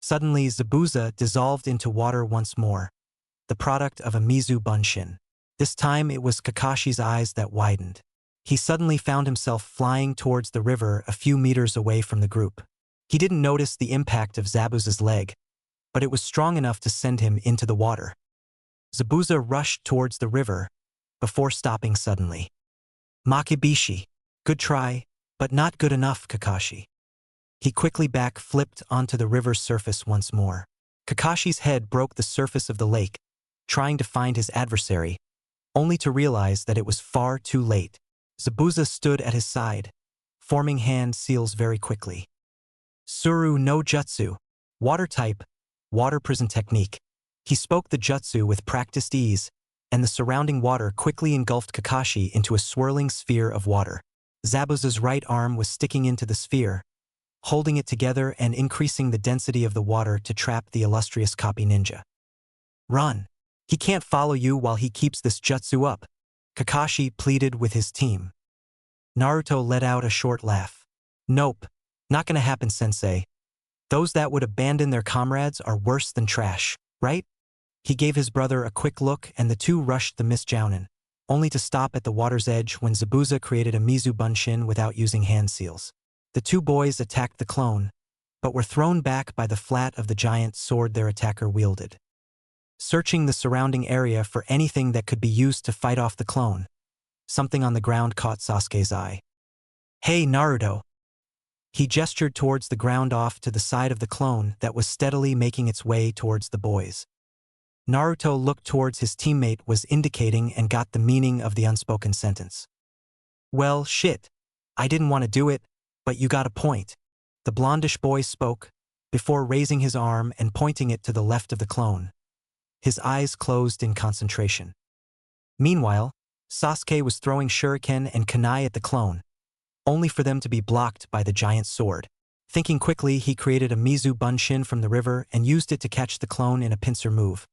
Suddenly, Zabuza dissolved into water once more, the product of a Mizu Bunshin. This time it was Kakashi's eyes that widened. He suddenly found himself flying towards the river a few meters away from the group. He didn't notice the impact of Zabuza's leg, but it was strong enough to send him into the water. Zabuza rushed towards the river, before stopping suddenly. Makibishi, good try, but not good enough, Kakashi. He quickly back-flipped onto the river's surface once more. Kakashi's head broke the surface of the lake, trying to find his adversary, only to realize that it was far too late. Zabuza stood at his side, forming hand seals very quickly. Suru no Jutsu, water type, water prison technique. He spoke the jutsu with practiced ease, and the surrounding water quickly engulfed Kakashi into a swirling sphere of water. Zabuza's right arm was sticking into the sphere, holding it together and increasing the density of the water to trap the illustrious copy ninja. Run! He can't follow you while he keeps this jutsu up, Kakashi pleaded with his team. Naruto let out a short laugh. Nope, not gonna happen, sensei. Those that would abandon their comrades are worse than trash, right? He gave his brother a quick look and the two rushed the Miss Jounin, only to stop at the water's edge when Zabuza created a Mizu Bunshin without using hand seals. The two boys attacked the clone, but were thrown back by the flat of the giant sword their attacker wielded. Searching the surrounding area for anything that could be used to fight off the clone, something on the ground caught Sasuke's eye. Hey, Naruto! He gestured towards the ground off to the side of the clone that was steadily making its way towards the boys. Naruto looked towards his teammate was indicating and got the meaning of the unspoken sentence. Well, shit. I didn't want to do it, but you got a point. The blondish boy spoke, before raising his arm and pointing it to the left of the clone. His eyes closed in concentration. Meanwhile, Sasuke was throwing shuriken and kunai at the clone, only for them to be blocked by the giant sword. Thinking quickly, he created a Mizu Bunshin from the river and used it to catch the clone in a pincer move.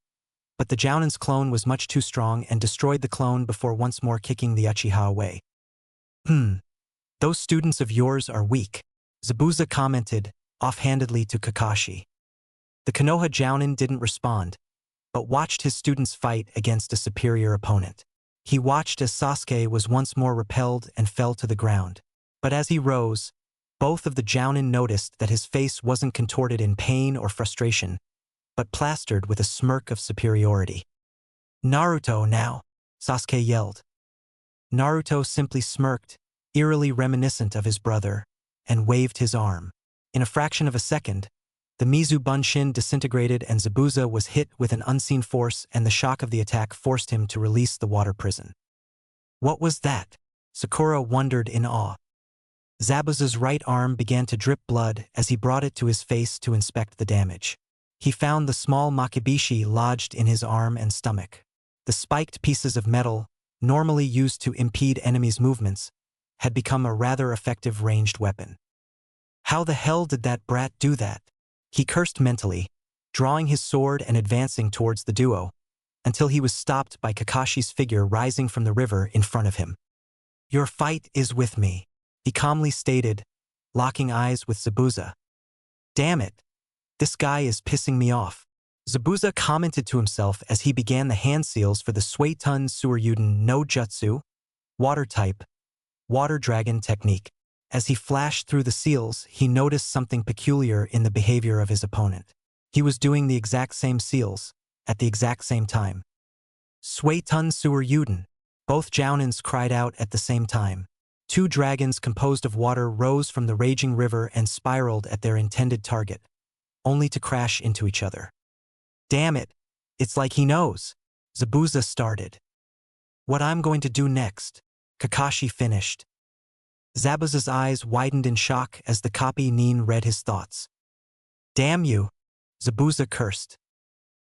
But the Jounin's clone was much too strong and destroyed the clone before once more kicking the Uchiha away. Those students of yours are weak, Zabuza commented, offhandedly to Kakashi. The Konoha Jounin didn't respond, but watched his students fight against a superior opponent. He watched as Sasuke was once more repelled and fell to the ground. But as he rose, both of the Jounin noticed that his face wasn't contorted in pain or frustration, but plastered with a smirk of superiority. Naruto now, Sasuke yelled. Naruto simply smirked, eerily reminiscent of his brother, and waved his arm. In a fraction of a second, the Mizu Bunshin disintegrated and Zabuza was hit with an unseen force, and the shock of the attack forced him to release the water prison. What was that? Sakura wondered in awe. Zabuza's right arm began to drip blood as he brought it to his face to inspect the damage. He found the small makibishi lodged in his arm and stomach. The spiked pieces of metal, normally used to impede enemies' movements, had become a rather effective ranged weapon. How the hell did that brat do that? He cursed mentally, drawing his sword and advancing towards the duo, until he was stopped by Kakashi's figure rising from the river in front of him. Your fight is with me, he calmly stated, locking eyes with Zabuza. Damn it. This guy is pissing me off. Zabuza commented to himself as he began the hand seals for the Suetun Suryuden no Jutsu, water type, water dragon technique. As he flashed through the seals, he noticed something peculiar in the behavior of his opponent. He was doing the exact same seals, at the exact same time. Suetun Suryuden. Both Jounins cried out at the same time. Two dragons composed of water rose from the raging river and spiraled at their intended target, only to crash into each other. Damn it, it's like he knows, Zabuza started. What I'm going to do next, Kakashi finished. Zabuza's eyes widened in shock as the copy nin read his thoughts. Damn you, Zabuza cursed.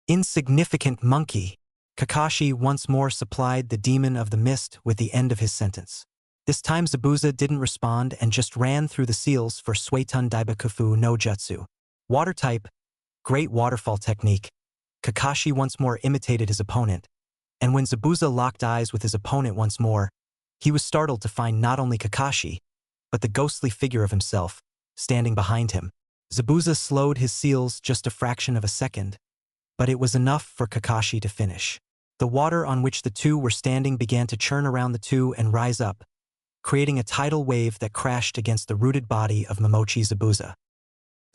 Insignificant monkey. Kakashi once more supplied the demon of the mist with the end of his sentence. This time Zabuza didn't respond and just ran through the seals for Suetun Daibakufu no Jutsu. Water type, great waterfall technique. Kakashi once more imitated his opponent, and when Zabuza locked eyes with his opponent once more, he was startled to find not only Kakashi, but the ghostly figure of himself, standing behind him. Zabuza slowed his seals just a fraction of a second, but it was enough for Kakashi to finish. The water on which the two were standing began to churn around the two and rise up, creating a tidal wave that crashed against the rooted body of Momochi Zabuza.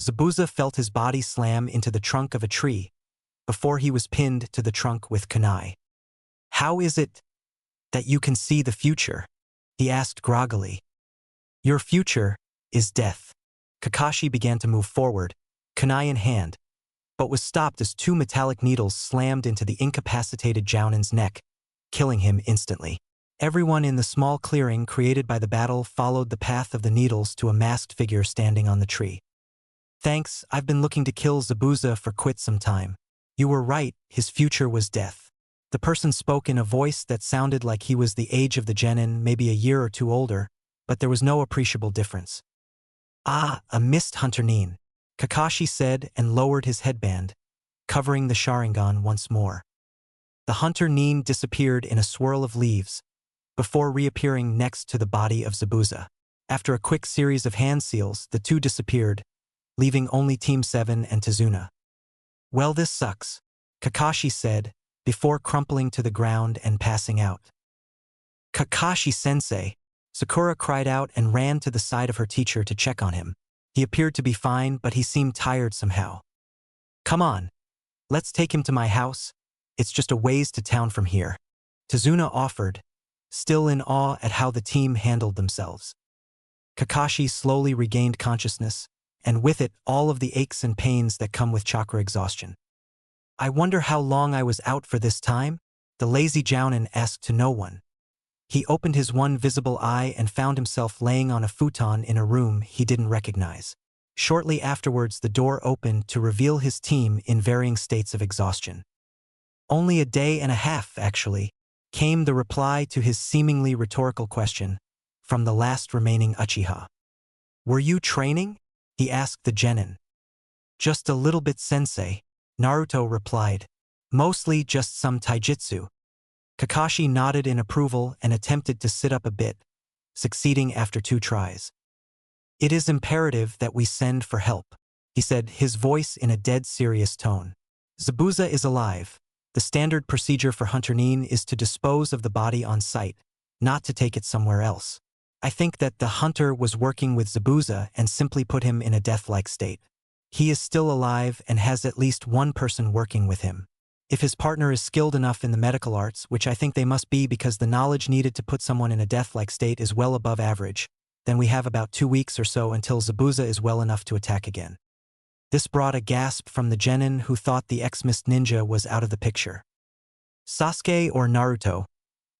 Zabuza felt his body slam into the trunk of a tree before he was pinned to the trunk with kunai. "How is it that you can see the future?" he asked groggily. "Your future is death." Kakashi began to move forward, kunai in hand, but was stopped as two metallic needles slammed into the incapacitated Jounin's neck, killing him instantly. Everyone in the small clearing created by the battle followed the path of the needles to a masked figure standing on the tree. "Thanks, I've been looking to kill Zabuza for quite some time. You were right, his future was death." The person spoke in a voice that sounded like he was the age of the genin, maybe a year or two older, but there was no appreciable difference. "Ah, a mist hunter Nin," Kakashi said and lowered his headband, covering the Sharingan once more. The hunter Nin disappeared in a swirl of leaves, before reappearing next to the body of Zabuza. After a quick series of hand seals, the two disappeared, leaving only Team 7 and Tazuna. "Well, this sucks," Kakashi said, before crumpling to the ground and passing out. "Kakashi-sensei," Sakura cried out and ran to the side of her teacher to check on him. He appeared to be fine, but he seemed tired somehow. "Come on, let's take him to my house. It's just a ways to town from here," Tazuna offered, still in awe at how the team handled themselves. Kakashi slowly regained consciousness, and with it all of the aches and pains that come with chakra exhaustion. "I wonder how long I was out for this time?" the lazy Jounin asked to no one. He opened his one visible eye and found himself laying on a futon in a room he didn't recognize. Shortly afterwards, the door opened to reveal his team in varying states of exhaustion. "Only a day and a half, actually," came the reply to his seemingly rhetorical question from the last remaining Uchiha. "Were you training?" he asked the genin. "Just a little bit, sensei," Naruto replied. "Mostly just some taijutsu." Kakashi nodded in approval and attempted to sit up a bit, succeeding after 2 tries. "It is imperative that we send for help," he said, his voice in a dead serious tone. "Zabuza is alive. The standard procedure for Hunter Nin is to dispose of the body on site, not to take it somewhere else. I think that the hunter was working with Zabuza and simply put him in a death-like state. He is still alive and has at least one person working with him. If his partner is skilled enough in the medical arts, which I think they must be because the knowledge needed to put someone in a death-like state is well above average, then we have about 2 weeks or so until Zabuza is well enough to attack again." This brought a gasp from the genin who thought the ex-mist ninja was out of the picture. "Sasuke or Naruto,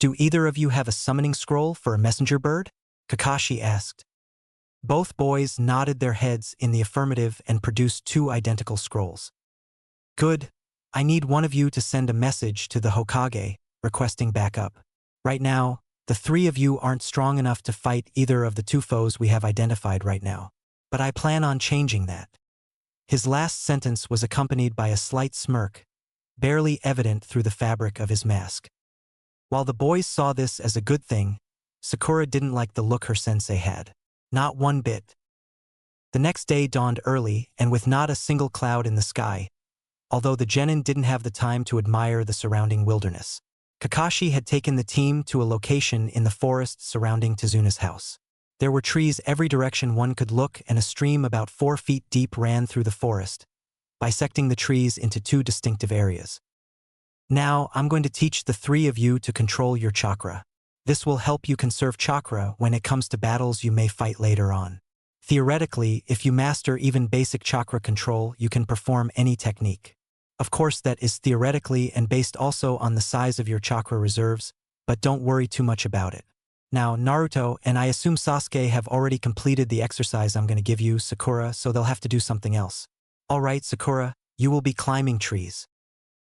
do either of you have a summoning scroll for a messenger bird?" Kakashi asked. Both boys nodded their heads in the affirmative and produced 2 identical scrolls. "Good. I need one of you to send a message to the Hokage, requesting backup. Right now, the 3 of you aren't strong enough to fight either of the 2 foes we have identified right now. But I plan on changing that." His last sentence was accompanied by a slight smirk, barely evident through the fabric of his mask. While the boys saw this as a good thing, Sakura didn't like the look her sensei had. Not one bit. The next day dawned early and with not a single cloud in the sky, although the genin didn't have the time to admire the surrounding wilderness. Kakashi had taken the team to a location in the forest surrounding Tazuna's house. There were trees every direction one could look, and a stream about 4 feet deep ran through the forest, bisecting the trees into 2 distinctive areas. "Now, I'm going to teach the 3 of you to control your chakra. This will help you conserve chakra when it comes to battles you may fight later on. Theoretically, if you master even basic chakra control, you can perform any technique. Of course, that is theoretically and based also on the size of your chakra reserves, but don't worry too much about it. Now, Naruto and I assume Sasuke have already completed the exercise I'm going to give you, Sakura, so they'll have to do something else. All right, Sakura, you will be climbing trees.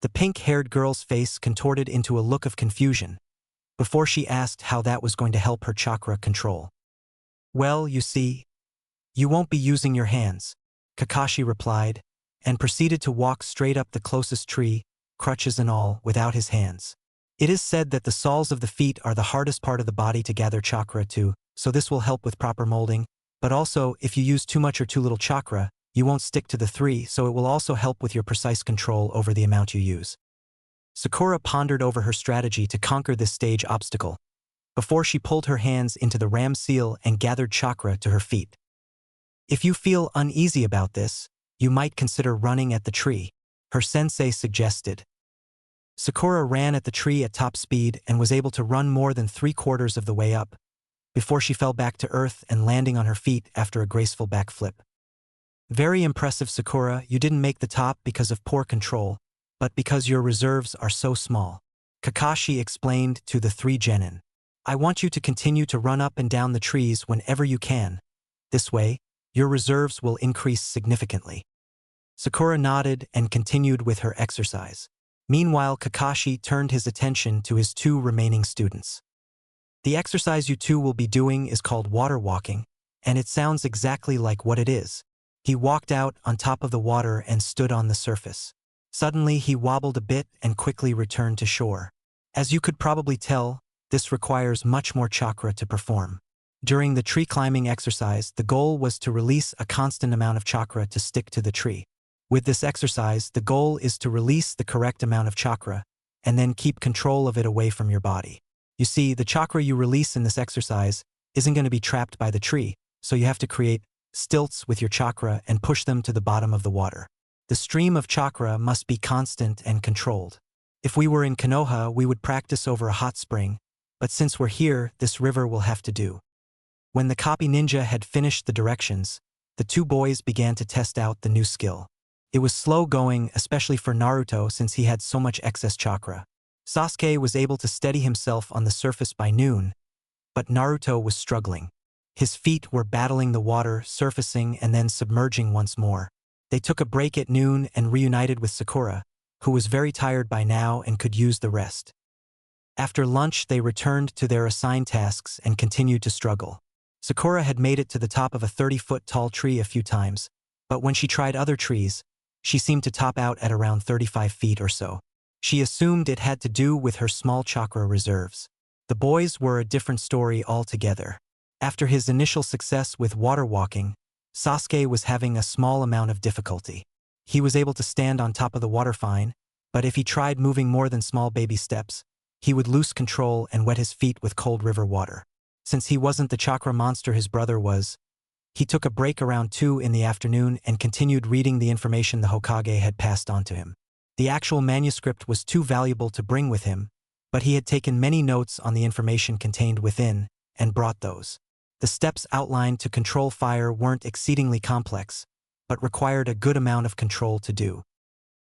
The pink-haired girl's face contorted into a look of confusion before she asked how that was going to help her chakra control. Well, you see, you won't be using your hands, Kakashi replied, and proceeded to walk straight up the closest tree, crutches and all, without his hands. It is said that the soles of the feet are the hardest part of the body to gather chakra to, so this will help with proper molding, but also, if you use too much or too little chakra, you won't stick to the three, so it will also help with your precise control over the amount you use. Sakura pondered over her strategy to conquer this stage obstacle, before she pulled her hands into the ram seal and gathered chakra to her feet. If you feel uneasy about this, you might consider running at the tree, her sensei suggested. Sakura ran at the tree at top speed and was able to run more than 3/4 of the way up, before she fell back to earth and landing on her feet after a graceful backflip. Very impressive, Sakura. You didn't make the top because of poor control, but because your reserves are so small, Kakashi explained to the 3 genin. I want you to continue to run up and down the trees whenever you can. This way, your reserves will increase significantly. Sakura nodded and continued with her exercise. Meanwhile, Kakashi turned his attention to his 2 remaining students. The exercise you two will be doing is called water walking, and it sounds exactly like what it is. He walked out on top of the water and stood on the surface. Suddenly, he wobbled a bit and quickly returned to shore. As you could probably tell, this requires much more chakra to perform. During the tree climbing exercise, the goal was to release a constant amount of chakra to stick to the tree. With this exercise, the goal is to release the correct amount of chakra and then keep control of it away from your body. You see, the chakra you release in this exercise isn't going to be trapped by the tree, so you have to create stilts with your chakra and push them to the bottom of the water. The stream of chakra must be constant and controlled. If we were in Konoha, we would practice over a hot spring, but since we're here, this river will have to do. When the copy ninja had finished the directions, the 2 boys began to test out the new skill. It was slow going, especially for Naruto since he had so much excess chakra. Sasuke was able to steady himself on the surface by noon, but Naruto was struggling. His feet were battling the water, surfacing and then submerging once more. They took a break at noon and reunited with Sakura, who was very tired by now and could use the rest. After lunch, they returned to their assigned tasks and continued to struggle. Sakura had made it to the top of a 30-foot tall tree a few times, but when she tried other trees, she seemed to top out at around 35 feet or so. She assumed it had to do with her small chakra reserves. The boys were a different story altogether. After his initial success with water walking, Sasuke was having a small amount of difficulty. He was able to stand on top of the water fine, but if he tried moving more than small baby steps, he would lose control and wet his feet with cold river water. Since he wasn't the chakra monster his brother was, he took a break around 2 in the afternoon and continued reading the information the Hokage had passed on to him. The actual manuscript was too valuable to bring with him, but he had taken many notes on the information contained within and brought those. The steps outlined to control fire weren't exceedingly complex, but required a good amount of control to do.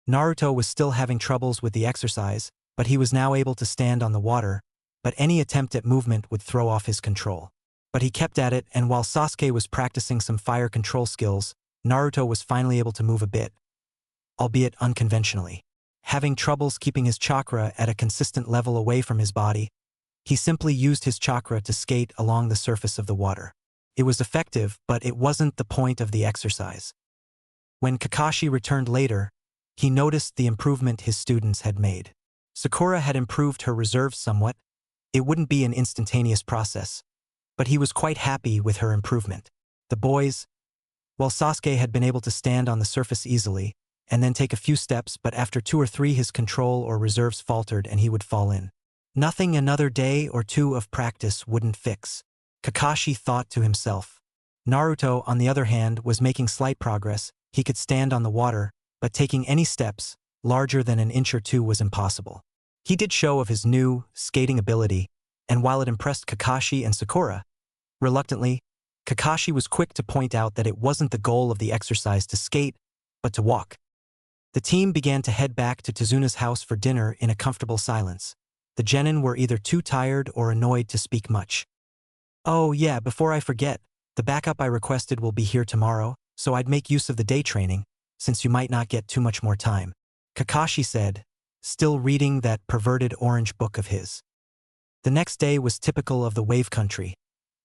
Naruto was still having troubles with the exercise, but he was now able to stand on the water, but any attempt at movement would throw off his control. But he kept at it, and while Sasuke was practicing some fire control skills, Naruto was finally able to move a bit, albeit unconventionally. Having troubles keeping his chakra at a consistent level away from his body, he simply used his chakra to skate along the surface of the water. It was effective, but it wasn't the point of the exercise. When Kakashi returned later, he noticed the improvement his students had made. Sakura had improved her reserves somewhat. It wouldn't be an instantaneous process, but he was quite happy with her improvement. The boys, while Sasuke had been able to stand on the surface easily, and then take a few steps, but after 2 or 3 his control or reserves faltered and he would fall in. Nothing another day or 2 of practice wouldn't fix, Kakashi thought to himself. Naruto, on the other hand, was making slight progress. He could stand on the water, but taking any steps larger than an inch or 2 was impossible. He did show of his new skating ability, and while it impressed Kakashi and Sakura, reluctantly, Kakashi was quick to point out that it wasn't the goal of the exercise to skate, but to walk. The team began to head back to Tezuna's house for dinner in a comfortable silence. The genin were either too tired or annoyed to speak much. Oh yeah, before I forget, the backup I requested will be here tomorrow, so I'd make use of the day training, since you might not get too much more time, Kakashi said, still reading that perverted orange book of his. The next day was typical of the wave country,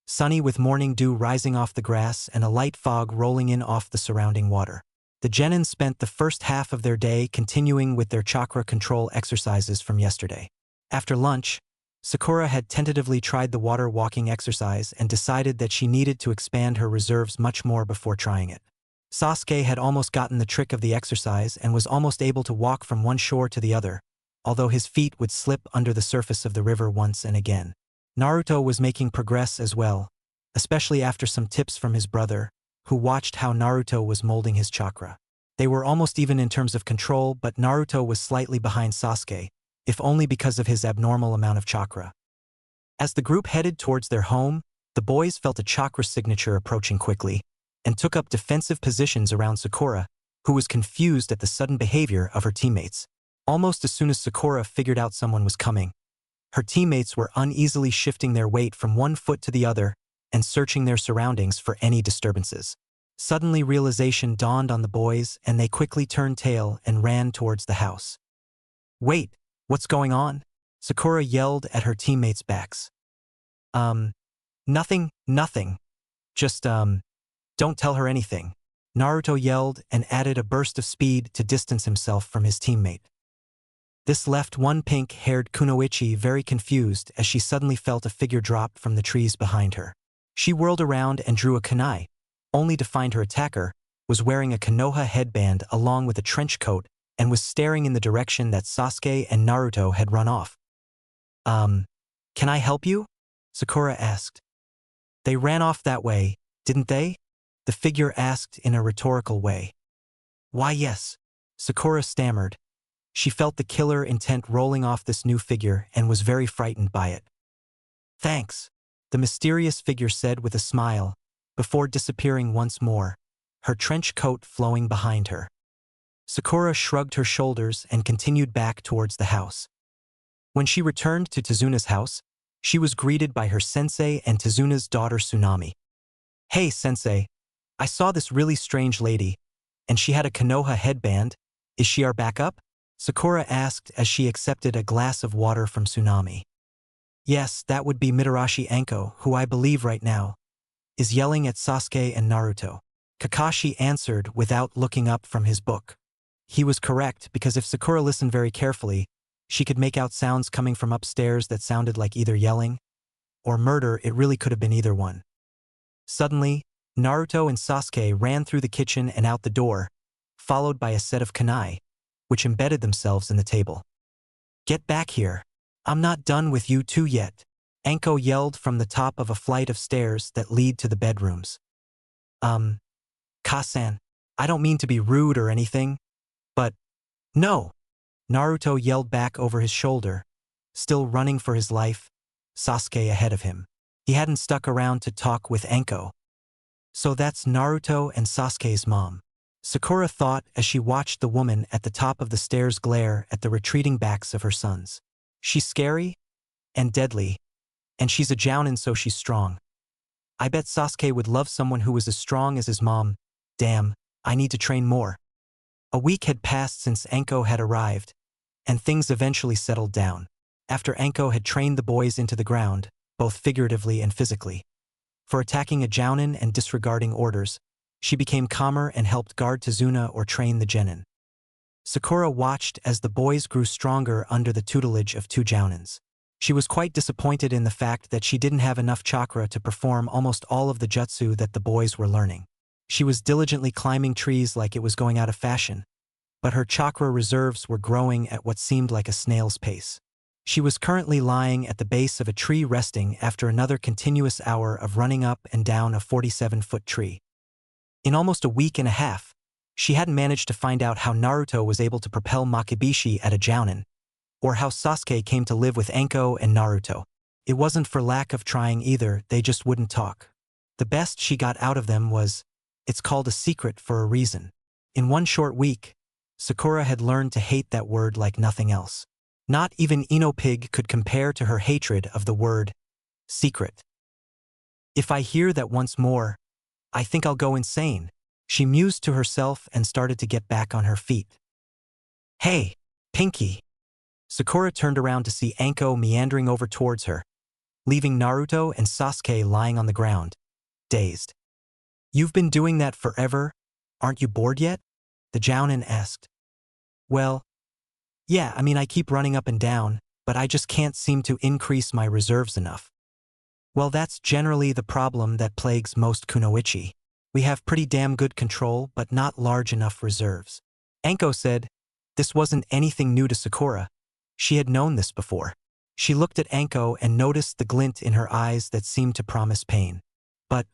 sunny with morning dew rising off the grass and a light fog rolling in off the surrounding water. The genin spent the first half of their day continuing with their chakra control exercises from yesterday. After lunch, Sakura had tentatively tried the water walking exercise and decided that she needed to expand her reserves much more before trying it. Sasuke had almost gotten the trick of the exercise and was almost able to walk from one shore to the other, although his feet would slip under the surface of the river once and again. Naruto was making progress as well, especially after some tips from his brother, who watched how Naruto was molding his chakra. They were almost even in terms of control, but Naruto was slightly behind Sasuke, if only because of his abnormal amount of chakra. As the group headed towards their home, the boys felt a chakra signature approaching quickly, and took up defensive positions around Sakura, who was confused at the sudden behavior of her teammates. Almost as soon as Sakura figured out someone was coming, her teammates were uneasily shifting their weight from one foot to the other and searching their surroundings for any disturbances. Suddenly realization dawned on the boys and they quickly turned tail and ran towards the house. "Wait, what's going on?" Sakura yelled at her teammates' backs. Nothing. Just, don't tell her anything." Naruto yelled and added a burst of speed to distance himself from his teammate. This left one pink-haired kunoichi very confused as she suddenly felt a figure drop from the trees behind her. She whirled around and drew a kunai, only to find her attacker was wearing a Konoha headband along with a trench coat and was staring in the direction that Sasuke and Naruto had run off. Can I help you?" Sakura asked. "They ran off that way, didn't they?" the figure asked in a rhetorical way. "Why, yes," Sakura stammered. She felt the killer intent rolling off this new figure and was very frightened by it. "Thanks," the mysterious figure said with a smile, before disappearing once more, her trench coat flowing behind her. Sakura shrugged her shoulders and continued back towards the house. When she returned to Tezuna's house, she was greeted by her sensei and Tezuna's daughter Tsunami. "Hey, sensei, I saw this really strange lady, and she had a Konoha headband. Is she our backup?" Sakura asked as she accepted a glass of water from Tsunami. "Yes, that would be Mitarashi Anko, who I believe right now is yelling at Sasuke and Naruto." Kakashi answered without looking up from his book. He was correct because if Sakura listened very carefully, she could make out sounds coming from upstairs that sounded like either yelling or murder. It really could have been either one. Suddenly, Naruto and Sasuke ran through the kitchen and out the door, followed by a set of kunai, which embedded themselves in the table. "Get back here. I'm not done with you two yet," Anko yelled from the top of a flight of stairs that lead to the bedrooms. Kasan, I don't mean to be rude or anything, but no," Naruto yelled back over his shoulder, still running for his life, Sasuke ahead of him. He hadn't stuck around to talk with Anko. So that's Naruto and Sasuke's mom. Sakura thought as she watched the woman at the top of the stairs glare at the retreating backs of her sons. She's scary and deadly, and she's a jounin, so she's strong. I bet Sasuke would love someone who was as strong as his mom. Damn, I need to train more. A week had passed since Anko had arrived, and things eventually settled down. After Anko had trained the boys into the ground, both figuratively and physically, for attacking a jounin and disregarding orders, she became calmer and helped guard Tezuna or train the genin. Sakura watched as the boys grew stronger under the tutelage of two jounins. She was quite disappointed in the fact that she didn't have enough chakra to perform almost all of the jutsu that the boys were learning. She was diligently climbing trees like it was going out of fashion, but her chakra reserves were growing at what seemed like a snail's pace. She was currently lying at the base of a tree resting after another continuous hour of running up and down a 47-foot tree. In almost a week and a half, she hadn't managed to find out how Naruto was able to propel Makibishi at a jounin, or how Sasuke came to live with Anko and Naruto. It wasn't for lack of trying either, they just wouldn't talk. The best she got out of them was, "It's called a secret for a reason." In one short week, Sakura had learned to hate that word like nothing else. Not even Inopig could compare to her hatred of the word secret. "If I hear that once more, I think I'll go insane," she mused to herself and started to get back on her feet. "Hey, Pinky, Sakura turned around to see Anko meandering over towards her, leaving Naruto and Sasuke lying on the ground, dazed. "You've been doing that forever? Aren't you bored yet?" the Jounin asked. "Well, yeah, I keep running up and down, but I just can't seem to increase my reserves enough." "Well, that's generally the problem that plagues most kunoichi. We have pretty damn good control, but not large enough reserves," Anko said. This wasn't anything new to Sakura. She had known this before. She looked at Anko and noticed the glint in her eyes that seemed to promise pain. "But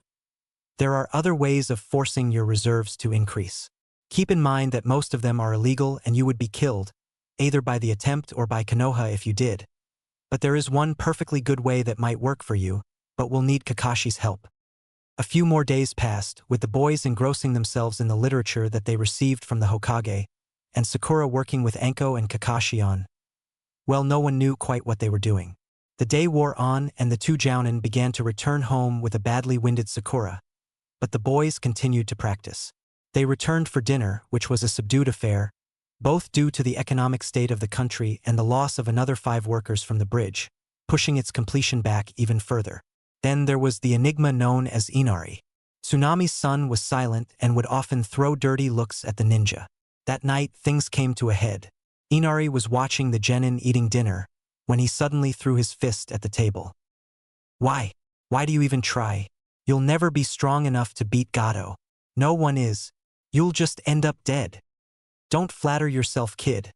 there are other ways of forcing your reserves to increase. Keep in mind that most of them are illegal and you would be killed, either by the attempt or by Konoha if you did. But there is one perfectly good way that might work for you, but will need Kakashi's help." A few more days passed, with the boys engrossing themselves in the literature that they received from the Hokage, and Sakura working with Anko and Kakashi on. Well, no one knew quite what they were doing. The day wore on and the two Jounin began to return home with a badly winded Sakura. But the boys continued to practice. They returned for dinner, which was a subdued affair, both due to the economic state of the country and the loss of another 5 workers from the bridge, pushing its completion back even further. Then there was the enigma known as Inari. Tsunami's son was silent and would often throw dirty looks at the ninja. That night, things came to a head. Inari was watching the genin eating dinner when he suddenly threw his fist at the table. "Why? Why do you even try? You'll never be strong enough to beat Gato. No one is. You'll just end up dead. Don't flatter yourself, kid.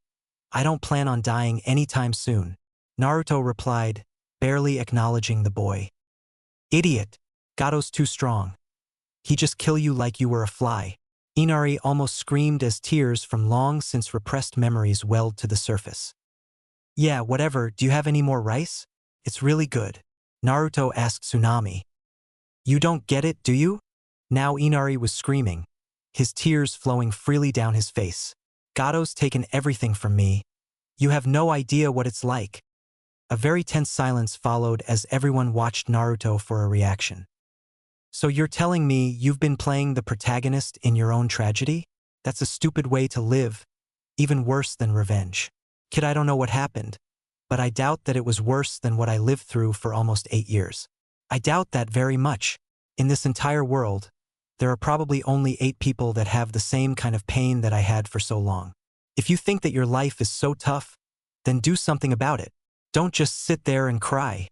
I don't plan on dying anytime soon," Naruto replied, barely acknowledging the boy. "Idiot. Gato's too strong. He just kill you like you were a fly." Inari almost screamed as tears from long-since repressed memories welled to the surface. "Yeah, whatever, do you have any more rice? It's really good," Naruto asked Tsunami. "You don't get it, do you?" Now Inari was screaming, his tears flowing freely down his face. "Gato's taken everything from me. You have no idea what it's like." A very tense silence followed as everyone watched Naruto for a reaction. "So you're telling me you've been playing the protagonist in your own tragedy? That's a stupid way to live, even worse than revenge. Kid, I don't know what happened, but I doubt that it was worse than what I lived through for almost 8 years. I doubt that very much. In this entire world, there are probably only 8 people that have the same kind of pain that I had for so long. If you think that your life is so tough, then do something about it. Don't just sit there and cry."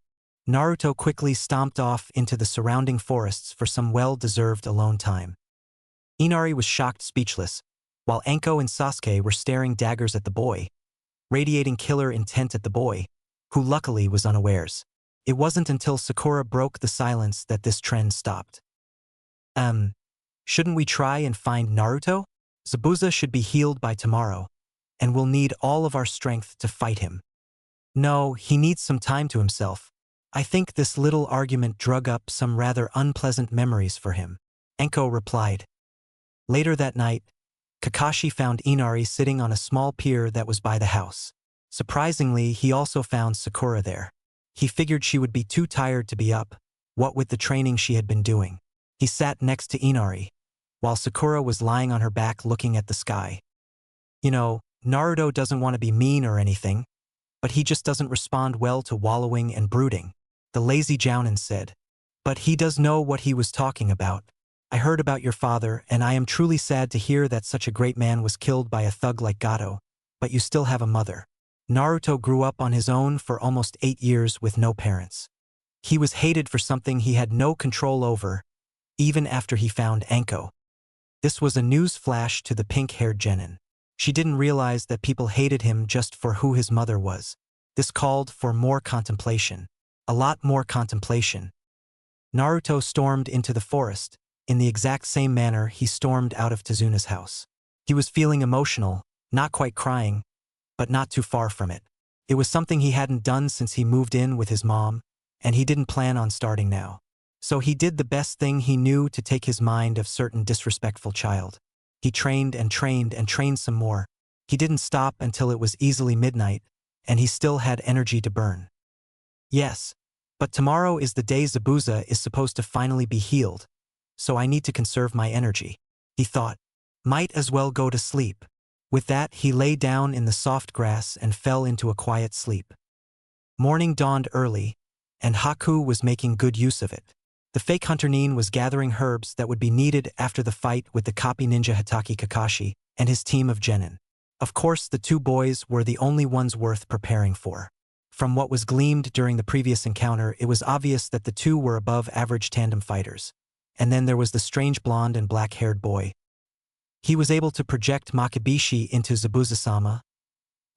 Naruto quickly stomped off into the surrounding forests for some well-deserved alone time. Inari was shocked speechless, while Anko and Sasuke were staring daggers at the boy, radiating killer intent at the boy, who luckily was unawares. It wasn't until Sakura broke the silence that this trend stopped. Shouldn't we try and find Naruto? Zabuza should be healed by tomorrow, and we'll need all of our strength to fight him." "No, he needs some time to himself. I think this little argument drug up some rather unpleasant memories for him," Anko replied. Later that night, Kakashi found Inari sitting on a small pier that was by the house. Surprisingly, he also found Sakura there. He figured she would be too tired to be up, what with the training she had been doing. He sat next to Inari, while Sakura was lying on her back looking at the sky. "You know, Naruto doesn't want to be mean or anything, but he just doesn't respond well to wallowing and brooding," the lazy Jounin said. "But he does know what he was talking about. I heard about your father, and I am truly sad to hear that such a great man was killed by a thug like Gato, but you still have a mother. Naruto grew up on his own for almost 8 years with no parents. He was hated for something he had no control over, even after he found Anko." This was a news flash to the pink-haired genin. She didn't realize that people hated him just for who his mother was. This called for more contemplation. A lot more contemplation. Naruto stormed into the forest, in the exact same manner he stormed out of Tezuna's house. He was feeling emotional, not quite crying, but not too far from it. It was something he hadn't done since he moved in with his mom, and he didn't plan on starting now. So he did the best thing he knew to take his mind of certain disrespectful child. He trained and trained and trained some more. He didn't stop until it was easily midnight, and he still had energy to burn. "Yes, but tomorrow is the day Zabuza is supposed to finally be healed, so I need to conserve my energy," he thought. "Might as well go to sleep." With that, he lay down in the soft grass and fell into a quiet sleep. Morning dawned early, and Haku was making good use of it. The fake hunter Nin was gathering herbs that would be needed after the fight with the copy ninja Hitaki Kakashi and his team of genin. Of course, the two boys were the only ones worth preparing for. From what was gleaned during the previous encounter, it was obvious that the two were above-average tandem fighters. And then there was the strange blonde and black-haired boy. He was able to project Makibishi into Zabuza-sama.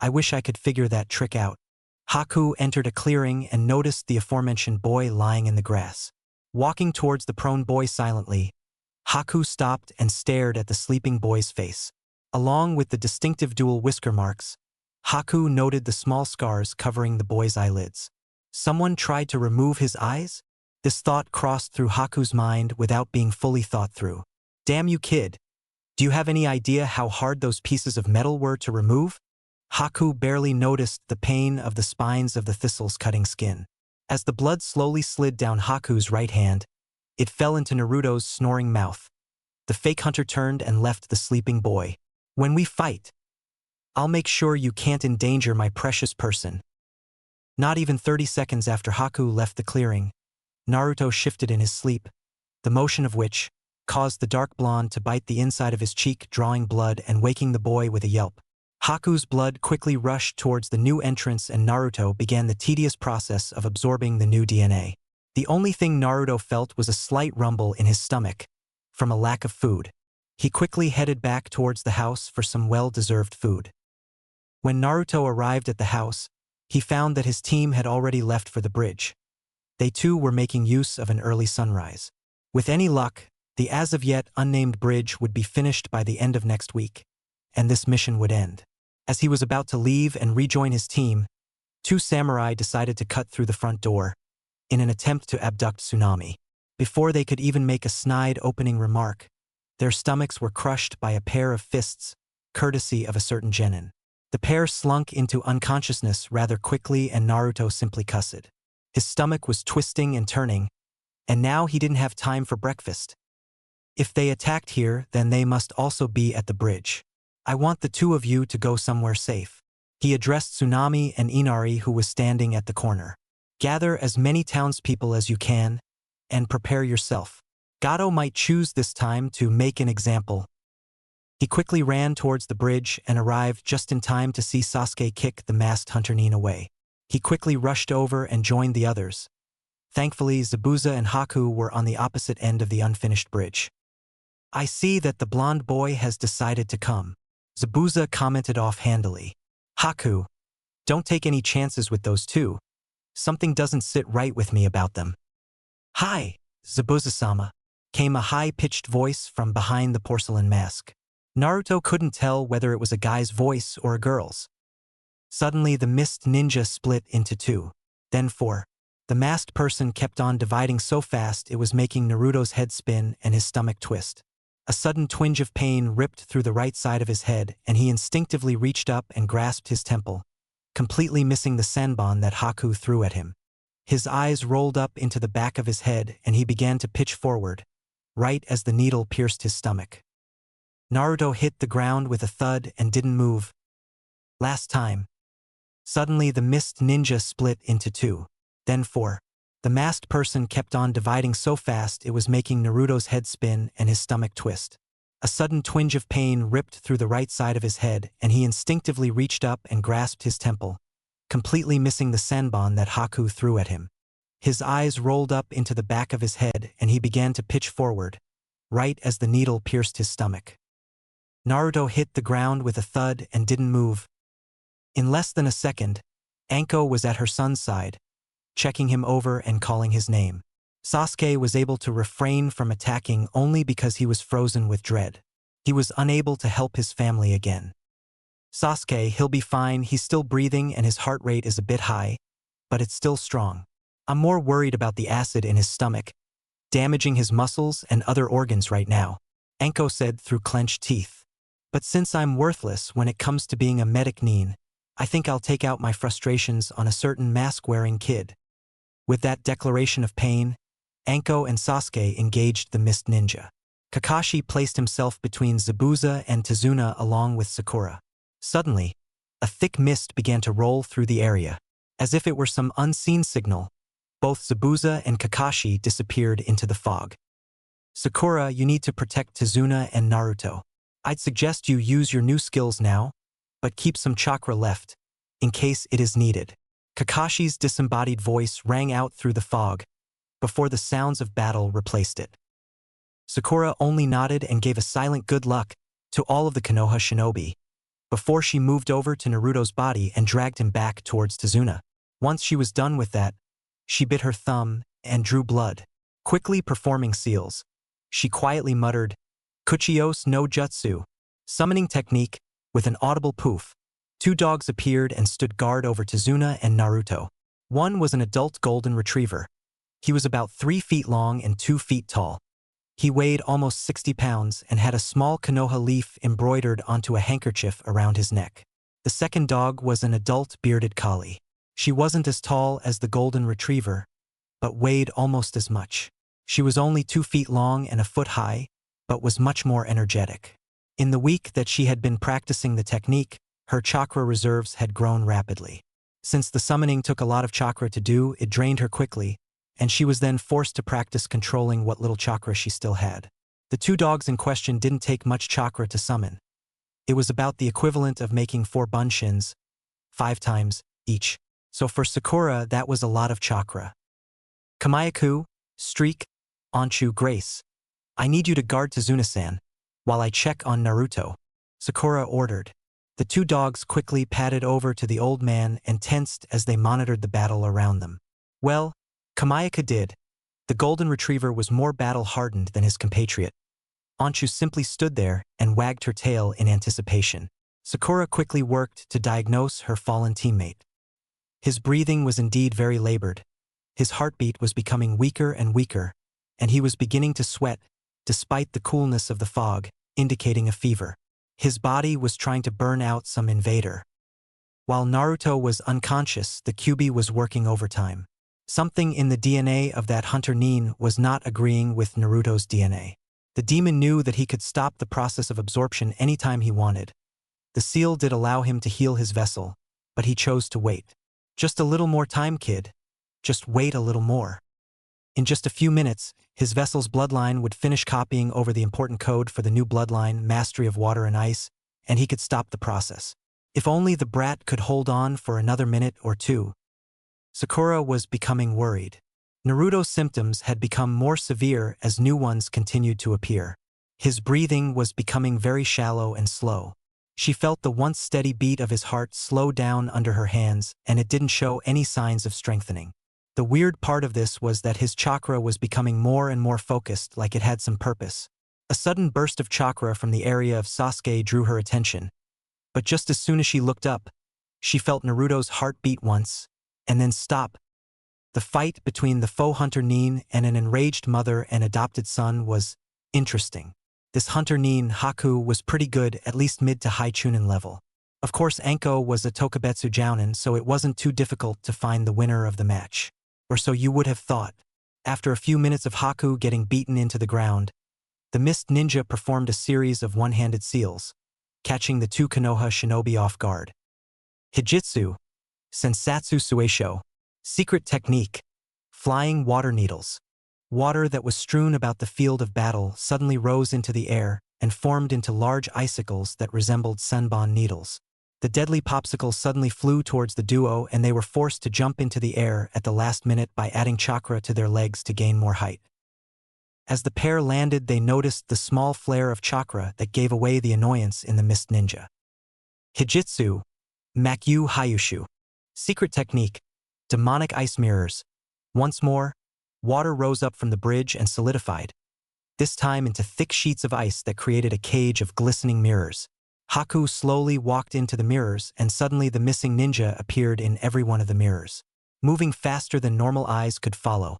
I wish I could figure that trick out. Haku entered a clearing and noticed the aforementioned boy lying in the grass. Walking towards the prone boy silently, Haku stopped and stared at the sleeping boy's face. Along with the distinctive dual whisker marks, Haku noted the small scars covering the boy's eyelids. Someone tried to remove his eyes? This thought crossed through Haku's mind without being fully thought through. Damn you, kid. Do you have any idea how hard those pieces of metal were to remove? Haku barely noticed the pain of the spines of the thistles cutting skin. As the blood slowly slid down Haku's right hand, it fell into Naruto's snoring mouth. The fake hunter turned and left the sleeping boy. When we fight, I'll make sure you can't endanger my precious person. Not even 30 seconds after Haku left the clearing, Naruto shifted in his sleep, the motion of which caused the dark blonde to bite the inside of his cheek, drawing blood and waking the boy with a yelp. Haku's blood quickly rushed towards the new entrance and Naruto began the tedious process of absorbing the new DNA. The only thing Naruto felt was a slight rumble in his stomach, from a lack of food. He quickly headed back towards the house for some well-deserved food. When Naruto arrived at the house, he found that his team had already left for the bridge. They too were making use of an early sunrise. With any luck, the as-of-yet unnamed bridge would be finished by the end of next week, and this mission would end. As he was about to leave and rejoin his team, two samurai decided to cut through the front door, in an attempt to abduct Tsunami. Before they could even make a snide opening remark, their stomachs were crushed by a pair of fists, courtesy of a certain genin. The pair slunk into unconsciousness rather quickly and Naruto simply cussed. His stomach was twisting and turning, and now he didn't have time for breakfast. If they attacked here, then they must also be at the bridge. I want the two of you to go somewhere safe. He addressed Tsunami and Inari, who was standing at the corner. Gather as many townspeople as you can, and prepare yourself. Gato might choose this time to make an example. He quickly ran towards the bridge and arrived just in time to see Sasuke kick the masked hunter Nin away. He quickly rushed over and joined the others. Thankfully, Zabuza and Haku were on the opposite end of the unfinished bridge. I see that the blonde boy has decided to come, Zabuza commented offhandedly. Haku, don't take any chances with those two. Something doesn't sit right with me about them. Hi, Zabuza-sama, came a high-pitched voice from behind the porcelain mask. Naruto couldn't tell whether it was a guy's voice or a girl's. Suddenly the mist ninja split into two, then four. The masked person kept on dividing so fast it was making Naruto's head spin and his stomach twist. A sudden twinge of pain ripped through the right side of his head and he instinctively reached up and grasped his temple, completely missing the senbon that Haku threw at him. His eyes rolled up into the back of his head and he began to pitch forward, right as the needle pierced his stomach. Naruto hit the ground with a thud and didn't move. Last time. Suddenly the mist ninja split into two, then four. The masked person kept on dividing so fast it was making Naruto's head spin and his stomach twist. A sudden twinge of pain ripped through the right side of his head and he instinctively reached up and grasped his temple, completely missing the senbon that Haku threw at him. His eyes rolled up into the back of his head and he began to pitch forward, right as the needle pierced his stomach. Naruto hit the ground with a thud and didn't move. In less than a second, Anko was at her son's side, checking him over and calling his name. Sasuke was able to refrain from attacking only because he was frozen with dread. He was unable to help his family again. Sasuke, he'll be fine, he's still breathing and his heart rate is a bit high, but it's still strong. I'm more worried about the acid in his stomach, damaging his muscles and other organs right now, Anko said through clenched teeth. But since I'm worthless when it comes to being a medic Nin, I think I'll take out my frustrations on a certain mask-wearing kid. With that declaration of pain, Anko and Sasuke engaged the mist ninja. Kakashi placed himself between Zabuza and Tazuna along with Sakura. Suddenly, a thick mist began to roll through the area. As if it were some unseen signal, both Zabuza and Kakashi disappeared into the fog. Sakura, you need to protect Tazuna and Naruto. I'd suggest you use your new skills now, but keep some chakra left, in case it is needed. Kakashi's disembodied voice rang out through the fog, before the sounds of battle replaced it. Sakura only nodded and gave a silent good luck to all of the Konoha shinobi, before she moved over to Naruto's body and dragged him back towards Tazuna. Once she was done with that, she bit her thumb and drew blood. Quickly performing seals, she quietly muttered, "Kuchiyos no Jutsu." Summoning technique, with an audible poof, two dogs appeared and stood guard over Tazuna and Naruto. One was an adult golden retriever. He was about 3 feet long and 2 feet tall. He weighed almost 60 pounds and had a small Konoha leaf embroidered onto a handkerchief around his neck. The second dog was an adult bearded collie. She wasn't as tall as the golden retriever, but weighed almost as much. She was only 2 feet long and a foot high, but was much more energetic. In the week that she had been practicing the technique, her chakra reserves had grown rapidly. Since the summoning took a lot of chakra to do, it drained her quickly, and she was then forced to practice controlling what little chakra she still had. The two dogs in question didn't take much chakra to summon. It was about the equivalent of making 4 bunshins, 5 times each. So for Sakura, that was a lot of chakra. Kamayaku, Streak, Anchu, Grace. I need you to guard Tazuna-san, while I check on Naruto, Sakura ordered. The two dogs quickly padded over to the old man and tensed as they monitored the battle around them. Well, Kamayaka did. The golden retriever was more battle-hardened than his compatriot. Anchu simply stood there and wagged her tail in anticipation. Sakura quickly worked to diagnose her fallen teammate. His breathing was indeed very labored. His heartbeat was becoming weaker and weaker, and he was beginning to sweat, despite the coolness of the fog, indicating a fever. His body was trying to burn out some invader. While Naruto was unconscious, the Kyuubi was working overtime. Something in the DNA of that hunter Nin was not agreeing with Naruto's DNA. The demon knew that he could stop the process of absorption anytime he wanted. The seal did allow him to heal his vessel, but he chose to wait. Just a little more time, kid. Just wait a little more. In just a few minutes, his vessel's bloodline would finish copying over the important code for the new bloodline, Mastery of Water and Ice, and he could stop the process. If only the brat could hold on for another minute or two. Sakura was becoming worried. Naruto's symptoms had become more severe as new ones continued to appear. His breathing was becoming very shallow and slow. She felt the once steady beat of his heart slow down under her hands, and it didn't show any signs of strengthening. The weird part of this was that his chakra was becoming more and more focused, like it had some purpose. A sudden burst of chakra from the area of Sasuke drew her attention. But just as soon as she looked up, she felt Naruto's heart beat once, and then stop. The fight between the faux hunter Nin and an enraged mother and adopted son was interesting. This hunter Nin, Haku, was pretty good, at least mid to high Chunin level. Of course, Anko was a Tokubetsu Jounin, so it wasn't too difficult to find the winner of the match. Or so you would have thought. After a few minutes of Haku getting beaten into the ground, the Mist Ninja performed a series of one-handed seals, catching the two Konoha shinobi off guard. Hijitsu, Sensatsu Sueisho, secret technique, flying water needles. Water that was strewn about the field of battle suddenly rose into the air and formed into large icicles that resembled senbon needles. The deadly popsicles suddenly flew towards the duo, and they were forced to jump into the air at the last minute by adding chakra to their legs to gain more height. As the pair landed, they noticed the small flare of chakra that gave away the annoyance in the Mist Ninja. Hijitsu, Makyu Hayushu, secret technique, demonic ice mirrors. Once more, water rose up from the bridge and solidified, this time into thick sheets of ice that created a cage of glistening mirrors. Haku slowly walked into the mirrors, and suddenly the missing ninja appeared in every one of the mirrors, moving faster than normal eyes could follow.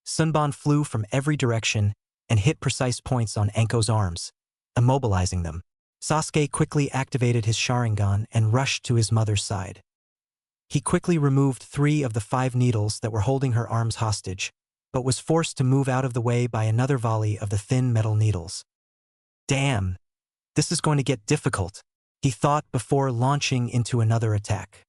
Sunbon flew from every direction and hit precise points on Anko's arms, immobilizing them. Sasuke quickly activated his Sharingan and rushed to his mother's side. He quickly removed 3 of the 5 needles that were holding her arms hostage, but was forced to move out of the way by another volley of the thin metal needles. Damn, this is going to get difficult, he thought before launching into another attack.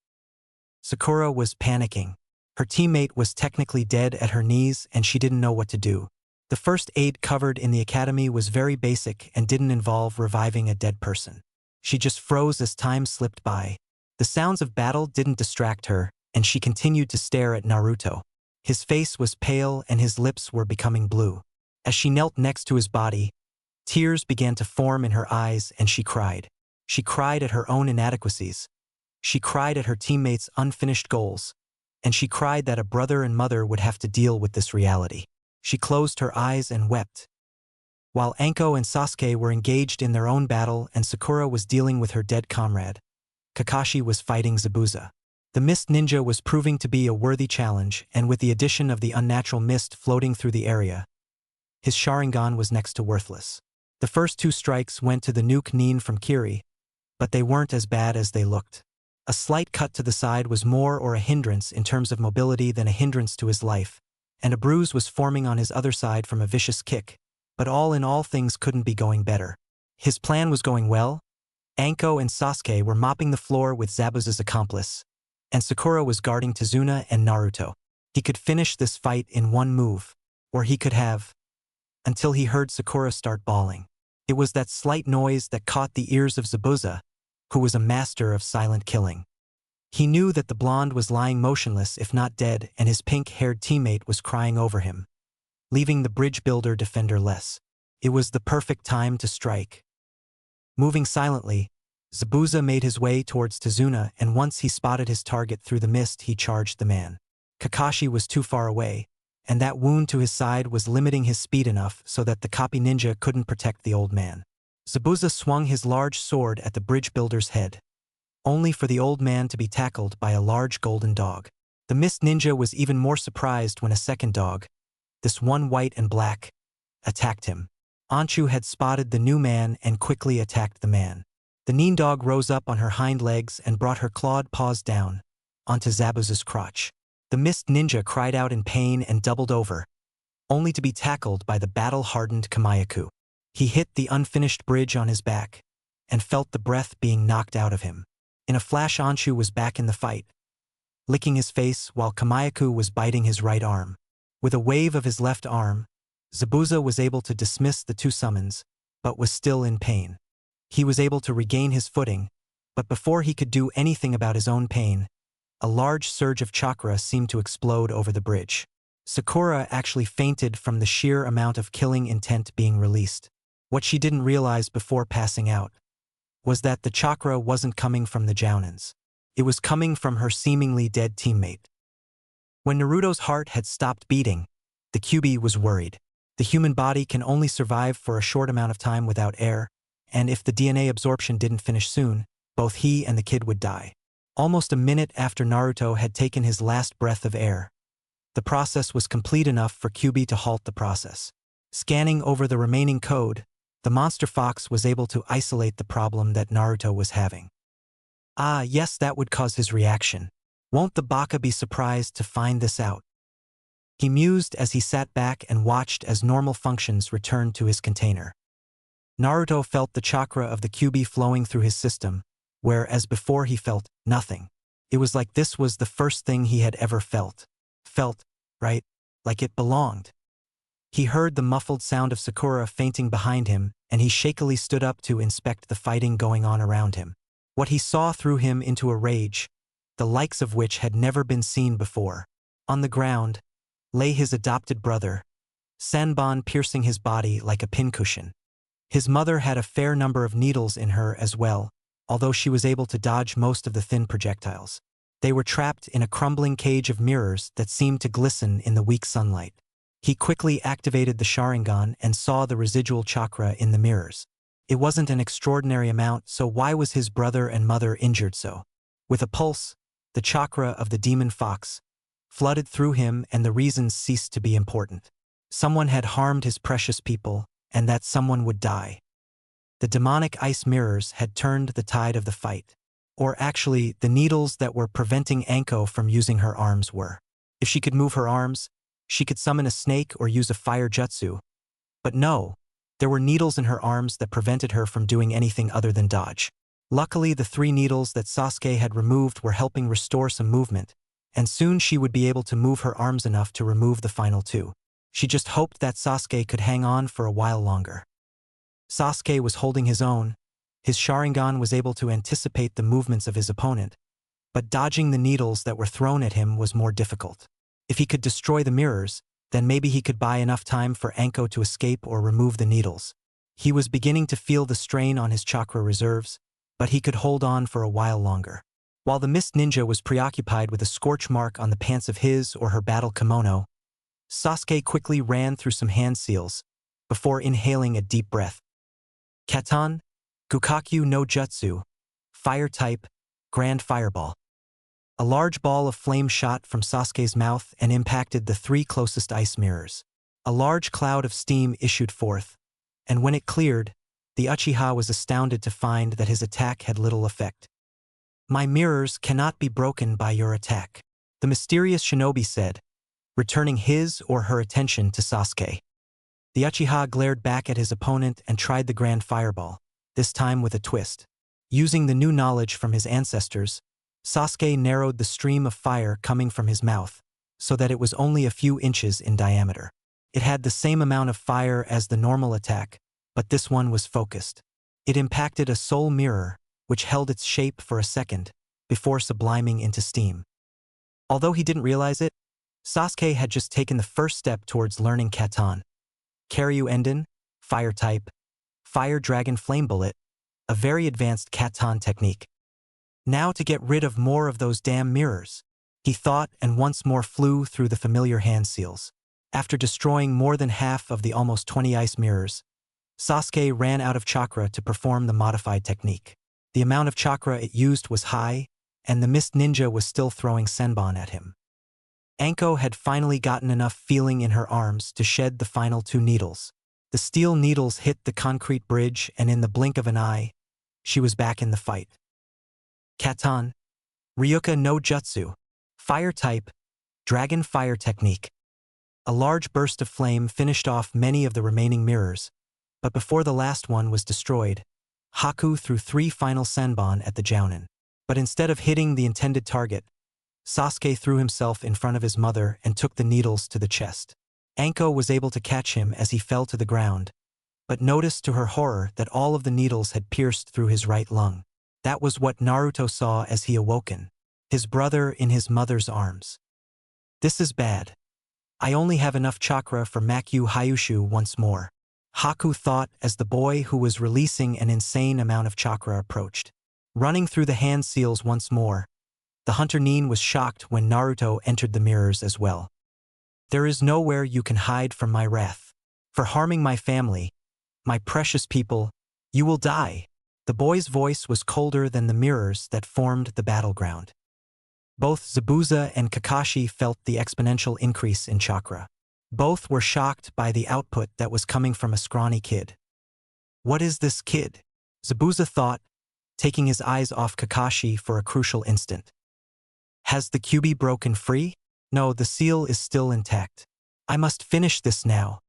Sakura was panicking. Her teammate was technically dead at her knees and she didn't know what to do. The first aid covered in the academy was very basic and didn't involve reviving a dead person. She just froze as time slipped by. The sounds of battle didn't distract her, and she continued to stare at Naruto. His face was pale and his lips were becoming blue. As she knelt next to his body, tears began to form in her eyes and she cried. She cried at her own inadequacies. She cried at her teammates' unfinished goals. And she cried that a brother and mother would have to deal with this reality. She closed her eyes and wept. While Anko and Sasuke were engaged in their own battle and Sakura was dealing with her dead comrade, Kakashi was fighting Zabuza. The mist ninja was proving to be a worthy challenge, and with the addition of the unnatural mist floating through the area, his Sharingan was next to worthless. The first 2 strikes went to the nuke Nin from Kiri, but they weren't as bad as they looked. A slight cut to the side was more or a hindrance in terms of mobility than a hindrance to his life, and a bruise was forming on his other side from a vicious kick, but all in all things couldn't be going better. His plan was going well. Anko and Sasuke were mopping the floor with Zabuza's accomplice, and Sakura was guarding Tazuna and Naruto. He could finish this fight in one move, or he could have, until he heard Sakura start bawling. It was that slight noise that caught the ears of Zabuza, who was a master of silent killing. He knew that the blonde was lying motionless if not dead and his pink-haired teammate was crying over him, leaving the bridge builder defenderless. It was the perfect time to strike. Moving silently, Zabuza made his way towards Tazuna, and once he spotted his target through the mist he charged the man. Kakashi was too far away, and that wound to his side was limiting his speed enough so that the copy ninja couldn't protect the old man. Zabuza swung his large sword at the bridge builder's head, only for the old man to be tackled by a large golden dog. The mist ninja was even more surprised when a second dog, this one white and black, attacked him. Anchu had spotted the new man and quickly attacked the man. The Nin dog rose up on her hind legs and brought her clawed paws down onto Zabuza's crotch. The mist ninja cried out in pain and doubled over, only to be tackled by the battle-hardened Kamayaku. He hit the unfinished bridge on his back and felt the breath being knocked out of him. In a flash, Anchu was back in the fight, licking his face while Kamayaku was biting his right arm. With a wave of his left arm, Zabuza was able to dismiss the 2 summons, but was still in pain. He was able to regain his footing, but before he could do anything about his own pain, a large surge of chakra seemed to explode over the bridge. Sakura actually fainted from the sheer amount of killing intent being released. What she didn't realize before passing out was that the chakra wasn't coming from the Jounins. It was coming from her seemingly dead teammate. When Naruto's heart had stopped beating, the Kyuubi was worried. The human body can only survive for a short amount of time without air, and if the DNA absorption didn't finish soon, both he and the kid would die. Almost a minute after Naruto had taken his last breath of air, the process was complete enough for Kyuubi to halt the process. Scanning over the remaining code, the monster fox was able to isolate the problem that Naruto was having. Ah, yes, that would cause his reaction. Won't the Baka be surprised to find this out? He mused as he sat back and watched as normal functions returned to his container. Naruto felt the chakra of the Kyuubi flowing through his system, whereas before he felt nothing. It was like this was the first thing he had ever felt. Felt, right? Like it belonged. He heard the muffled sound of Sakura fainting behind him, and he shakily stood up to inspect the fighting going on around him. What he saw threw him into a rage, the likes of which had never been seen before. On the ground lay his adopted brother, Sanbon, piercing his body like a pincushion. His mother had a fair number of needles in her as well, although she was able to dodge most of the thin projectiles. They were trapped in a crumbling cage of mirrors that seemed to glisten in the weak sunlight. He quickly activated the Sharingan and saw the residual chakra in the mirrors. It wasn't an extraordinary amount, so why was his brother and mother injured so? With a pulse, the chakra of the demon fox flooded through him, and the reasons ceased to be important. Someone had harmed his precious people, and that someone would die. The demonic ice mirrors had turned the tide of the fight. Or actually, the needles that were preventing Anko from using her arms were. If she could move her arms, She could summon a snake or use a fire jutsu. But no, there were needles in her arms that prevented her from doing anything other than dodge. Luckily, the 3 needles that Sasuke had removed were helping restore some movement, and soon she would be able to move her arms enough to remove the final 2. She just hoped that Sasuke could hang on for a while longer. Sasuke was holding his own. His Sharingan was able to anticipate the movements of his opponent, but dodging the needles that were thrown at him was more difficult. If he could destroy the mirrors, then maybe he could buy enough time for Anko to escape or remove the needles. He was beginning to feel the strain on his chakra reserves, but he could hold on for a while longer. While the Mist Ninja was preoccupied with a scorch mark on the pants of his or her battle kimono, Sasuke quickly ran through some hand seals before inhaling a deep breath. Katan, Gukakyu no Jutsu, Fire Type, Grand Fireball. A large ball of flame shot from Sasuke's mouth and impacted the 3 closest ice mirrors. A large cloud of steam issued forth, and when it cleared, the Uchiha was astounded to find that his attack had little effect. "My mirrors cannot be broken by your attack," the mysterious shinobi said, returning his or her attention to Sasuke. The Uchiha glared back at his opponent and tried the Grand Fireball, this time with a twist. Using the new knowledge from his ancestors, Sasuke narrowed the stream of fire coming from his mouth, so that it was only a few inches in diameter. It had the same amount of fire as the normal attack, but this one was focused. It impacted a soul mirror, which held its shape for a second, before subliming into steam. Although he didn't realize it, Sasuke had just taken the first step towards learning Katan. Karyu Enden, Fire Type, Fire Dragon Flame Bullet, a very advanced Katan technique. Now to get rid of more of those damn mirrors, he thought, and once more flew through the familiar hand seals. After destroying more than half of the almost 20 ice mirrors, Sasuke ran out of chakra to perform the modified technique. The amount of chakra it used was high, and the Mist Ninja was still throwing senbon at him. Anko had finally gotten enough feeling in her arms to shed the final 2 needles. The steel needles hit the concrete bridge, and in the blink of an eye, she was back in the fight. Katan, Ryuka no Jutsu, Fire Type, Dragon Fire Technique. A large burst of flame finished off many of the remaining mirrors, but before the last one was destroyed, Haku threw 3 final senbon at the Jounin. But instead of hitting the intended target, Sasuke threw himself in front of his mother and took the needles to the chest. Anko was able to catch him as he fell to the ground, but noticed to her horror that all of the needles had pierced through his right lung. That was what Naruto saw as he awoken, his brother in his mother's arms. "This is bad. I only have enough chakra for Makyu Hyushu once more," Haku thought as the boy who was releasing an insane amount of chakra approached. Running through the hand seals once more, the Hunter Nin was shocked when Naruto entered the mirrors as well. "There is nowhere you can hide from my wrath. For harming my family, my precious people, you will die." The boy's voice was colder than the mirrors that formed the battleground. Both Zabuza and Kakashi felt the exponential increase in chakra. Both were shocked by the output that was coming from a scrawny kid. "What is this kid?" Zabuza thought, taking his eyes off Kakashi for a crucial instant. "Has the QB broken free? No, the seal is still intact. I must finish this now."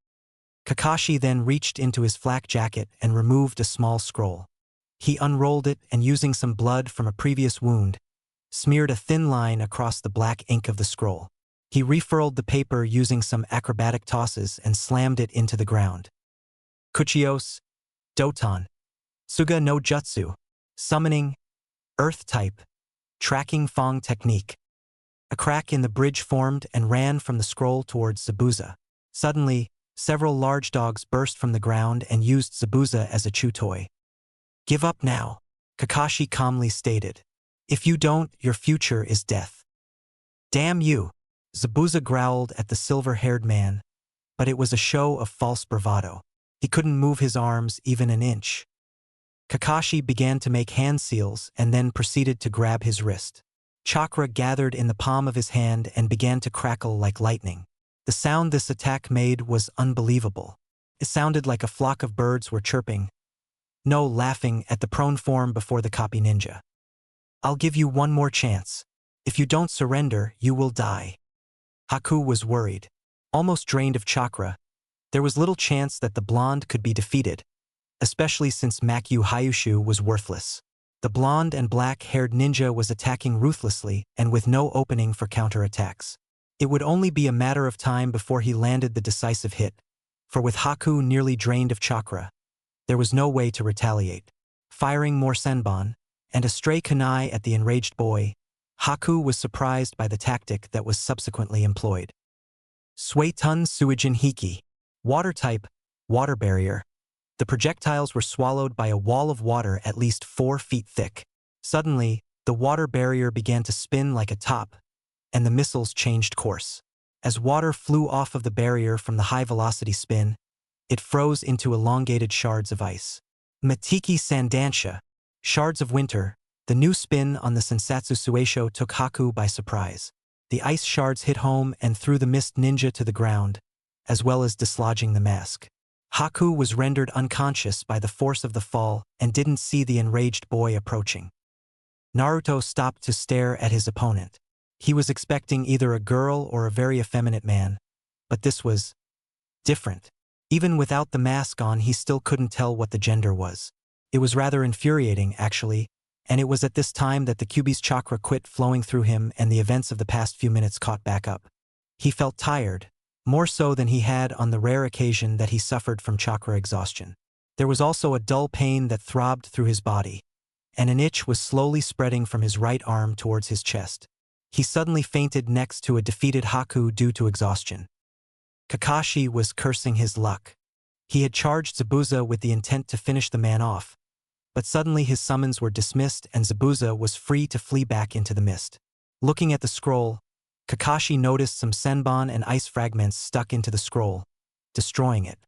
Kakashi then reached into his flak jacket and removed a small scroll. He unrolled it and, using some blood from a previous wound, smeared a thin line across the black ink of the scroll. He refurled the paper using some acrobatic tosses and slammed it into the ground. Kuchios, Doton, Suga no Jutsu, Summoning, Earth Type, Tracking Fong Technique. A crack in the bridge formed and ran from the scroll towards Zabuza. Suddenly, several large dogs burst from the ground and used Zabuza as a chew toy. "Give up now," Kakashi calmly stated. "If you don't, your future is death." "Damn you," Zabuza growled at the silver-haired man, but it was a show of false bravado. He couldn't move his arms even an inch. Kakashi began to make hand seals and then proceeded to grab his wrist. Chakra gathered in the palm of his hand and began to crackle like lightning. The sound this attack made was unbelievable. It sounded like a flock of birds were chirping, no, laughing at the prone form before the copy ninja. "I'll give you one more chance. If you don't surrender, you will die." Haku was worried. Almost drained of chakra, there was little chance that the blonde could be defeated, especially since Makyu Hyushu was worthless. The blonde and black-haired ninja was attacking ruthlessly and with no opening for counterattacks. It would only be a matter of time before he landed the decisive hit, for with Haku nearly drained of chakra, there was no way to retaliate. Firing more senbon, and a stray kunai at the enraged boy, Haku was surprised by the tactic that was subsequently employed. Suetun Suijin Hiki. Water type, water barrier. The projectiles were swallowed by a wall of water at least 4 feet thick. Suddenly, the water barrier began to spin like a top, and the missiles changed course. As water flew off of the barrier from the high-velocity spin, it froze into elongated shards of ice. Matiki Sandansha, shards of winter, the new spin on the Sensatsu Sueisho took Haku by surprise. The ice shards hit home and threw the mist ninja to the ground, as well as dislodging the mask. Haku was rendered unconscious by the force of the fall and didn't see the enraged boy approaching. Naruto stopped to stare at his opponent. He was expecting either a girl or a very effeminate man, but this was different. Even without the mask on, he still couldn't tell what the gender was. It was rather infuriating, actually, and it was at this time that the Kyuubi's chakra quit flowing through him and the events of the past few minutes caught back up. He felt tired, more so than he had on the rare occasion that he suffered from chakra exhaustion. There was also a dull pain that throbbed through his body, and an itch was slowly spreading from his right arm towards his chest. He suddenly fainted next to a defeated Haku due to exhaustion. Kakashi was cursing his luck. He had charged Zabuza with the intent to finish the man off, but suddenly his summons were dismissed and Zabuza was free to flee back into the mist. Looking at the scroll, Kakashi noticed some senbon and ice fragments stuck into the scroll, destroying it.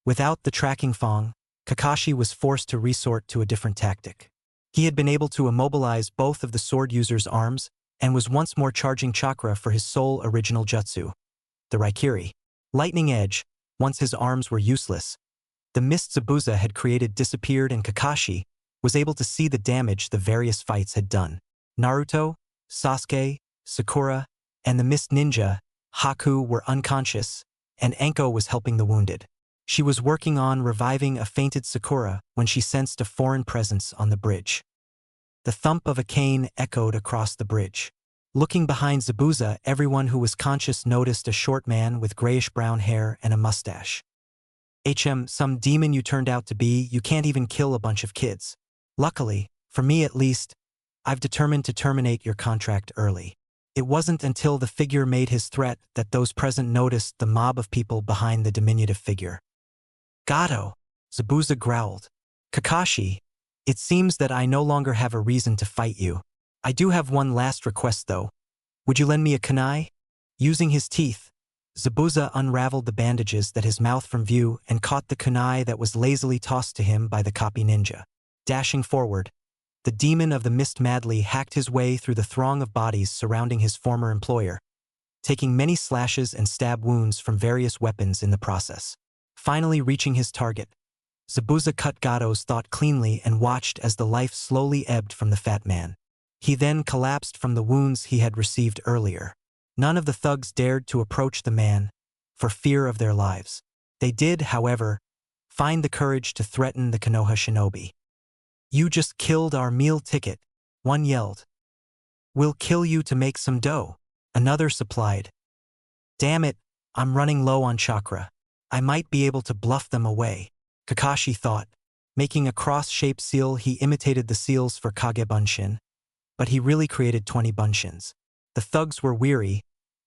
Without the tracking Fong, Kakashi was forced to resort to a different tactic. He had been able to immobilize both of the sword user's arms and was once more charging chakra for his sole original jutsu, the Raikiri. Lightning Edge, once his arms were useless, the mist Zabuza had created disappeared and Kakashi was able to see the damage the various fights had done. Naruto, Sasuke, Sakura, and the mist ninja, Haku, were unconscious, and Anko was helping the wounded. She was working on reviving a fainted Sakura when she sensed a foreign presence on the bridge. The thump of a cane echoed across the bridge. Looking behind Zabuza, everyone who was conscious noticed a short man with grayish-brown hair and a mustache. Some demon you turned out to be. You can't even kill a bunch of kids. Luckily, for me at least, I've determined to terminate your contract early. It wasn't until the figure made his threat that those present noticed the mob of people behind the diminutive figure. Gato, Zabuza growled. Kakashi, it seems that I no longer have a reason to fight you. I do have one last request though. Would you lend me a kunai? Using his teeth, Zabuza unraveled the bandages that his mouth from view and caught the kunai that was lazily tossed to him by the copy ninja. Dashing forward, the demon of the mist madly hacked his way through the throng of bodies surrounding his former employer, taking many slashes and stab wounds from various weapons in the process. Finally reaching his target, Zabuza cut Gato's thought cleanly and watched as the life slowly ebbed from the fat man. He then collapsed from the wounds he had received earlier. None of the thugs dared to approach the man, for fear of their lives. They did, however, find the courage to threaten the Konoha shinobi. You just killed our meal ticket, one yelled. We'll kill you to make some dough, another supplied. Damn it, I'm running low on chakra. I might be able to bluff them away, Kakashi thought. Making a cross-shaped seal, he imitated the seals for Kage Bunshin, but he really created 20 bunshins. The thugs were weary,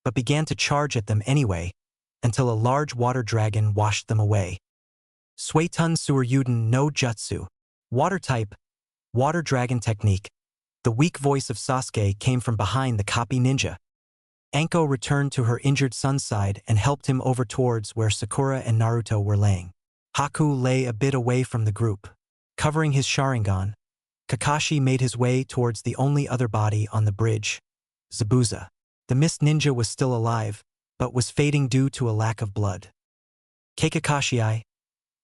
but began to charge at them anyway, until a large water dragon washed them away. Suetun Suryuden no Jutsu. Water type, water dragon technique. The weak voice of Sasuke came from behind the copy ninja. Anko returned to her injured son's side and helped him over towards where Sakura and Naruto were laying. Haku lay a bit away from the group. Covering his Sharingan, Kakashi made his way towards the only other body on the bridge, Zabuza. The mist ninja was still alive, but was fading due to a lack of blood. Kakashi,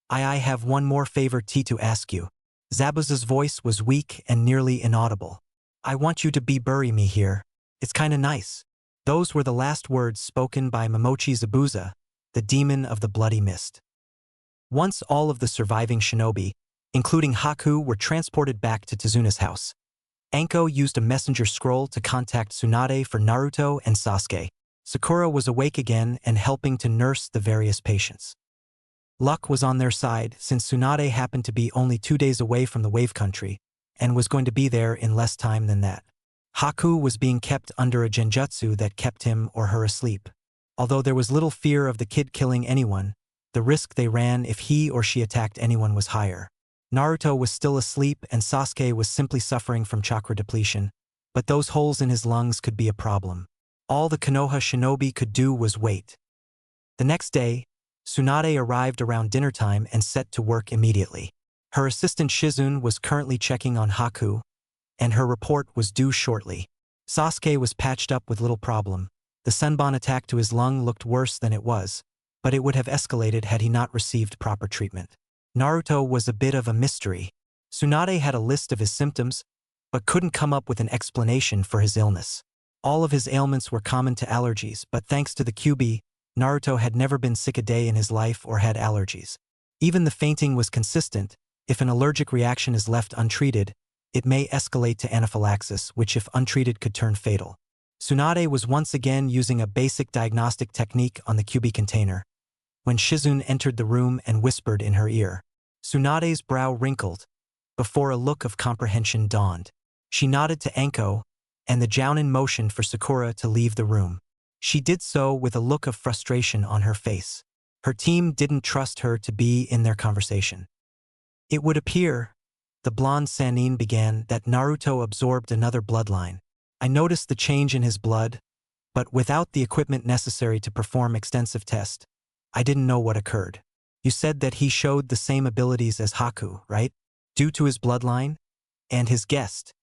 I have one more favor to ask you. Zabuza's voice was weak and nearly inaudible. I want you to bury me here. It's kinda nice. Those were the last words spoken by Momochi Zabuza, the demon of the bloody mist. Once all of the surviving shinobi, including Haku, were transported back to Tezuna's house, Anko used a messenger scroll to contact Tsunade for Naruto and Sasuke. Sakura was awake again and helping to nurse the various patients. Luck was on their side since Tsunade happened to be only 2 days away from the Wave Country and was going to be there in less time than that. Haku was being kept under a genjutsu that kept him or her asleep. Although there was little fear of the kid killing anyone, the risk they ran if he or she attacked anyone was higher. Naruto was still asleep and Sasuke was simply suffering from chakra depletion, but those holes in his lungs could be a problem. All the Konoha shinobi could do was wait. The next day, Tsunade arrived around dinner time and set to work immediately. Her assistant Shizune was currently checking on Haku, and her report was due shortly. Sasuke was patched up with little problem. The Senbon attack to his lung looked worse than it was, but it would have escalated had he not received proper treatment. Naruto was a bit of a mystery. Tsunade had a list of his symptoms, but couldn't come up with an explanation for his illness. All of his ailments were common to allergies, but thanks to the QB, Naruto had never been sick a day in his life or had allergies. Even the fainting was consistent. If an allergic reaction is left untreated, it may escalate to anaphylaxis, which if untreated could turn fatal. Tsunade was once again using a basic diagnostic technique on the QB container when Shizune entered the room and whispered in her ear. Tsunade's brow wrinkled before a look of comprehension dawned. She nodded to Anko, and the Jounin motioned for Sakura to leave the room. She did so with a look of frustration on her face. Her team didn't trust her to be in their conversation. It would appear, the blonde Sannin began, that Naruto absorbed another bloodline. I noticed the change in his blood, but without the equipment necessary to perform extensive tests, I didn't know what occurred. You said that he showed the same abilities as Haku, right? Due to his bloodline? And his guest.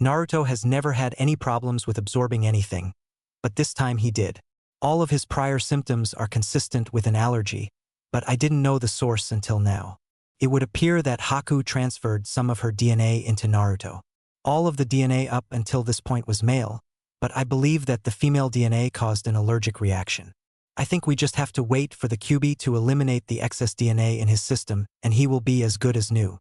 Naruto has never had any problems with absorbing anything, but this time he did. All of his prior symptoms are consistent with an allergy, but I didn't know the source until now. It would appear that Haku transferred some of her DNA into Naruto. All of the DNA up until this point was male, but I believe that the female DNA caused an allergic reaction. I think we just have to wait for the QB to eliminate the excess DNA in his system, and he will be as good as new.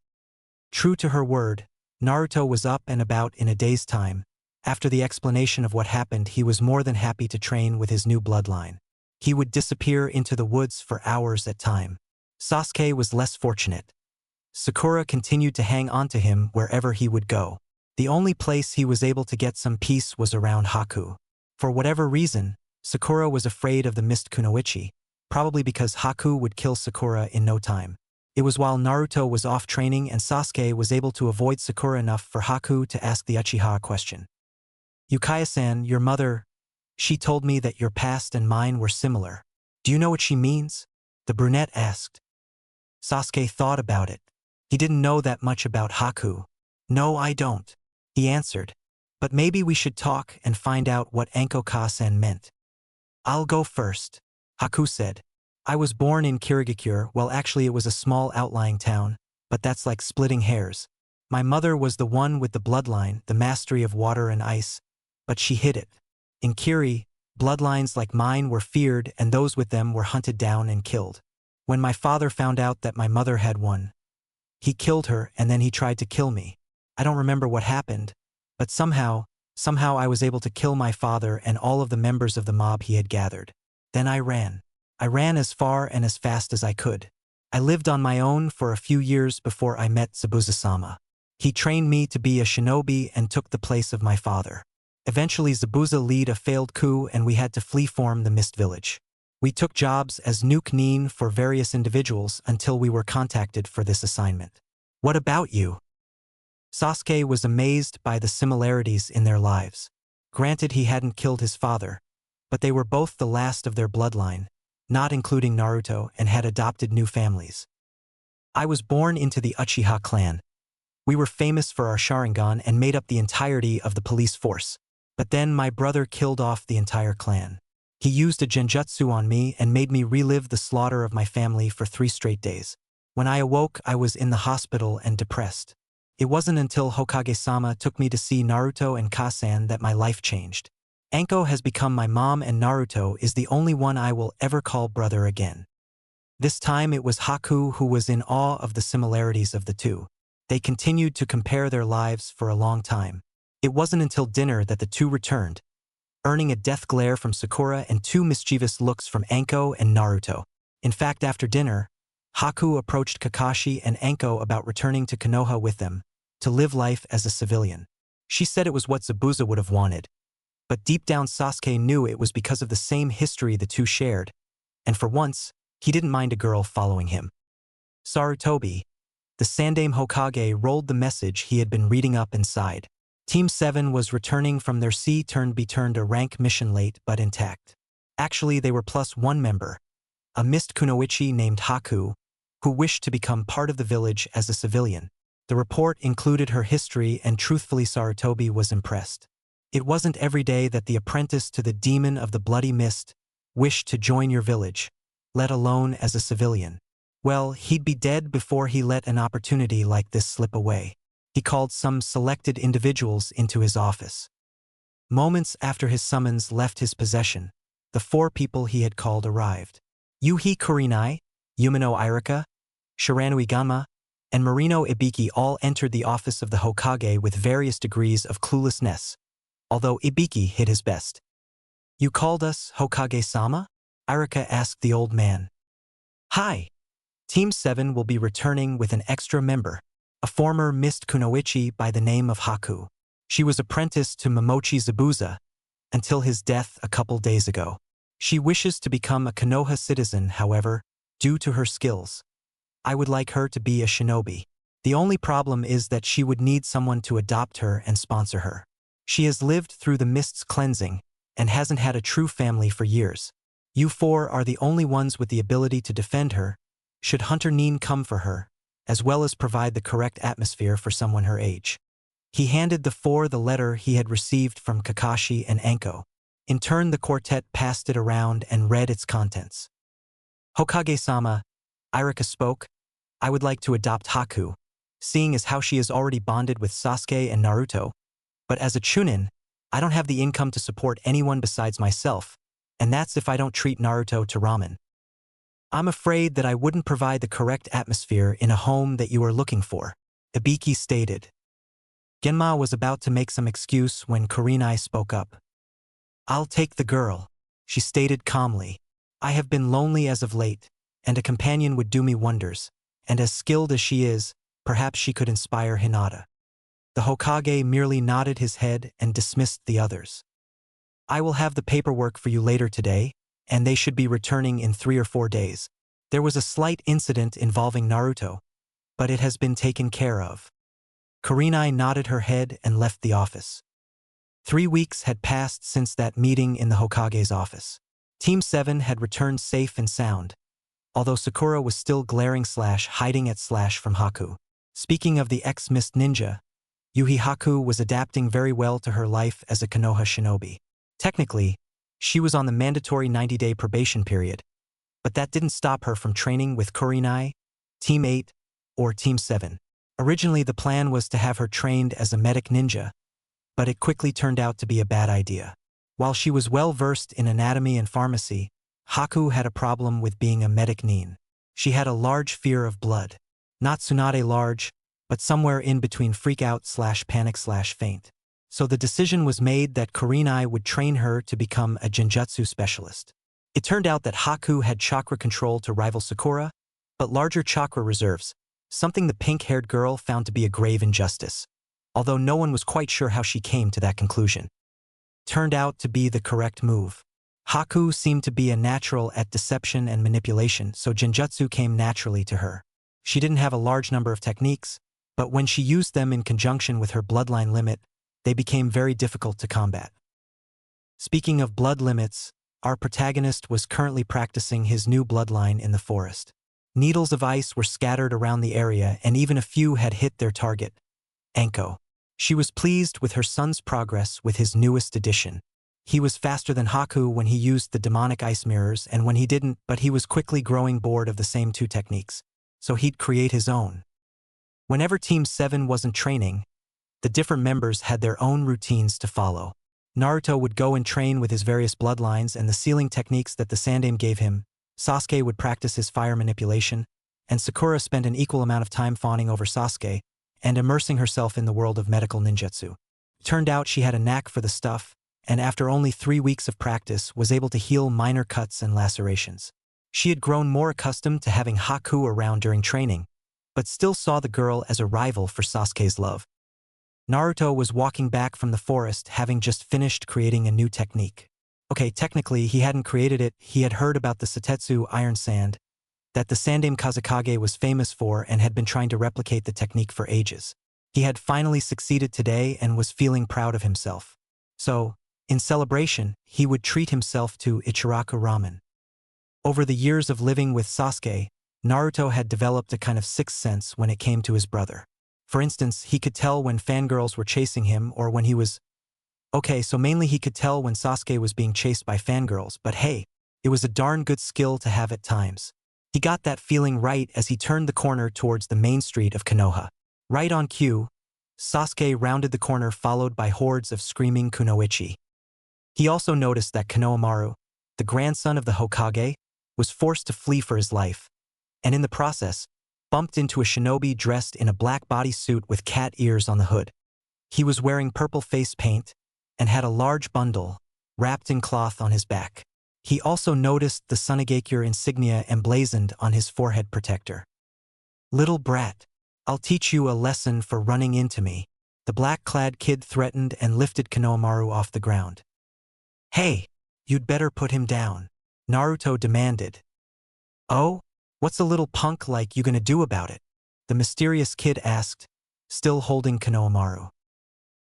True to her word, Naruto was up and about in a day's time. After the explanation of what happened, he was more than happy to train with his new bloodline. He would disappear into the woods for hours at a time. Sasuke was less fortunate. Sakura continued to hang on to him wherever he would go. The only place he was able to get some peace was around Haku. For whatever reason, Sakura was afraid of the mist kunoichi, probably because Haku would kill Sakura in no time. It was while Naruto was off training and Sasuke was able to avoid Sakura enough for Haku to ask the Uchiha a question. Yukaya-san, your mother, she told me that your past and mine were similar. Do you know what she means? The brunette asked. Sasuke thought about it. He didn't know that much about Haku. No, I don't, he answered. But maybe we should talk and find out what Anko-ka-san meant. I'll go first, Haku said. I was born in Kirigakure. Well, actually it was a small outlying town, but that's like splitting hairs. My mother was the one with the bloodline, the mastery of water and ice, but she hid it. In Kiri, bloodlines like mine were feared and those with them were hunted down and killed. When my father found out that my mother had one, he killed her and then he tried to kill me. I don't remember what happened, but somehow I was able to kill my father and all of the members of the mob he had gathered. Then I ran. I ran as far and as fast as I could. I lived on my own for a few years before I met Zabuza-sama. He trained me to be a shinobi and took the place of my father. Eventually Zabuza led a failed coup and we had to flee from the Mist Village. We took jobs as nuke-nin for various individuals until we were contacted for this assignment. What about you? Sasuke was amazed by the similarities in their lives. Granted, he hadn't killed his father, but they were both the last of their bloodline, not including Naruto, and had adopted new families. I was born into the Uchiha clan. We were famous for our Sharingan and made up the entirety of the police force. But then my brother killed off the entire clan. He used a genjutsu on me and made me relive the slaughter of my family for 3 straight days. When I awoke, I was in the hospital and depressed. It wasn't until Hokage-sama took me to see Naruto and Kasan that my life changed. Anko has become my mom and Naruto is the only one I will ever call brother again. This time it was Haku who was in awe of the similarities of the two. They continued to compare their lives for a long time. It wasn't until dinner that the two returned, earning a death glare from Sakura and two mischievous looks from Anko and Naruto. In fact, after dinner, Haku approached Kakashi and Anko about returning to Konoha with them, to live life as a civilian. She said it was what Zabuza would have wanted, but deep down Sasuke knew it was because of the same history the two shared, and for once, he didn't mind a girl following him. Sarutobi, the Sandaime Hokage, rolled the message he had been reading up inside. Team 7 was returning from their C-B-a rank mission late but intact. Actually, they were plus one member, a mist kunoichi named Haku, who wished to become part of the village as a civilian. The report included her history and truthfully Sarutobi was impressed. It wasn't every day that the apprentice to the demon of the bloody mist wished to join your village, let alone as a civilian. Well, he'd be dead before he let an opportunity like this slip away. He called some selected individuals into his office. Moments after his summons left his possession, the four people he had called arrived. Yuhi Kurenai, Yumino Irika, Shiranui Ganma, and Marino Ibiki all entered the office of the Hokage with various degrees of cluelessness, although Ibiki hid his best. "You called us, Hokage-sama?" Irika asked the old man. "Hi. Team 7 will be returning with an extra member, a former mist kunoichi by the name of Haku. She was apprenticed to Momochi Zabuza until his death a couple days ago. She wishes to become a Konoha citizen, however, due to her skills. I would like her to be a shinobi. The only problem is that she would need someone to adopt her and sponsor her. She has lived through the mist's cleansing and hasn't had a true family for years. You four are the only ones with the ability to defend her, should Hunter Nin come for her, as well as provide the correct atmosphere for someone her age." He handed the four the letter he had received from Kakashi and Anko. In turn, the quartet passed it around and read its contents. "Hokage-sama," Irika spoke, "I would like to adopt Haku, seeing as how she is already bonded with Sasuke and Naruto. But as a chunin, I don't have the income to support anyone besides myself, and that's if I don't treat Naruto to ramen. I'm afraid that I wouldn't provide the correct atmosphere in a home that you are looking for," Ibiki stated. Genma was about to make some excuse when Kurenai spoke up. "I'll take the girl," she stated calmly. "I have been lonely as of late, and a companion would do me wonders, and as skilled as she is, perhaps she could inspire Hinata." The Hokage merely nodded his head and dismissed the others. "I will have the paperwork for you later today, and they should be returning in 3 or 4 days. There was a slight incident involving Naruto, but it has been taken care of." Kurenai nodded her head and left the office. 3 weeks had passed since that meeting in the Hokage's office. Team 7 had returned safe and sound, although Sakura was still glaring / hiding at / from Haku. Speaking of the ex-mist ninja, Yuhi Haku was adapting very well to her life as a Konoha shinobi. Technically, she was on the mandatory 90-day probation period, but that didn't stop her from training with Kurenai, Team 8, or Team 7. Originally, the plan was to have her trained as a medic ninja, but it quickly turned out to be a bad idea. While she was well versed in anatomy and pharmacy, Haku had a problem with being a medic nin. She had a large fear of blood. Not Tsunade large, but somewhere in between freak-out / panic / faint. So the decision was made that Kurenai would train her to become a genjutsu specialist. It turned out that Haku had chakra control to rival Sakura, but larger chakra reserves, something the pink-haired girl found to be a grave injustice, although no one was quite sure how she came to that conclusion. Turned out to be the correct move. Haku seemed to be a natural at deception and manipulation, so genjutsu came naturally to her. She didn't have a large number of techniques, but when she used them in conjunction with her bloodline limit, they became very difficult to combat. Speaking of blood limits, our protagonist was currently practicing his new bloodline in the forest. Needles of ice were scattered around the area and even a few had hit their target, Anko. She was pleased with her son's progress with his newest addition. He was faster than Haku when he used the demonic ice mirrors and when he didn't, but he was quickly growing bored of the same two techniques, so he'd create his own. Whenever Team 7 wasn't training, the different members had their own routines to follow. Naruto would go and train with his various bloodlines and the sealing techniques that the Sandaime gave him. Sasuke would practice his fire manipulation, and Sakura spent an equal amount of time fawning over Sasuke and immersing herself in the world of medical ninjutsu. Turned out she had a knack for the stuff, and after only 3 weeks of practice was able to heal minor cuts and lacerations. She had grown more accustomed to having Haku around during training, but still saw the girl as a rival for Sasuke's love. Naruto was walking back from the forest having just finished creating a new technique. Okay, technically he hadn't created it, he had heard about the Setetsu Iron Sand, that the Sandaime Kazekage was famous for and had been trying to replicate the technique for ages. He had finally succeeded today and was feeling proud of himself. So, in celebration, he would treat himself to Ichiraku ramen. Over the years of living with Sasuke, Naruto had developed a kind of sixth sense when it came to his brother. For instance, he could tell when fangirls were chasing him or when he was… Okay, so mainly he could tell when Sasuke was being chased by fangirls, but hey, it was a darn good skill to have at times. He got that feeling right as he turned the corner towards the main street of Konoha. Right on cue, Sasuke rounded the corner followed by hordes of screaming kunoichi. He also noticed that Konohamaru, the grandson of the Hokage, was forced to flee for his life, and in the process, bumped into a shinobi dressed in a black bodysuit with cat ears on the hood. He was wearing purple face paint and had a large bundle, wrapped in cloth on his back. He also noticed the Sunigakure insignia emblazoned on his forehead protector. "Little brat, I'll teach you a lesson for running into me," the black-clad kid threatened and lifted Konohamaru off the ground. "Hey, you'd better put him down," Naruto demanded. "Oh? What's a little punk like you gonna do about it?" the mysterious kid asked, still holding Konohamaru.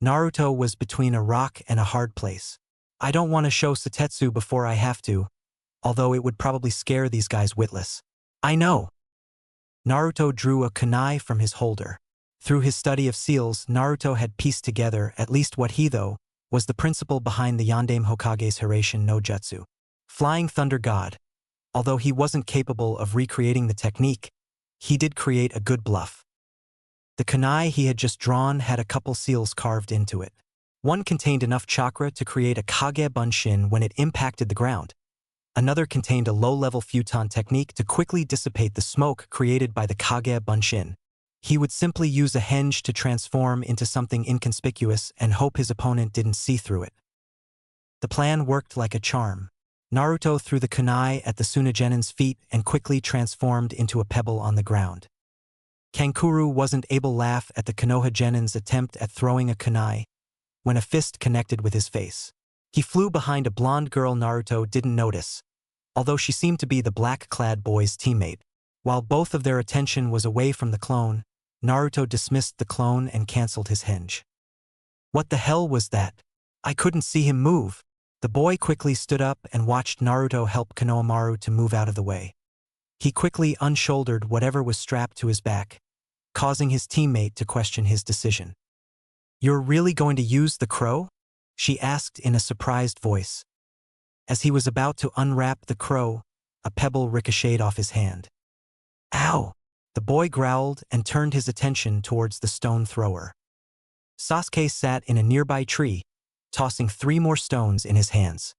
Naruto was between a rock and a hard place. "I don't want to show Setetsu before I have to, although it would probably scare these guys witless." "I know." Naruto drew a kunai from his holder. Through his study of seals, Naruto had pieced together at least what he, though, was the principle behind the Yondaime Hokage's Hiraishin no Jutsu. Flying Thunder God. Although he wasn't capable of recreating the technique, he did create a good bluff. The kunai he had just drawn had a couple seals carved into it. One contained enough chakra to create a Kage Bunshin when it impacted the ground. Another contained a low-level futon technique to quickly dissipate the smoke created by the Kage Bunshin. He would simply use a henge to transform into something inconspicuous and hope his opponent didn't see through it. The plan worked like a charm. Naruto threw the kunai at the Tsunagenin's feet and quickly transformed into a pebble on the ground. Kankuro wasn't able to laugh at the Konoha Genin's attempt at throwing a kunai when a fist connected with his face. He flew behind a blonde girl Naruto didn't notice, although she seemed to be the black-clad boy's teammate. While both of their attention was away from the clone, Naruto dismissed the clone and cancelled his henge. "What the hell was that? I couldn't see him move." The boy quickly stood up and watched Naruto help Konohamaru to move out of the way. He quickly unshouldered whatever was strapped to his back, causing his teammate to question his decision. "You're really going to use the crow?" she asked in a surprised voice. As he was about to unwrap the crow, a pebble ricocheted off his hand. "Ow!" The boy growled and turned his attention towards the stone thrower. Sasuke sat in a nearby tree, tossing 3 more stones in his hands.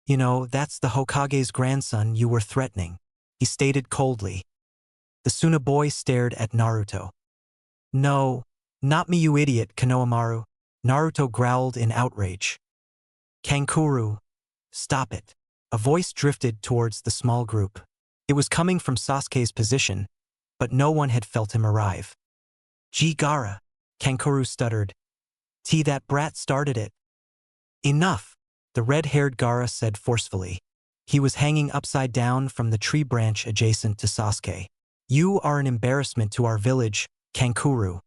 "You know, that's the Hokage's grandson you were threatening," he stated coldly. The Suna boy stared at Naruto. "No, not me, you idiot, Konohamaru," Naruto growled in outrage. "Kankuro, stop it." A voice drifted towards the small group. It was coming from Sasuke's position, but no one had felt him arrive. "Gee Gaara," Kankuro stuttered. That brat started it." "Enough," the red-haired Gaara said forcefully. He was hanging upside down from the tree branch adjacent to Sasuke. "You are an embarrassment to our village, Kankuro.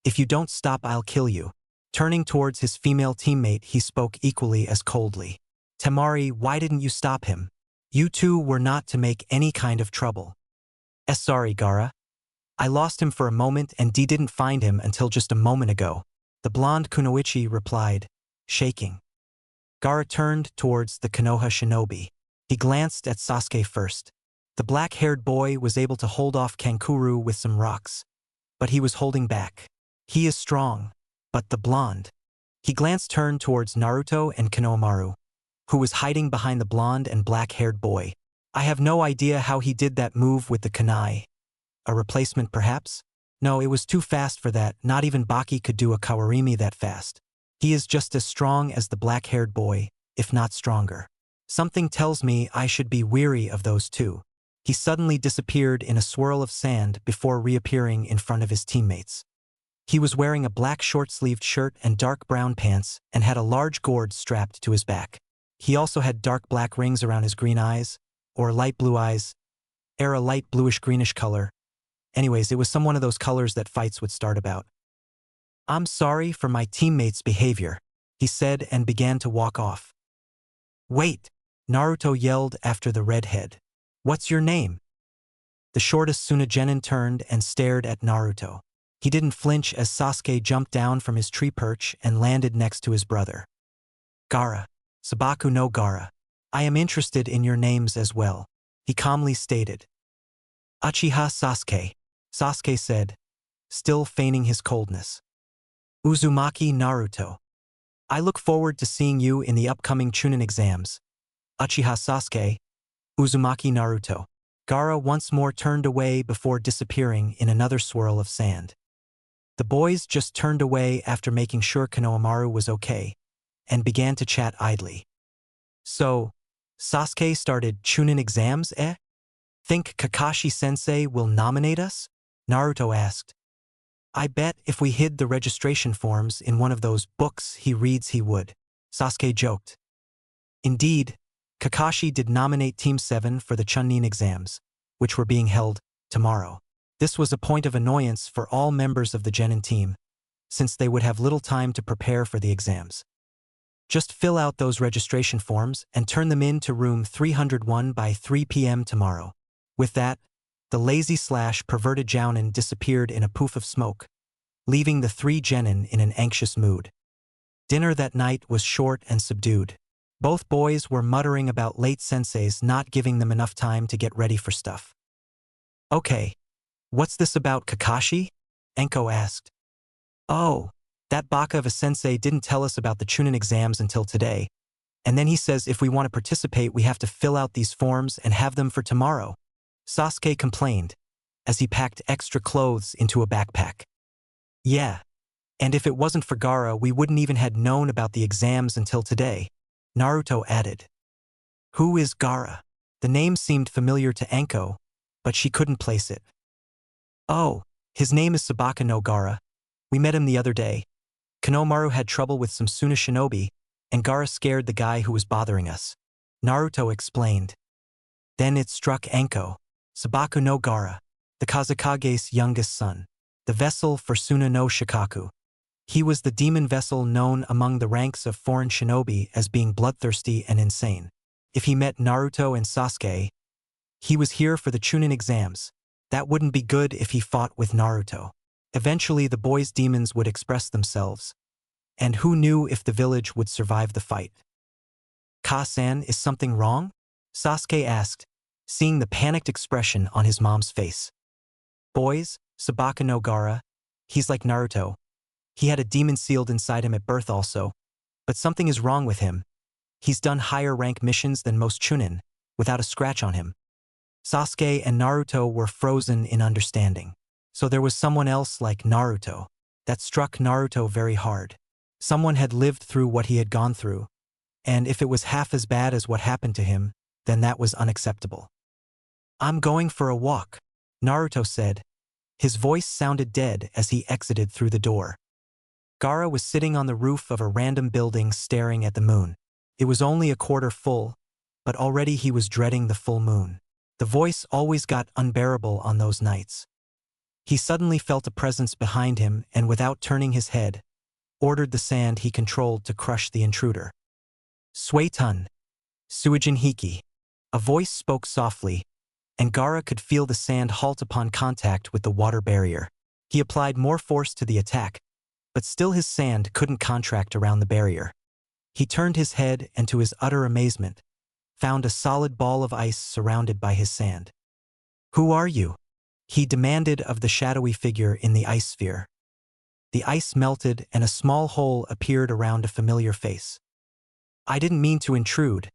If you don't stop, I'll kill you." Turning towards his female teammate, he spoke equally as coldly. "Temari, why didn't you stop him? You two were not to make any kind of trouble." Sorry, Gaara. I lost him for a moment and didn't find him until just a moment ago," the blonde kunoichi replied, shaking. Gaara turned towards the Konoha shinobi. He glanced at Sasuke first. The black-haired boy was able to hold off Kankuro with some rocks, but he was holding back. "He is strong, but the blonde." He glanced turned towards Naruto and Konohamaru, who was hiding behind the blonde and black-haired boy. I have no idea how he did that move with the kunai. A replacement, perhaps? No, it was too fast for that. Not even Baki could do a kawarimi that fast. He is just as strong as the black-haired boy, if not stronger. Something tells me I should be weary of those two. He suddenly disappeared in a swirl of sand before reappearing in front of his teammates. He was wearing a black short-sleeved shirt and dark brown pants and had a large gourd strapped to his back. He also had dark black rings around his green eyes, or light blue eyes, a light bluish-greenish color. Anyways, it was some one of those colors that fights would start about. I'm sorry for my teammates' behavior, he said and began to walk off. Wait, Naruto yelled after the redhead. What's your name? The shortest Tsunagenin turned and stared at Naruto. He didn't flinch as Sasuke jumped down from his tree perch and landed next to his brother. Gaara. Sabaku no Gaara. I am interested in your names as well, he calmly stated. Uchiha Sasuke, Sasuke said, still feigning his coldness. Uzumaki Naruto. I look forward to seeing you in the upcoming Chunin exams. Uchiha Sasuke, Uzumaki Naruto. Gaara once more turned away before disappearing in another swirl of sand. The boys just turned away after making sure Konohamaru was okay, and began to chat idly. So, Sasuke started Chunin exams, eh? Think Kakashi-sensei will nominate us? Naruto asked. I bet if we hid the registration forms in one of those books he reads he would, Sasuke joked. Indeed, Kakashi did nominate Team 7 for the Chunin exams, which were being held tomorrow. This was a point of annoyance for all members of the Genin team, since they would have little time to prepare for the exams. Just fill out those registration forms and turn them in to room 301 by 3 p.m. tomorrow. With that, the lazy/perverted Jounin disappeared in a poof of smoke, leaving the three Genin in an anxious mood. Dinner that night was short and subdued. Both boys were muttering about late senseis not giving them enough time to get ready for stuff. Okay, what's this about Kakashi? Enko asked. Oh, that baka of a sensei didn't tell us about the Chunin exams until today, and then he says if we want to participate we have to fill out these forms and have them for tomorrow, Sasuke complained, as he packed extra clothes into a backpack. Yeah, and if it wasn't for Gaara we wouldn't even had known about the exams until today, Naruto added. Who is Gaara? The name seemed familiar to Enko, but she couldn't place it. Oh, his name is Sabaku no Gaara. We met him the other day. Konohamaru had trouble with some Suna shinobi, and Gaara scared the guy who was bothering us. Naruto explained. Then it struck Enko. Sabaku no Gaara, the Kazekage's youngest son, the vessel for Suna no Shikaku. He was the demon vessel known among the ranks of foreign shinobi as being bloodthirsty and insane. If he met Naruto and Sasuke, he was here for the Chunin exams. That wouldn't be good if he fought with Naruto. Eventually the boys' demons would express themselves, and who knew if the village would survive the fight. Ka-san, is something wrong? Sasuke asked, seeing the panicked expression on his mom's face. Boys, Sabaku no Gaara, he's like Naruto. He had a demon sealed inside him at birth also, but something is wrong with him. He's done higher rank missions than most Chunin, without a scratch on him. Sasuke and Naruto were frozen in understanding. So there was someone else like Naruto. That struck Naruto very hard. Someone had lived through what he had gone through, and if it was half as bad as what happened to him, then that was unacceptable. I'm going for a walk, Naruto said. His voice sounded dead as he exited through the door. Gaara was sitting on the roof of a random building staring at the moon. It was only a quarter full, but already he was dreading the full moon. The voice always got unbearable on those nights. He suddenly felt a presence behind him and without turning his head, ordered the sand he controlled to crush the intruder. Suetun, Suijin Hiki. A voice spoke softly, and Gaara could feel the sand halt upon contact with the water barrier. He applied more force to the attack, but still his sand couldn't contract around the barrier. He turned his head and to his utter amazement, found a solid ball of ice surrounded by his sand. Who are you? He demanded of the shadowy figure in the ice sphere. The ice melted and a small hole appeared around a familiar face. I didn't mean to intrude.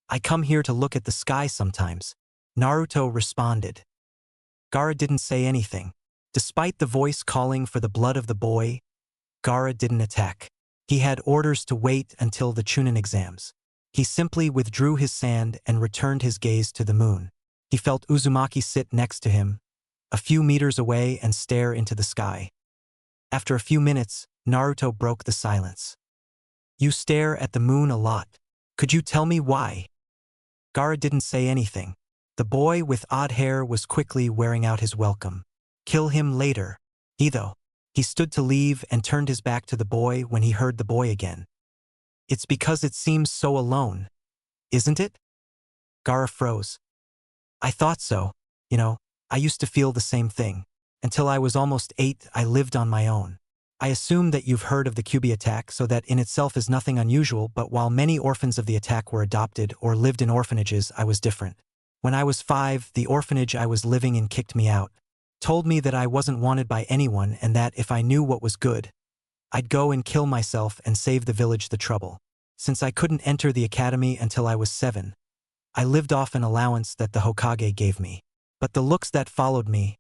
I come here to look at the sky sometimes, Naruto responded. Gaara didn't say anything. Despite the voice calling for the blood of the boy, Gaara didn't attack. He had orders to wait until the Chunin exams. He simply withdrew his sand and returned his gaze to the moon. He felt Uzumaki sit next to him, a few meters away, and stare into the sky. After a few minutes, Naruto broke the silence. You stare at the moon a lot. Could you tell me why? Gaara didn't say anything. The boy with odd hair was quickly wearing out his welcome. Kill him later. He stood to leave and turned his back to the boy when he heard the boy again. It's because it seems so alone, isn't it? Gaara froze. I thought so. I used to feel the same thing. Until I was almost 8, I lived on my own. I assume that you've heard of the Kyuubi attack, so that in itself is nothing unusual, but while many orphans of the attack were adopted or lived in orphanages, I was different. When I was 5, the orphanage I was living in kicked me out. Told me that I wasn't wanted by anyone and that if I knew what was good, I'd go and kill myself and save the village the trouble. Since I couldn't enter the academy until I was 7, I lived off an allowance that the Hokage gave me. But the looks that followed me,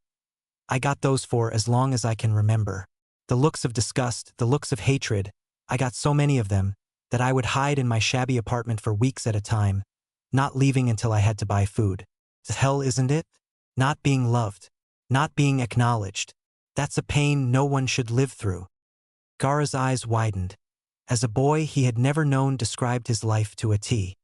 I got those for as long as I can remember. The looks of disgust, the looks of hatred, I got so many of them that I would hide in my shabby apartment for weeks at a time, not leaving until I had to buy food. Hell, isn't it? Not being loved. Not being acknowledged. That's a pain no one should live through. Gaara's eyes widened. As a boy, he had never known described his life to a T.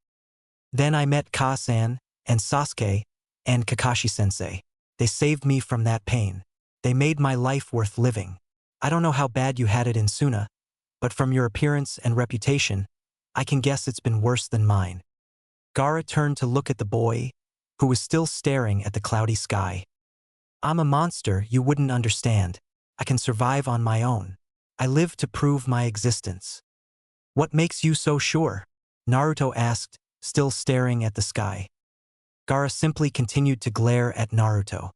Then I met Ka-san, and Sasuke, and Kakashi-sensei. They saved me from that pain. They made my life worth living. I don't know how bad you had it in Suna, but from your appearance and reputation, I can guess it's been worse than mine. Gaara turned to look at the boy, who was still staring at the cloudy sky. I'm a monster you wouldn't understand. I can survive on my own. I live to prove my existence. What makes you so sure? Naruto asked, still staring at the sky. Gaara simply continued to glare at Naruto.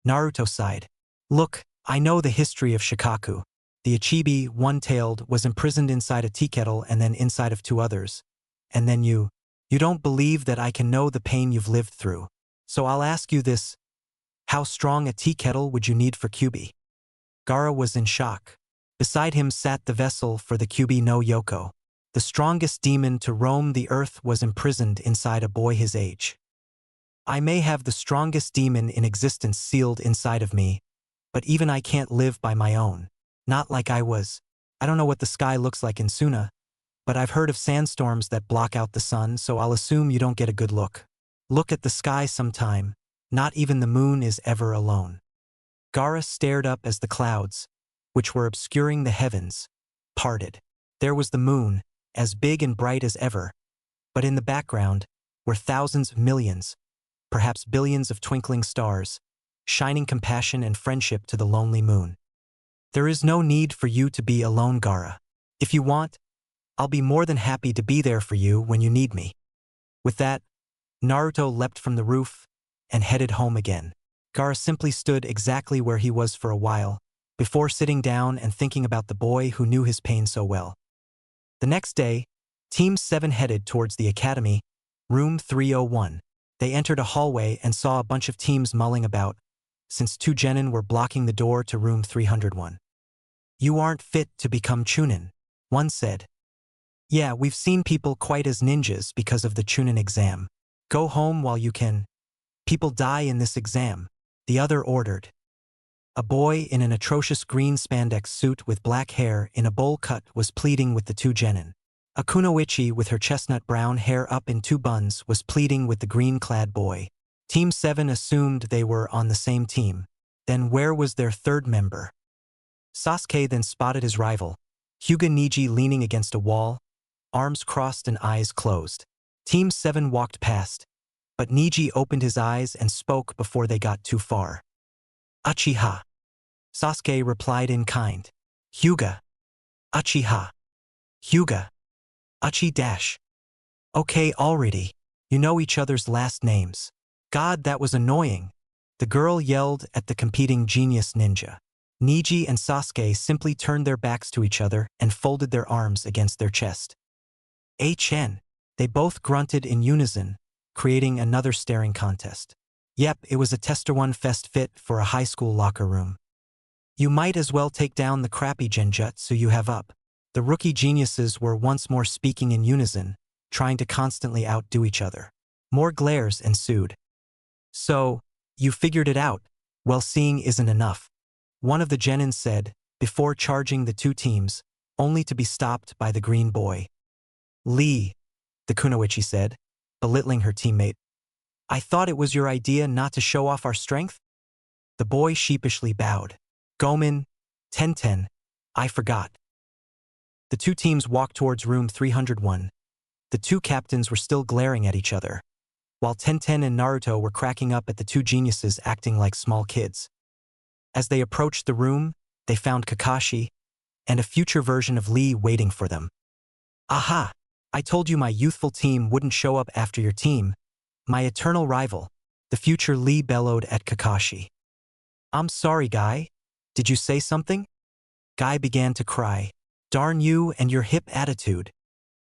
Naruto sighed. Look, I know the history of Shikaku. The Ichibi, one-tailed, was imprisoned inside a tea kettle and then inside of 2 others. And then you don't believe that I can know the pain you've lived through. So I'll ask you this. How strong a tea kettle would you need for Kyuubi? Gaara was in shock. Beside him sat the vessel for the Kyuubi no Yoko. The strongest demon to roam the earth was imprisoned inside a boy his age. I may have the strongest demon in existence sealed inside of me, but even I can't live by my own. Not like I was. I don't know what the sky looks like in Suna, but I've heard of sandstorms that block out the sun, so I'll assume you don't get a good look. Look at the sky sometime. Not even the moon is ever alone. Gaara stared up as the clouds, which were obscuring the heavens, parted. There was the moon, as big and bright as ever, but in the background were thousands of millions, perhaps billions of twinkling stars, shining compassion and friendship to the lonely moon. There is no need for you to be alone, Gaara. If you want, I'll be more than happy to be there for you when you need me. With that, Naruto leapt from the roof and headed home again. Gaara simply stood exactly where he was for a while, before sitting down and thinking about the boy who knew his pain so well. The next day, Team 7 headed towards the academy, room 301. They entered a hallway and saw a bunch of teams mulling about, since 2 genin were blocking the door to room 301. You aren't fit to become Chunin, one said. Yeah, we've seen people quite as ninjas because of the Chunin exam. Go home while you can. People die in this exam, the other ordered. A boy in an atrocious green spandex suit with black hair in a bowl cut was pleading with the 2 genin. A kunoichi with her chestnut brown hair up in 2 buns was pleading with the green-clad boy. Team 7 assumed they were on the same team. Then where was their 3rd member? Sasuke then spotted his rival, Hyuga Neji, leaning against a wall, arms crossed and eyes closed. Team 7 walked past, but Neji opened his eyes and spoke before they got too far. Uchiha. Sasuke replied in kind. Hyuga. Uchiha. Hyuga. Uchi dash. Okay already. You know each other's last names. God, that was annoying. The girl yelled at the competing genius ninja. Neji and Sasuke simply turned their backs to each other and folded their arms against their chest. HN. They both grunted in unison, creating another staring contest. Yep, it was a Tester 1 fest fit for a high school locker room. You might as well take down the crappy genjutsu you have up. The rookie geniuses were once more speaking in unison, trying to constantly outdo each other. More glares ensued. So, you figured it out. Well, seeing isn't enough. One of the genins said, before charging the two teams, only to be stopped by the green boy. Lee, the kunoichi said, belittling her teammate. I thought it was your idea not to show off our strength? The boy sheepishly bowed. Gomen, Tenten, I forgot. The two teams walked towards room 301. The two captains were still glaring at each other, while Tenten and Naruto were cracking up at the two geniuses acting like small kids. As they approached the room, they found Kakashi and a future version of Lee waiting for them. Aha! I told you my youthful team wouldn't show up after your team. My eternal rival, the future Lee bellowed at Kakashi. I'm sorry, Guy. Did you say something? Guy began to cry. Darn you and your hip attitude.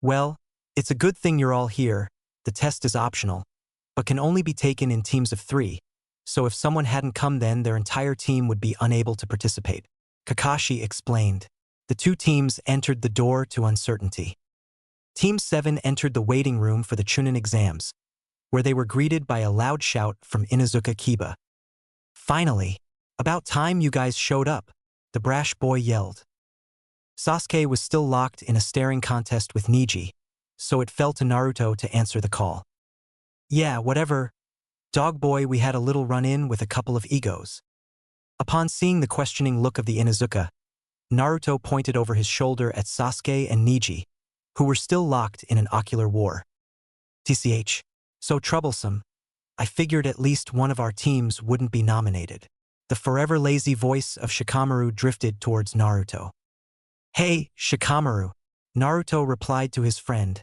Well, it's a good thing you're all here. The test is optional, but can only be taken in teams of 3. So if someone hadn't come then their entire team would be unable to participate. Kakashi explained. The two teams entered the door to uncertainty. Team 7 entered the waiting room for the Chunin exams, where they were greeted by a loud shout from Inuzuka Kiba. Finally, about time you guys showed up, the brash boy yelled. Sasuke was still locked in a staring contest with Neji, so it fell to Naruto to answer the call. Yeah, whatever. Dog boy, we had a little run-in with a couple of egos. Upon seeing the questioning look of the Inuzuka, Naruto pointed over his shoulder at Sasuke and Neji, who were still locked in an ocular war. TCH, so troublesome. I figured at least one of our teams wouldn't be nominated. The forever lazy voice of Shikamaru drifted towards Naruto. Hey, Shikamaru, Naruto replied to his friend,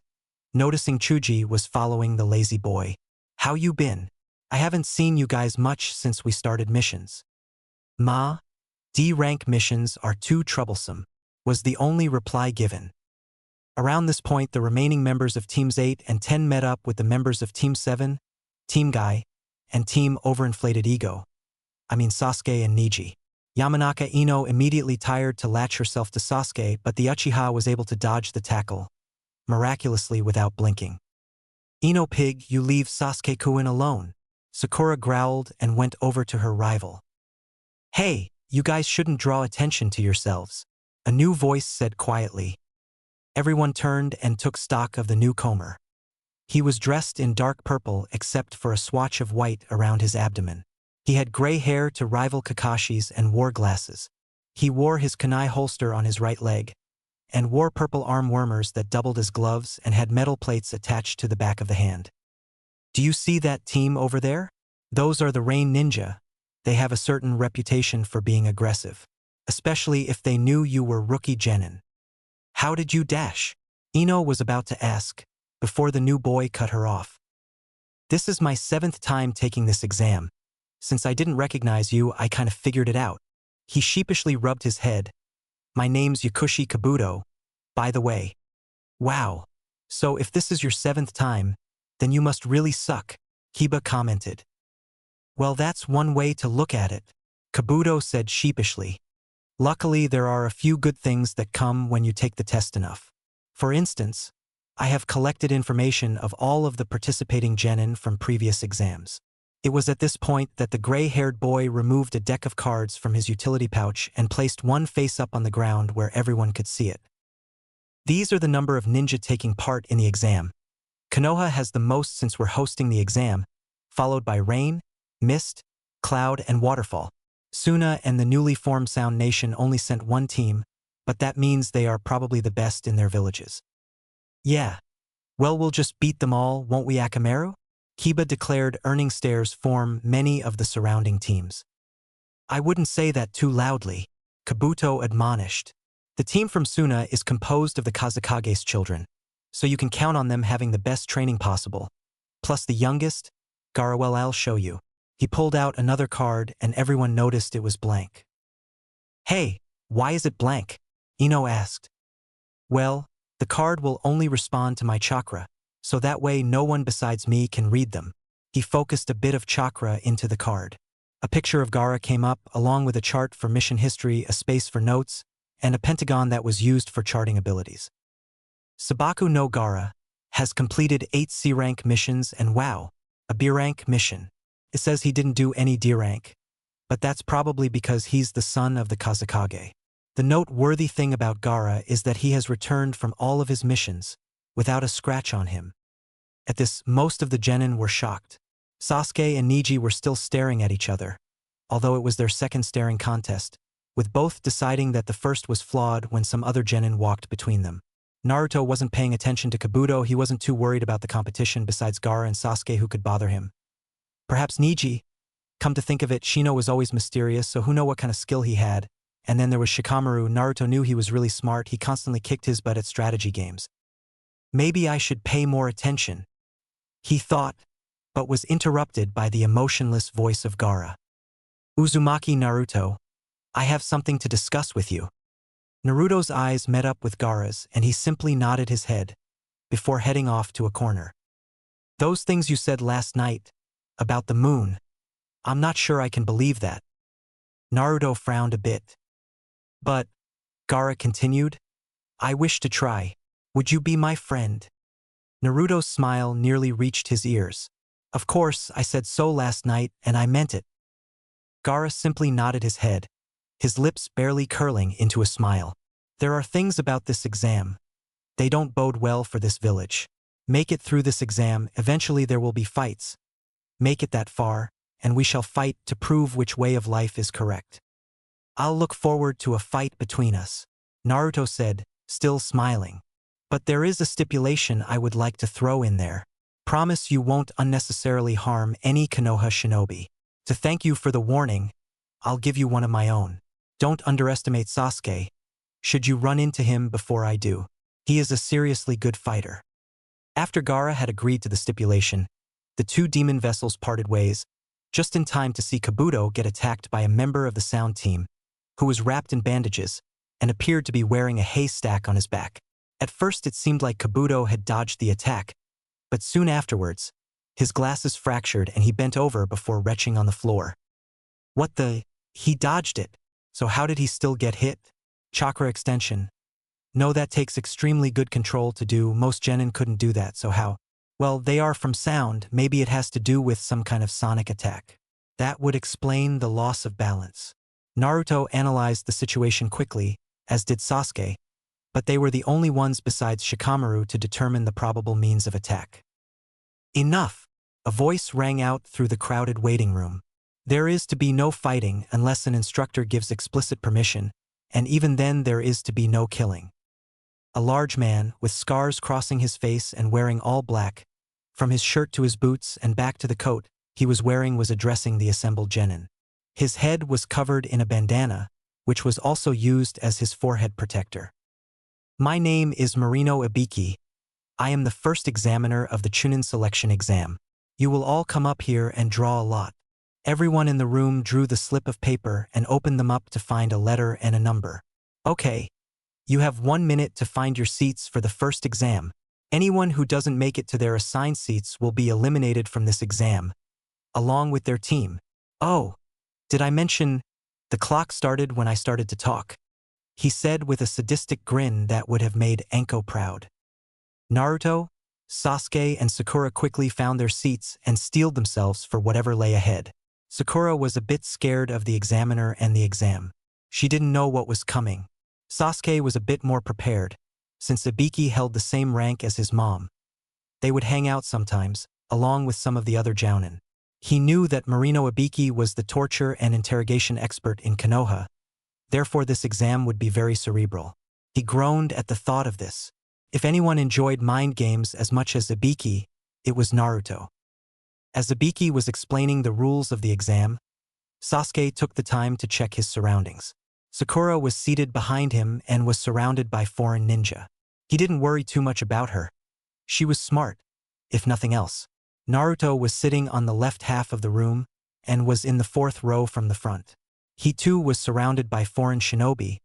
noticing Chuji was following the lazy boy. How you been? I haven't seen you guys much since we started missions. D-rank missions are too troublesome, was the only reply given. Around this point, the remaining members of Teams 8 and 10 met up with the members of Team 7, Team Guy, and Team Overinflated Ego. Sasuke and Neji. Yamanaka Ino immediately tired to latch herself to Sasuke, but the Uchiha was able to dodge the tackle, miraculously without blinking. Ino pig, you leave Sasuke-kun alone. Sakura growled and went over to her rival. Hey, you guys shouldn't draw attention to yourselves, a new voice said quietly. Everyone turned and took stock of the newcomer. He was dressed in dark purple except for a swatch of white around his abdomen. He had gray hair to rival Kakashi's and wore glasses. He wore his kunai holster on his right leg, and wore purple arm warmers that doubled as gloves and had metal plates attached to the back of the hand. Do you see that team over there? Those are the Rain Ninja. They have a certain reputation for being aggressive, especially if they knew you were rookie genin. How did you dash? Ino was about to ask, before the new boy cut her off. This is my 7th time taking this exam. Since I didn't recognize you, I kind of figured it out. He sheepishly rubbed his head. My name's Yakushi Kabuto, by the way. Wow. So if this is your 7th time, then you must really suck, Kiba commented. Well, that's one way to look at it, Kabuto said sheepishly. Luckily, there are a few good things that come when you take the test enough. For instance, I have collected information of all of the participating genin from previous exams. It was at this point that the gray-haired boy removed a deck of cards from his utility pouch and placed one face up on the ground where everyone could see it. These are the number of ninja taking part in the exam. Konoha has the most since we're hosting the exam, followed by Rain, Mist, Cloud, and Waterfall. Suna and the newly formed Sound Nation only sent one team, but that means they are probably the best in their villages. Yeah. Well, we'll just beat them all, won't we, Akamaru? Kiba declared, earning stares form many of the surrounding teams. I wouldn't say that too loudly, Kabuto admonished. The team from Suna is composed of the Kazakage's children, so you can count on them having the best training possible. Plus the youngest, Garawell, I'll show you. He pulled out another card and everyone noticed it was blank. Hey, why is it blank? Ino asked. Well, the card will only respond to my chakra, so that way no one besides me can read them. He focused a bit of chakra into the card. A picture of Gaara came up, along with a chart for mission history, a space for notes, and a pentagon that was used for charting abilities. Sabaku no Gaara has completed 8 C-rank missions and wow, a B-rank mission. It says he didn't do any D-rank, but that's probably because he's the son of the Kazekage. The noteworthy thing about Gaara is that he has returned from all of his missions without a scratch on him. At this, most of the genin were shocked. Sasuke and Neji were still staring at each other, although it was their second staring contest, with both deciding that the first was flawed when some other genin walked between them. Naruto wasn't paying attention to Kabuto. He wasn't too worried about the competition besides Gaara and Sasuke who could bother him. Perhaps Neji. Come to think of it, Shino was always mysterious, so who knows what kind of skill he had. And then there was Shikamaru. Naruto knew he was really smart. He constantly kicked his butt at strategy games. Maybe I should pay more attention, he thought, but was interrupted by the emotionless voice of Gaara. Uzumaki Naruto, I have something to discuss with you. Naruto's eyes met up with Gaara's and he simply nodded his head before heading off to a corner. Those things you said last night about the moon, I'm not sure I can believe that. Naruto frowned a bit. But, Gaara continued, I wish to try. Would you be my friend? Naruto's smile nearly reached his ears. Of course, I said so last night and I meant it. Gaara simply nodded his head, his lips barely curling into a smile. There are things about this exam. They don't bode well for this village. Make it through this exam, eventually there will be fights. Make it that far, and we shall fight to prove which way of life is correct. I'll look forward to a fight between us, Naruto said, still smiling. But there is a stipulation I would like to throw in there. Promise you won't unnecessarily harm any Konoha shinobi. To thank you for the warning, I'll give you one of my own. Don't underestimate Sasuke. Should you run into him before I do. He is a seriously good fighter. After Gaara had agreed to the stipulation, the 2 demon vessels parted ways, just in time to see Kabuto get attacked by a member of the sound team, who was wrapped in bandages and appeared to be wearing a haystack on his back. At first it seemed like Kabuto had dodged the attack, but soon afterwards, his glasses fractured and he bent over before retching on the floor. What the? He dodged it. So how did he still get hit? Chakra extension. No, that takes extremely good control to do. Most genin couldn't do that, so how? Well, they are from sound. Maybe it has to do with some kind of sonic attack. That would explain the loss of balance. Naruto analyzed the situation quickly, as did Sasuke, but they were the only ones besides Shikamaru to determine the probable means of attack. Enough! A voice rang out through the crowded waiting room. There is to be no fighting unless an instructor gives explicit permission, and even then there is to be no killing. A large man, with scars crossing his face and wearing all black, from his shirt to his boots and back to the coat he was wearing, was addressing the assembled genin. His head was covered in a bandana, which was also used as his forehead protector. My name is Marino Ibiki. I am the first examiner of the Chunin selection exam. You will all come up here and draw a lot. Everyone in the room drew the slip of paper and opened them up to find a letter and a number. Okay. You have 1 minute to find your seats for the first exam. Anyone who doesn't make it to their assigned seats will be eliminated from this exam, along with their team. Oh, did I mention? The clock started when I started to talk, he said with a sadistic grin that would have made Anko proud. Naruto, Sasuke, and Sakura quickly found their seats and steeled themselves for whatever lay ahead. Sakura was a bit scared of the examiner and the exam. She didn't know what was coming. Sasuke was a bit more prepared, since Ibiki held the same rank as his mom. They would hang out sometimes, along with some of the other jounin. He knew that Marino Ibiki was the torture and interrogation expert in Konoha, therefore this exam would be very cerebral. He groaned at the thought of this. If anyone enjoyed mind games as much as Ibiki, it was Naruto. As Ibiki was explaining the rules of the exam, Sasuke took the time to check his surroundings. Sakura was seated behind him and was surrounded by foreign ninja. He didn't worry too much about her. She was smart, if nothing else. Naruto was sitting on the left half of the room and was in the 4th row from the front. He too was surrounded by foreign shinobi,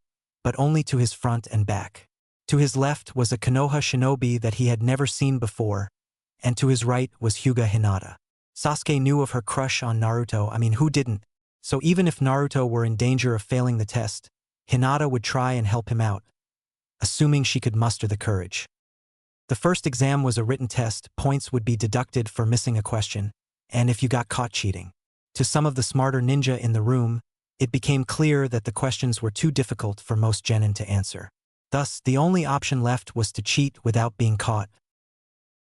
but only to his front and back. To his left was a Konoha shinobi that he had never seen before, and to his right was Hyuga Hinata. Sasuke knew of her crush on Naruto, who didn't? So even if Naruto were in danger of failing the test, Hinata would try and help him out, assuming she could muster the courage. The first exam was a written test, points would be deducted for missing a question, and if you got caught cheating. To some of the smarter ninja in the room, it became clear that the questions were too difficult for most genin to answer. Thus, the only option left was to cheat without being caught.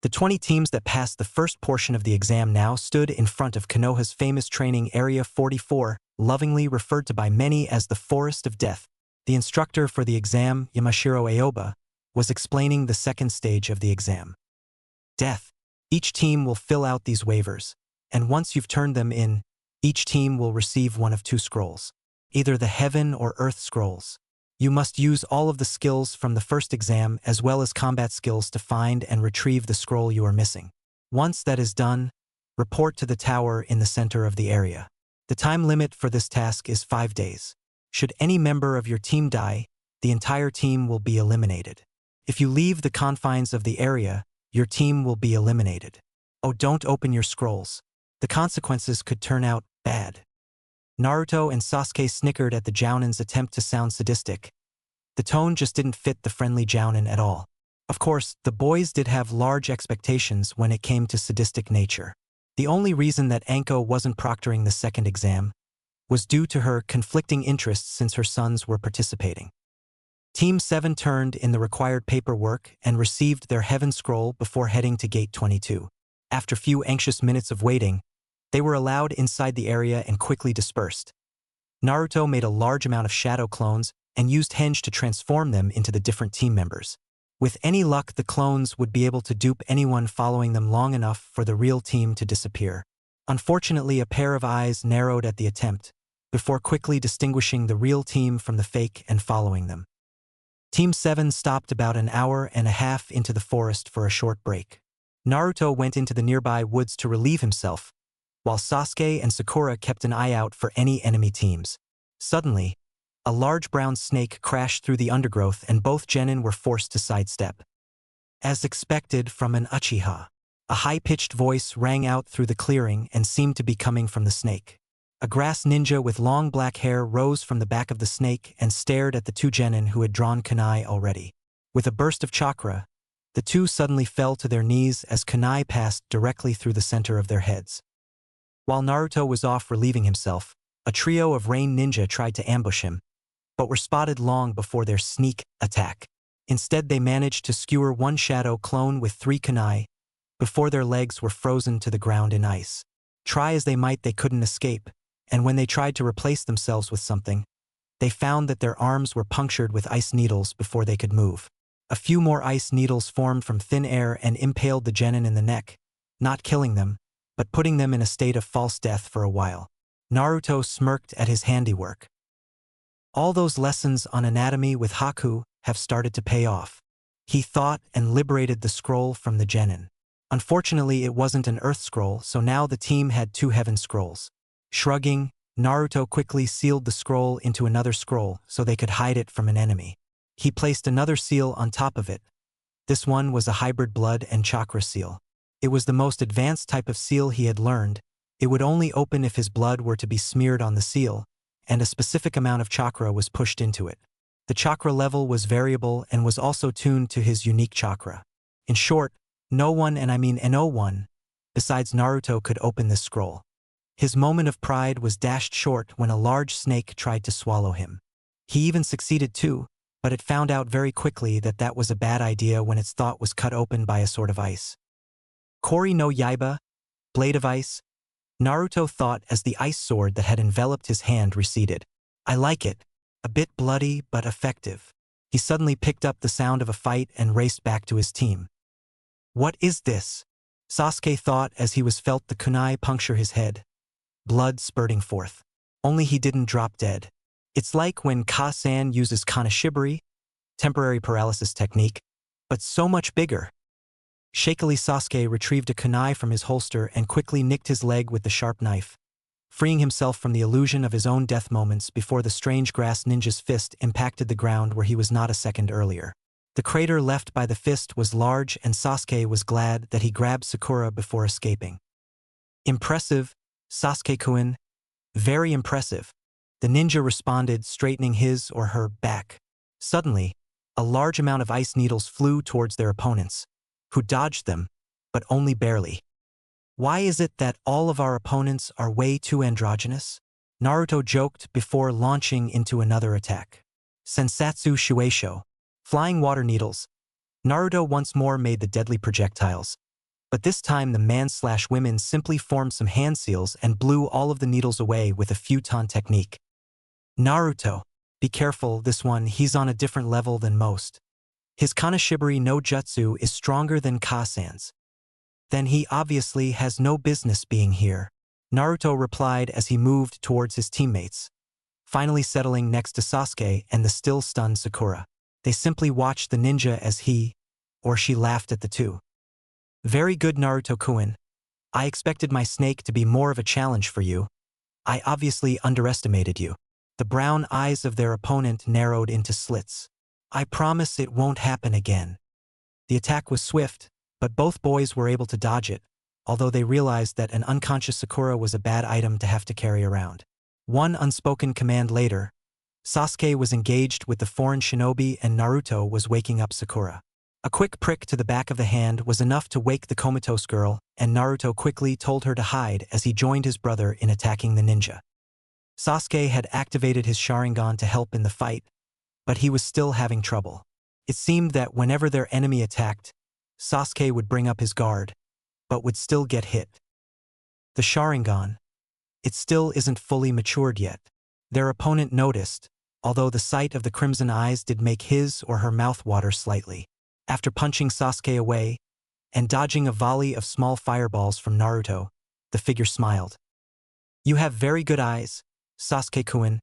The 20 teams that passed the first portion of the exam now stood in front of Konoha's famous training Area 44, lovingly referred to by many as the Forest of Death. The instructor for the exam, Yamashiro Aoba, was explaining the second stage of the exam. Death. Each team will fill out these waivers, and once you've turned them in, each team will receive one of two scrolls, either the Heaven or Earth scrolls. You must use all of the skills from the first exam as well as combat skills to find and retrieve the scroll you are missing. Once that is done, report to the tower in the center of the area. The time limit for this task is 5 days. Should any member of your team die, the entire team will be eliminated. If you leave the confines of the area, your team will be eliminated. Oh, don't open your scrolls. The consequences could turn out bad. Naruto and Sasuke snickered at the Jounin's attempt to sound sadistic. The tone just didn't fit the friendly Jounin at all. Of course, the boys did have large expectations when it came to sadistic nature. The only reason that Anko wasn't proctoring the second exam was due to her conflicting interests since her sons were participating. Team 7 turned in the required paperwork and received their Heaven Scroll before heading to Gate 22. After few anxious minutes of waiting, they were allowed inside the area and quickly dispersed. Naruto made a large amount of shadow clones and used henge to transform them into the different team members. With any luck, the clones would be able to dupe anyone following them long enough for the real team to disappear. Unfortunately, a pair of eyes narrowed at the attempt, before quickly distinguishing the real team from the fake and following them. Team 7 stopped about an hour and a half into the forest for a short break. Naruto went into the nearby woods to relieve himself, while Sasuke and Sakura kept an eye out for any enemy teams. Suddenly, a large brown snake crashed through the undergrowth and both genin were forced to sidestep. As expected from an Uchiha, a high-pitched voice rang out through the clearing and seemed to be coming from the snake. A grass ninja with long black hair rose from the back of the snake and stared at the two genin who had drawn kunai already. With a burst of chakra, the two suddenly fell to their knees as kunai passed directly through the center of their heads. While Naruto was off relieving himself, a trio of rain ninja tried to ambush him, but were spotted long before their sneak attack. Instead, they managed to skewer one shadow clone with 3 kunai before their legs were frozen to the ground in ice. Try as they might, they couldn't escape, and when they tried to replace themselves with something, they found that their arms were punctured with ice needles before they could move. A few more ice needles formed from thin air and impaled the genin in the neck, not killing them, but putting them in a state of false death for a while. Naruto smirked at his handiwork. All those lessons on anatomy with Haku have started to pay off. He thought and liberated the scroll from the genin. Unfortunately, it wasn't an earth scroll, so now the team had 2 heaven scrolls. Shrugging, Naruto quickly sealed the scroll into another scroll so they could hide it from an enemy. He placed another seal on top of it. This one was a hybrid blood and chakra seal. It was the most advanced type of seal he had learned. It would only open if his blood were to be smeared on the seal, and a specific amount of chakra was pushed into it. The chakra level was variable and was also tuned to his unique chakra. In short, no one, and I mean no one, besides Naruto could open this scroll. His moment of pride was dashed short when a large snake tried to swallow him. He even succeeded too, but it found out very quickly that that was a bad idea when its throat was cut open by a sword of ice. Kori no Yaiba, blade of ice, Naruto thought as the ice sword that had enveloped his hand receded. I like it. A bit bloody, but effective. He suddenly picked up the sound of a fight and raced back to his team. What is this? Sasuke thought as he was felt the kunai puncture his head, blood spurting forth. Only he didn't drop dead. It's like when Ka-san uses kanashibari, temporary paralysis technique, but so much bigger. Shakily, Sasuke retrieved a kunai from his holster and quickly nicked his leg with the sharp knife. freeing himself from the illusion of his own death moments before the strange grass ninja's fist impacted the ground where he was not a second earlier. The crater left by the fist was large, and Sasuke was glad that he grabbed Sakura before escaping. Impressive, Sasuke-kun. Very impressive. The ninja responded, straightening his or her back. Suddenly, a large amount of ice needles flew towards their opponents, who dodged them, but only barely. Why is it that all of our opponents are way too androgynous? Naruto joked before launching into another attack. Sensatsu Shueisho. Flying water needles. Naruto once more made the deadly projectiles. But this time the man/women simply formed some hand seals and blew all of the needles away with a futon technique. Naruto. Be careful, this one, he's on a different level than most. His Kanashibari no Jutsu is stronger than Kasan's. Then he obviously has no business being here, Naruto replied as he moved towards his teammates, finally settling next to Sasuke and the still stunned Sakura. They simply watched the ninja as he or she laughed at the two. Very good, Naruto-kun. I expected my snake to be more of a challenge for you. I obviously underestimated you. The brown eyes of their opponent narrowed into slits. I promise it won't happen again. The attack was swift, but both boys were able to dodge it, although they realized that an unconscious Sakura was a bad item to have to carry around. One unspoken command later, Sasuke was engaged with the foreign shinobi and Naruto was waking up Sakura. A quick prick to the back of the hand was enough to wake the comatose girl, and Naruto quickly told her to hide as he joined his brother in attacking the ninja. Sasuke had activated his Sharingan to help in the fight, but he was still having trouble. It seemed that whenever their enemy attacked, Sasuke would bring up his guard, but would still get hit. The Sharingan. It still isn't fully matured yet. Their opponent noticed, although the sight of the crimson eyes did make his or her mouth water slightly. After punching Sasuke away and dodging a volley of small fireballs from Naruto, the figure smiled. You have very good eyes, Sasuke-kun.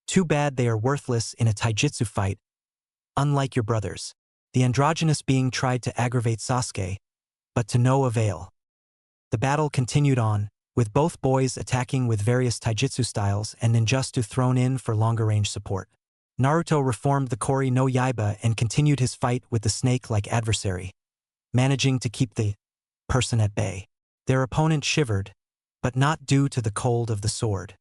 Too bad they are worthless in a taijutsu fight, unlike your brothers. The androgynous being tried to aggravate Sasuke, but to no avail. The battle continued on, with both boys attacking with various taijutsu styles and ninjutsu thrown in for longer-range support. Naruto reformed the Kori no Yaiba and continued his fight with the snake-like adversary, managing to keep the person at bay. Their opponent shivered, but not due to the cold of the sword.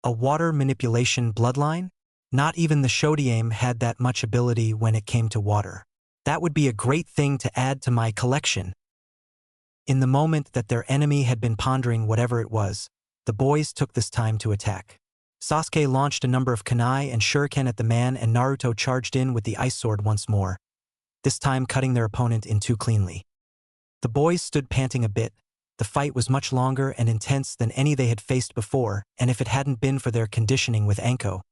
A water manipulation bloodline? Not even the Shodiame had that much ability when it came to water. That would be a great thing to add to my collection. In the moment that their enemy had been pondering whatever it was, the boys took this time to attack. Sasuke launched a number of kunai and shuriken at the man, and Naruto charged in with the ice sword once more, this time cutting their opponent in two cleanly. The boys stood panting a bit. The fight was much longer and intense than any they had faced before, and if it hadn't been for their conditioning with Anko,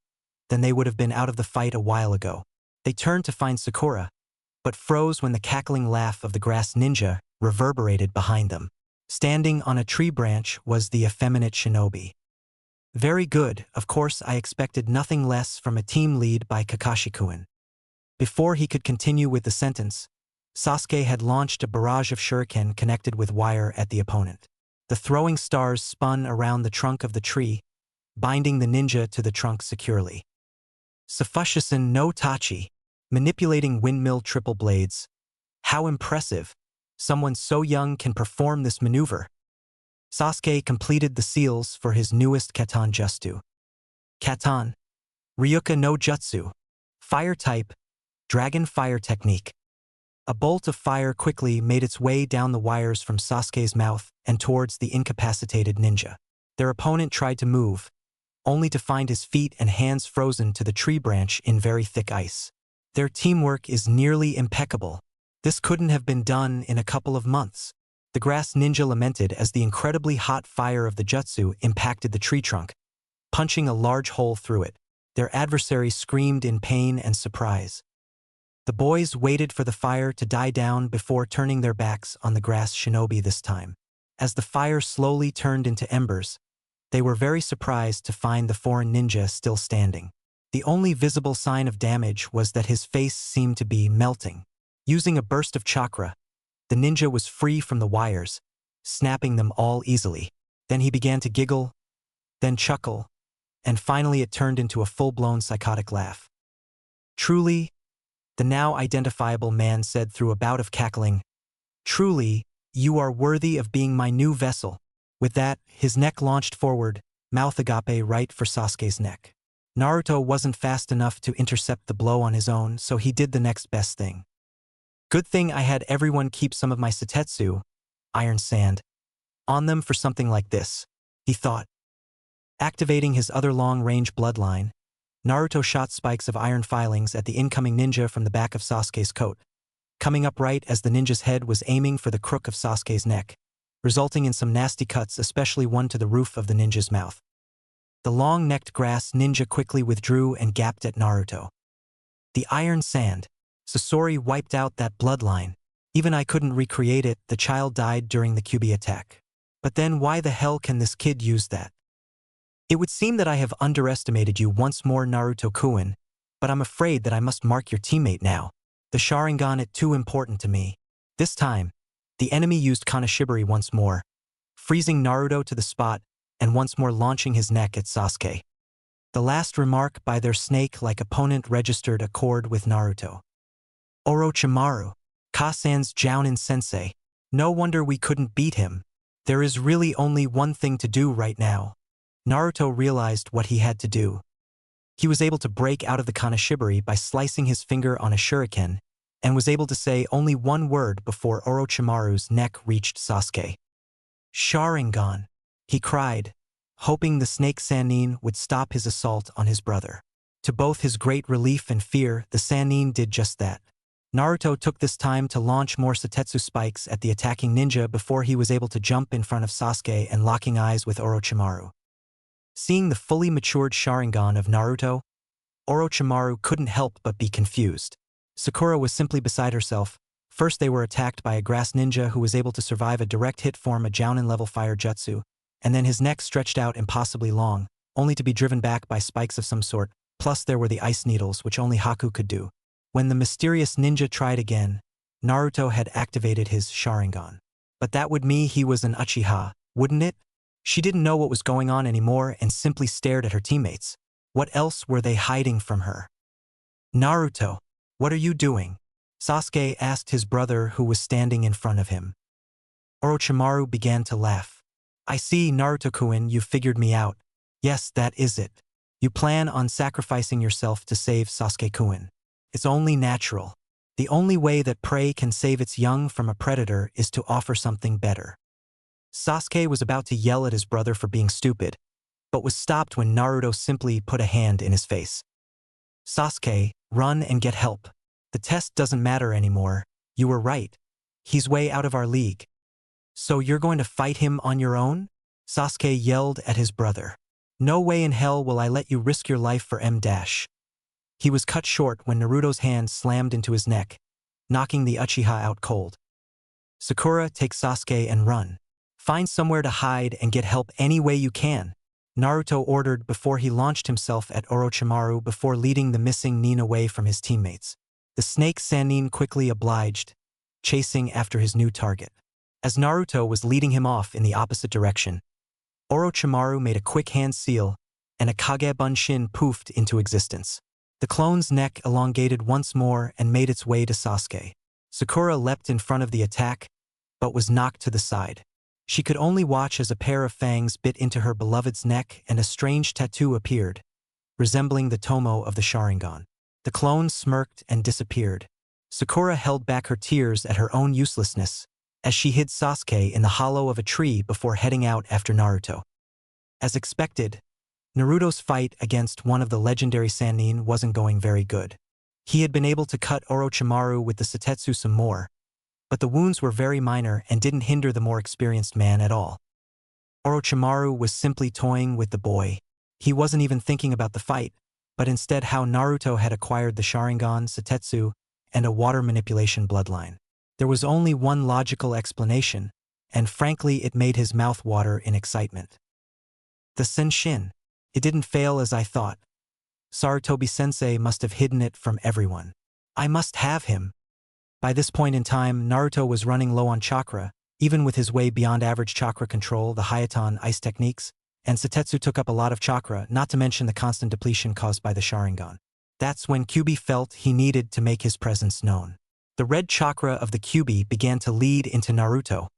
then they would have been out of the fight a while ago. They turned to find Sakura, but froze when the cackling laugh of the grass ninja reverberated behind them. Standing on a tree branch was the effeminate shinobi. Very good, of course I expected nothing less from a team lead by Kakashi-kun. Before he could continue with the sentence, Sasuke had launched a barrage of shuriken connected with wire at the opponent. The throwing stars spun around the trunk of the tree, binding the ninja to the trunk securely. Sufushisan no Tachi, manipulating windmill triple blades. How impressive! Someone so young can perform this maneuver. Sasuke completed the seals for his newest Katan Jutsu. Katan. Ryuka no Jutsu. Fire type. Dragon fire technique. A bolt of fire quickly made its way down the wires from Sasuke's mouth and towards the incapacitated ninja. Their opponent tried to move, only to find his feet and hands frozen to the tree branch in very thick ice. Their teamwork is nearly impeccable. This couldn't have been done in a couple of months. The grass ninja lamented as the incredibly hot fire of the jutsu impacted the tree trunk, punching a large hole through it. Their adversary screamed in pain and surprise. The boys waited for the fire to die down before turning their backs on the grass shinobi this time. As the fire slowly turned into embers, they were very surprised to find the foreign ninja still standing. The only visible sign of damage was that his face seemed to be melting. Using a burst of chakra, the ninja was free from the wires, snapping them all easily. Then he began to giggle, then chuckle, and finally it turned into a full-blown psychotic laugh. Truly, the now identifiable man said through a bout of cackling, truly, you are worthy of being my new vessel. With that, his neck launched forward, mouth agape right for Sasuke's neck. Naruto wasn't fast enough to intercept the blow on his own, so he did the next best thing. Good thing I had everyone keep some of my Setetsu, iron sand, on them for something like this, he thought. Activating his other long-range bloodline, Naruto shot spikes of iron filings at the incoming ninja from the back of Sasuke's coat, coming up right as the ninja's head was aiming for the crook of Sasuke's neck, resulting in some nasty cuts, especially one to the roof of the ninja's mouth. The long-necked grass ninja quickly withdrew and gapped at Naruto. The iron sand. Sasori wiped out that bloodline. Even I couldn't recreate it, the child died during the QB attack. But then why the hell can this kid use that? It would seem that I have underestimated you once more, Naruto-kun, but I'm afraid that I must mark your teammate now. The Sharingan is too important to me. This time, the enemy used Kanashibari once more, freezing Naruto to the spot and once more launching his neck at Sasuke. The last remark by their snake-like opponent registered a chord with Naruto. Orochimaru, Kasan's Jounin sensei. No wonder we couldn't beat him. There is really only one thing to do right now. Naruto realized what he had to do. He was able to break out of the Kanashibari by slicing his finger on a shuriken, and was able to say only one word before Orochimaru's neck reached Sasuke. Sharingan, he cried, hoping the snake Sannin would stop his assault on his brother. To both his great relief and fear, the Sannin did just that. Naruto took this time to launch more Setetsu spikes at the attacking ninja before he was able to jump in front of Sasuke and locking eyes with Orochimaru. Seeing the fully matured Sharingan of Naruto, Orochimaru couldn't help but be confused. Sakura was simply beside herself. First they were attacked by a grass ninja who was able to survive a direct hit form a Jounin-level fire jutsu, and then his neck stretched out impossibly long, only to be driven back by spikes of some sort, plus there were the ice needles which only Haku could do. When the mysterious ninja tried again, Naruto had activated his Sharingan. But that would mean he was an Uchiha, wouldn't it? She didn't know what was going on anymore and simply stared at her teammates. What else were they hiding from her? Naruto, what are you doing? Sasuke asked his brother who was standing in front of him. Orochimaru began to laugh. I see, Naruto-kun, you figured me out. Yes, that is it. You plan on sacrificing yourself to save Sasuke-kun. It's only natural. The only way that prey can save its young from a predator is to offer something better. Sasuke was about to yell at his brother for being stupid, but was stopped when Naruto simply put a hand in his face. Sasuke, run and get help. The test doesn't matter anymore. You were right. He's way out of our league. So you're going to fight him on your own? Sasuke yelled at his brother. No way in hell will I let you risk your life for M-. He was cut short when Naruto's hand slammed into his neck, knocking the Uchiha out cold. Sakura, take Sasuke and run. Find somewhere to hide and get help any way you can, Naruto ordered before he launched himself at Orochimaru before leading the missing Nin away from his teammates. The snake Sannin quickly obliged, chasing after his new target. As Naruto was leading him off in the opposite direction, Orochimaru made a quick hand seal, and a Kage Bunshin poofed into existence. The clone's neck elongated once more and made its way to Sasuke. Sakura leapt in front of the attack, but was knocked to the side. She could only watch as a pair of fangs bit into her beloved's neck and a strange tattoo appeared, resembling the tomo of the Sharingan. The clone smirked and disappeared. Sakura held back her tears at her own uselessness, as she hid Sasuke in the hollow of a tree before heading out after Naruto. As expected, Naruto's fight against one of the legendary Sannin wasn't going very good. He had been able to cut Orochimaru with the Setetsu some more, but the wounds were very minor and didn't hinder the more experienced man at all. Orochimaru was simply toying with the boy. He wasn't even thinking about the fight, but instead how Naruto had acquired the Sharingan, Setetsu, and a water manipulation bloodline. There was only one logical explanation, and frankly it made his mouth water in excitement. The Senshin. It didn't fail as I thought. Sarutobi-sensei must have hidden it from everyone. I must have him. By this point in time, Naruto was running low on chakra, even with his way beyond average chakra control, the Hayaton ice techniques, and Satetsu took up a lot of chakra, not to mention the constant depletion caused by the Sharingan. That's when Kyuubi felt he needed to make his presence known. The red chakra of the Kyuubi began to lead into Naruto,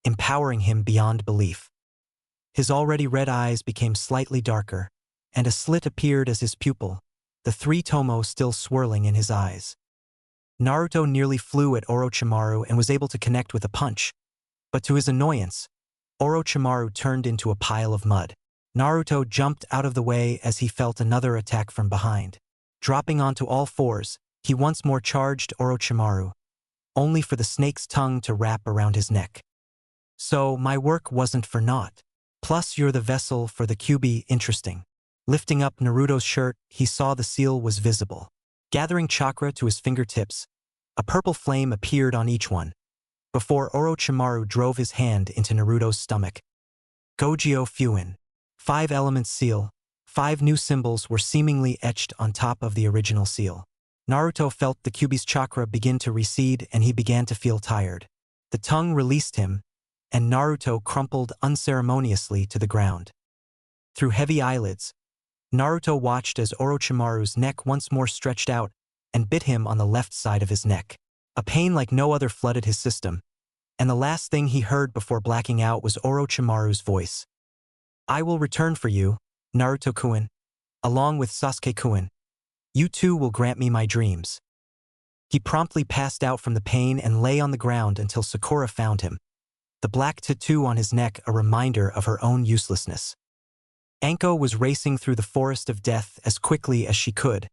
empowering him beyond belief. His already red eyes became slightly darker, and a slit appeared as his pupil, the three tomo still swirling in his eyes. Naruto nearly flew at Orochimaru and was able to connect with a punch, but to his annoyance, Orochimaru turned into a pile of mud. Naruto jumped out of the way as he felt another attack from behind. Dropping onto all fours, he once more charged Orochimaru, only for the snake's tongue to wrap around his neck. So, my work wasn't for naught. Plus, you're the vessel for the Kyuubi. Interesting. Lifting up Naruto's shirt, he saw the seal was visible. Gathering chakra to his fingertips, a purple flame appeared on each one, before Orochimaru drove his hand into Naruto's stomach. Gojyo Fuin. 5 elements seal. 5 new symbols were seemingly etched on top of the original seal. Naruto felt the Kyuubi's chakra begin to recede and he began to feel tired. The tongue released him, and Naruto crumpled unceremoniously to the ground. Through heavy eyelids, Naruto watched as Orochimaru's neck once more stretched out and bit him on the left side of his neck. A pain like no other flooded his system, and the last thing he heard before blacking out was Orochimaru's voice. I will return for you, Naruto-kun, along with Sasuke-kun. You two will grant me my dreams. He promptly passed out from the pain and lay on the ground until Sakura found him, the black tattoo on his neck a reminder of her own uselessness. Anko was racing through the forest of death as quickly as she could,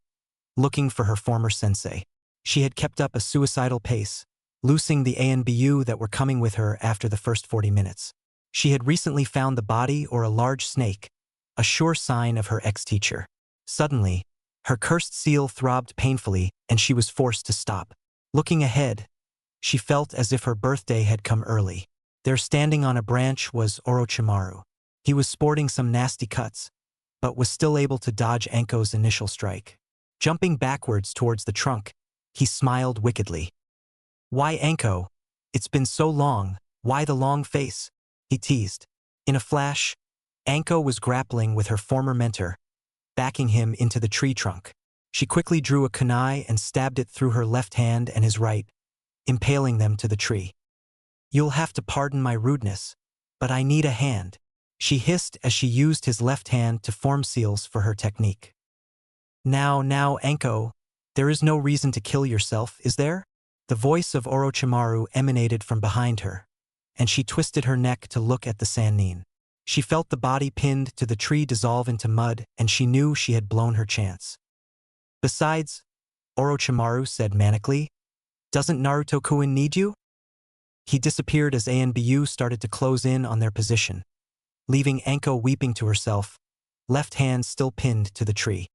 looking for her former sensei. She had kept up a suicidal pace, loosing the ANBU that were coming with her after the first 40 minutes. She had recently found the body or a large snake, a sure sign of her ex-teacher. Suddenly, her cursed seal throbbed painfully and she was forced to stop. Looking ahead, she felt as if her birthday had come early. There standing on a branch was Orochimaru. He was sporting some nasty cuts, but was still able to dodge Anko's initial strike. Jumping backwards towards the trunk, he smiled wickedly. Why Anko? It's been so long, why the long face? He teased. In a flash, Anko was grappling with her former mentor, backing him into the tree trunk. She quickly drew a kunai and stabbed it through her left hand and his right, impaling them to the tree. You'll have to pardon my rudeness, but I need a hand, she hissed as she used his left hand to form seals for her technique. Now, Anko, there is no reason to kill yourself, is there? The voice of Orochimaru emanated from behind her, and she twisted her neck to look at the Sannin. She felt the body pinned to the tree dissolve into mud, and she knew she had blown her chance. Besides, Orochimaru said manically, doesn't Naruto-kun need you? He disappeared as ANBU started to close in on their position, leaving Anko weeping to herself, left hand still pinned to the tree.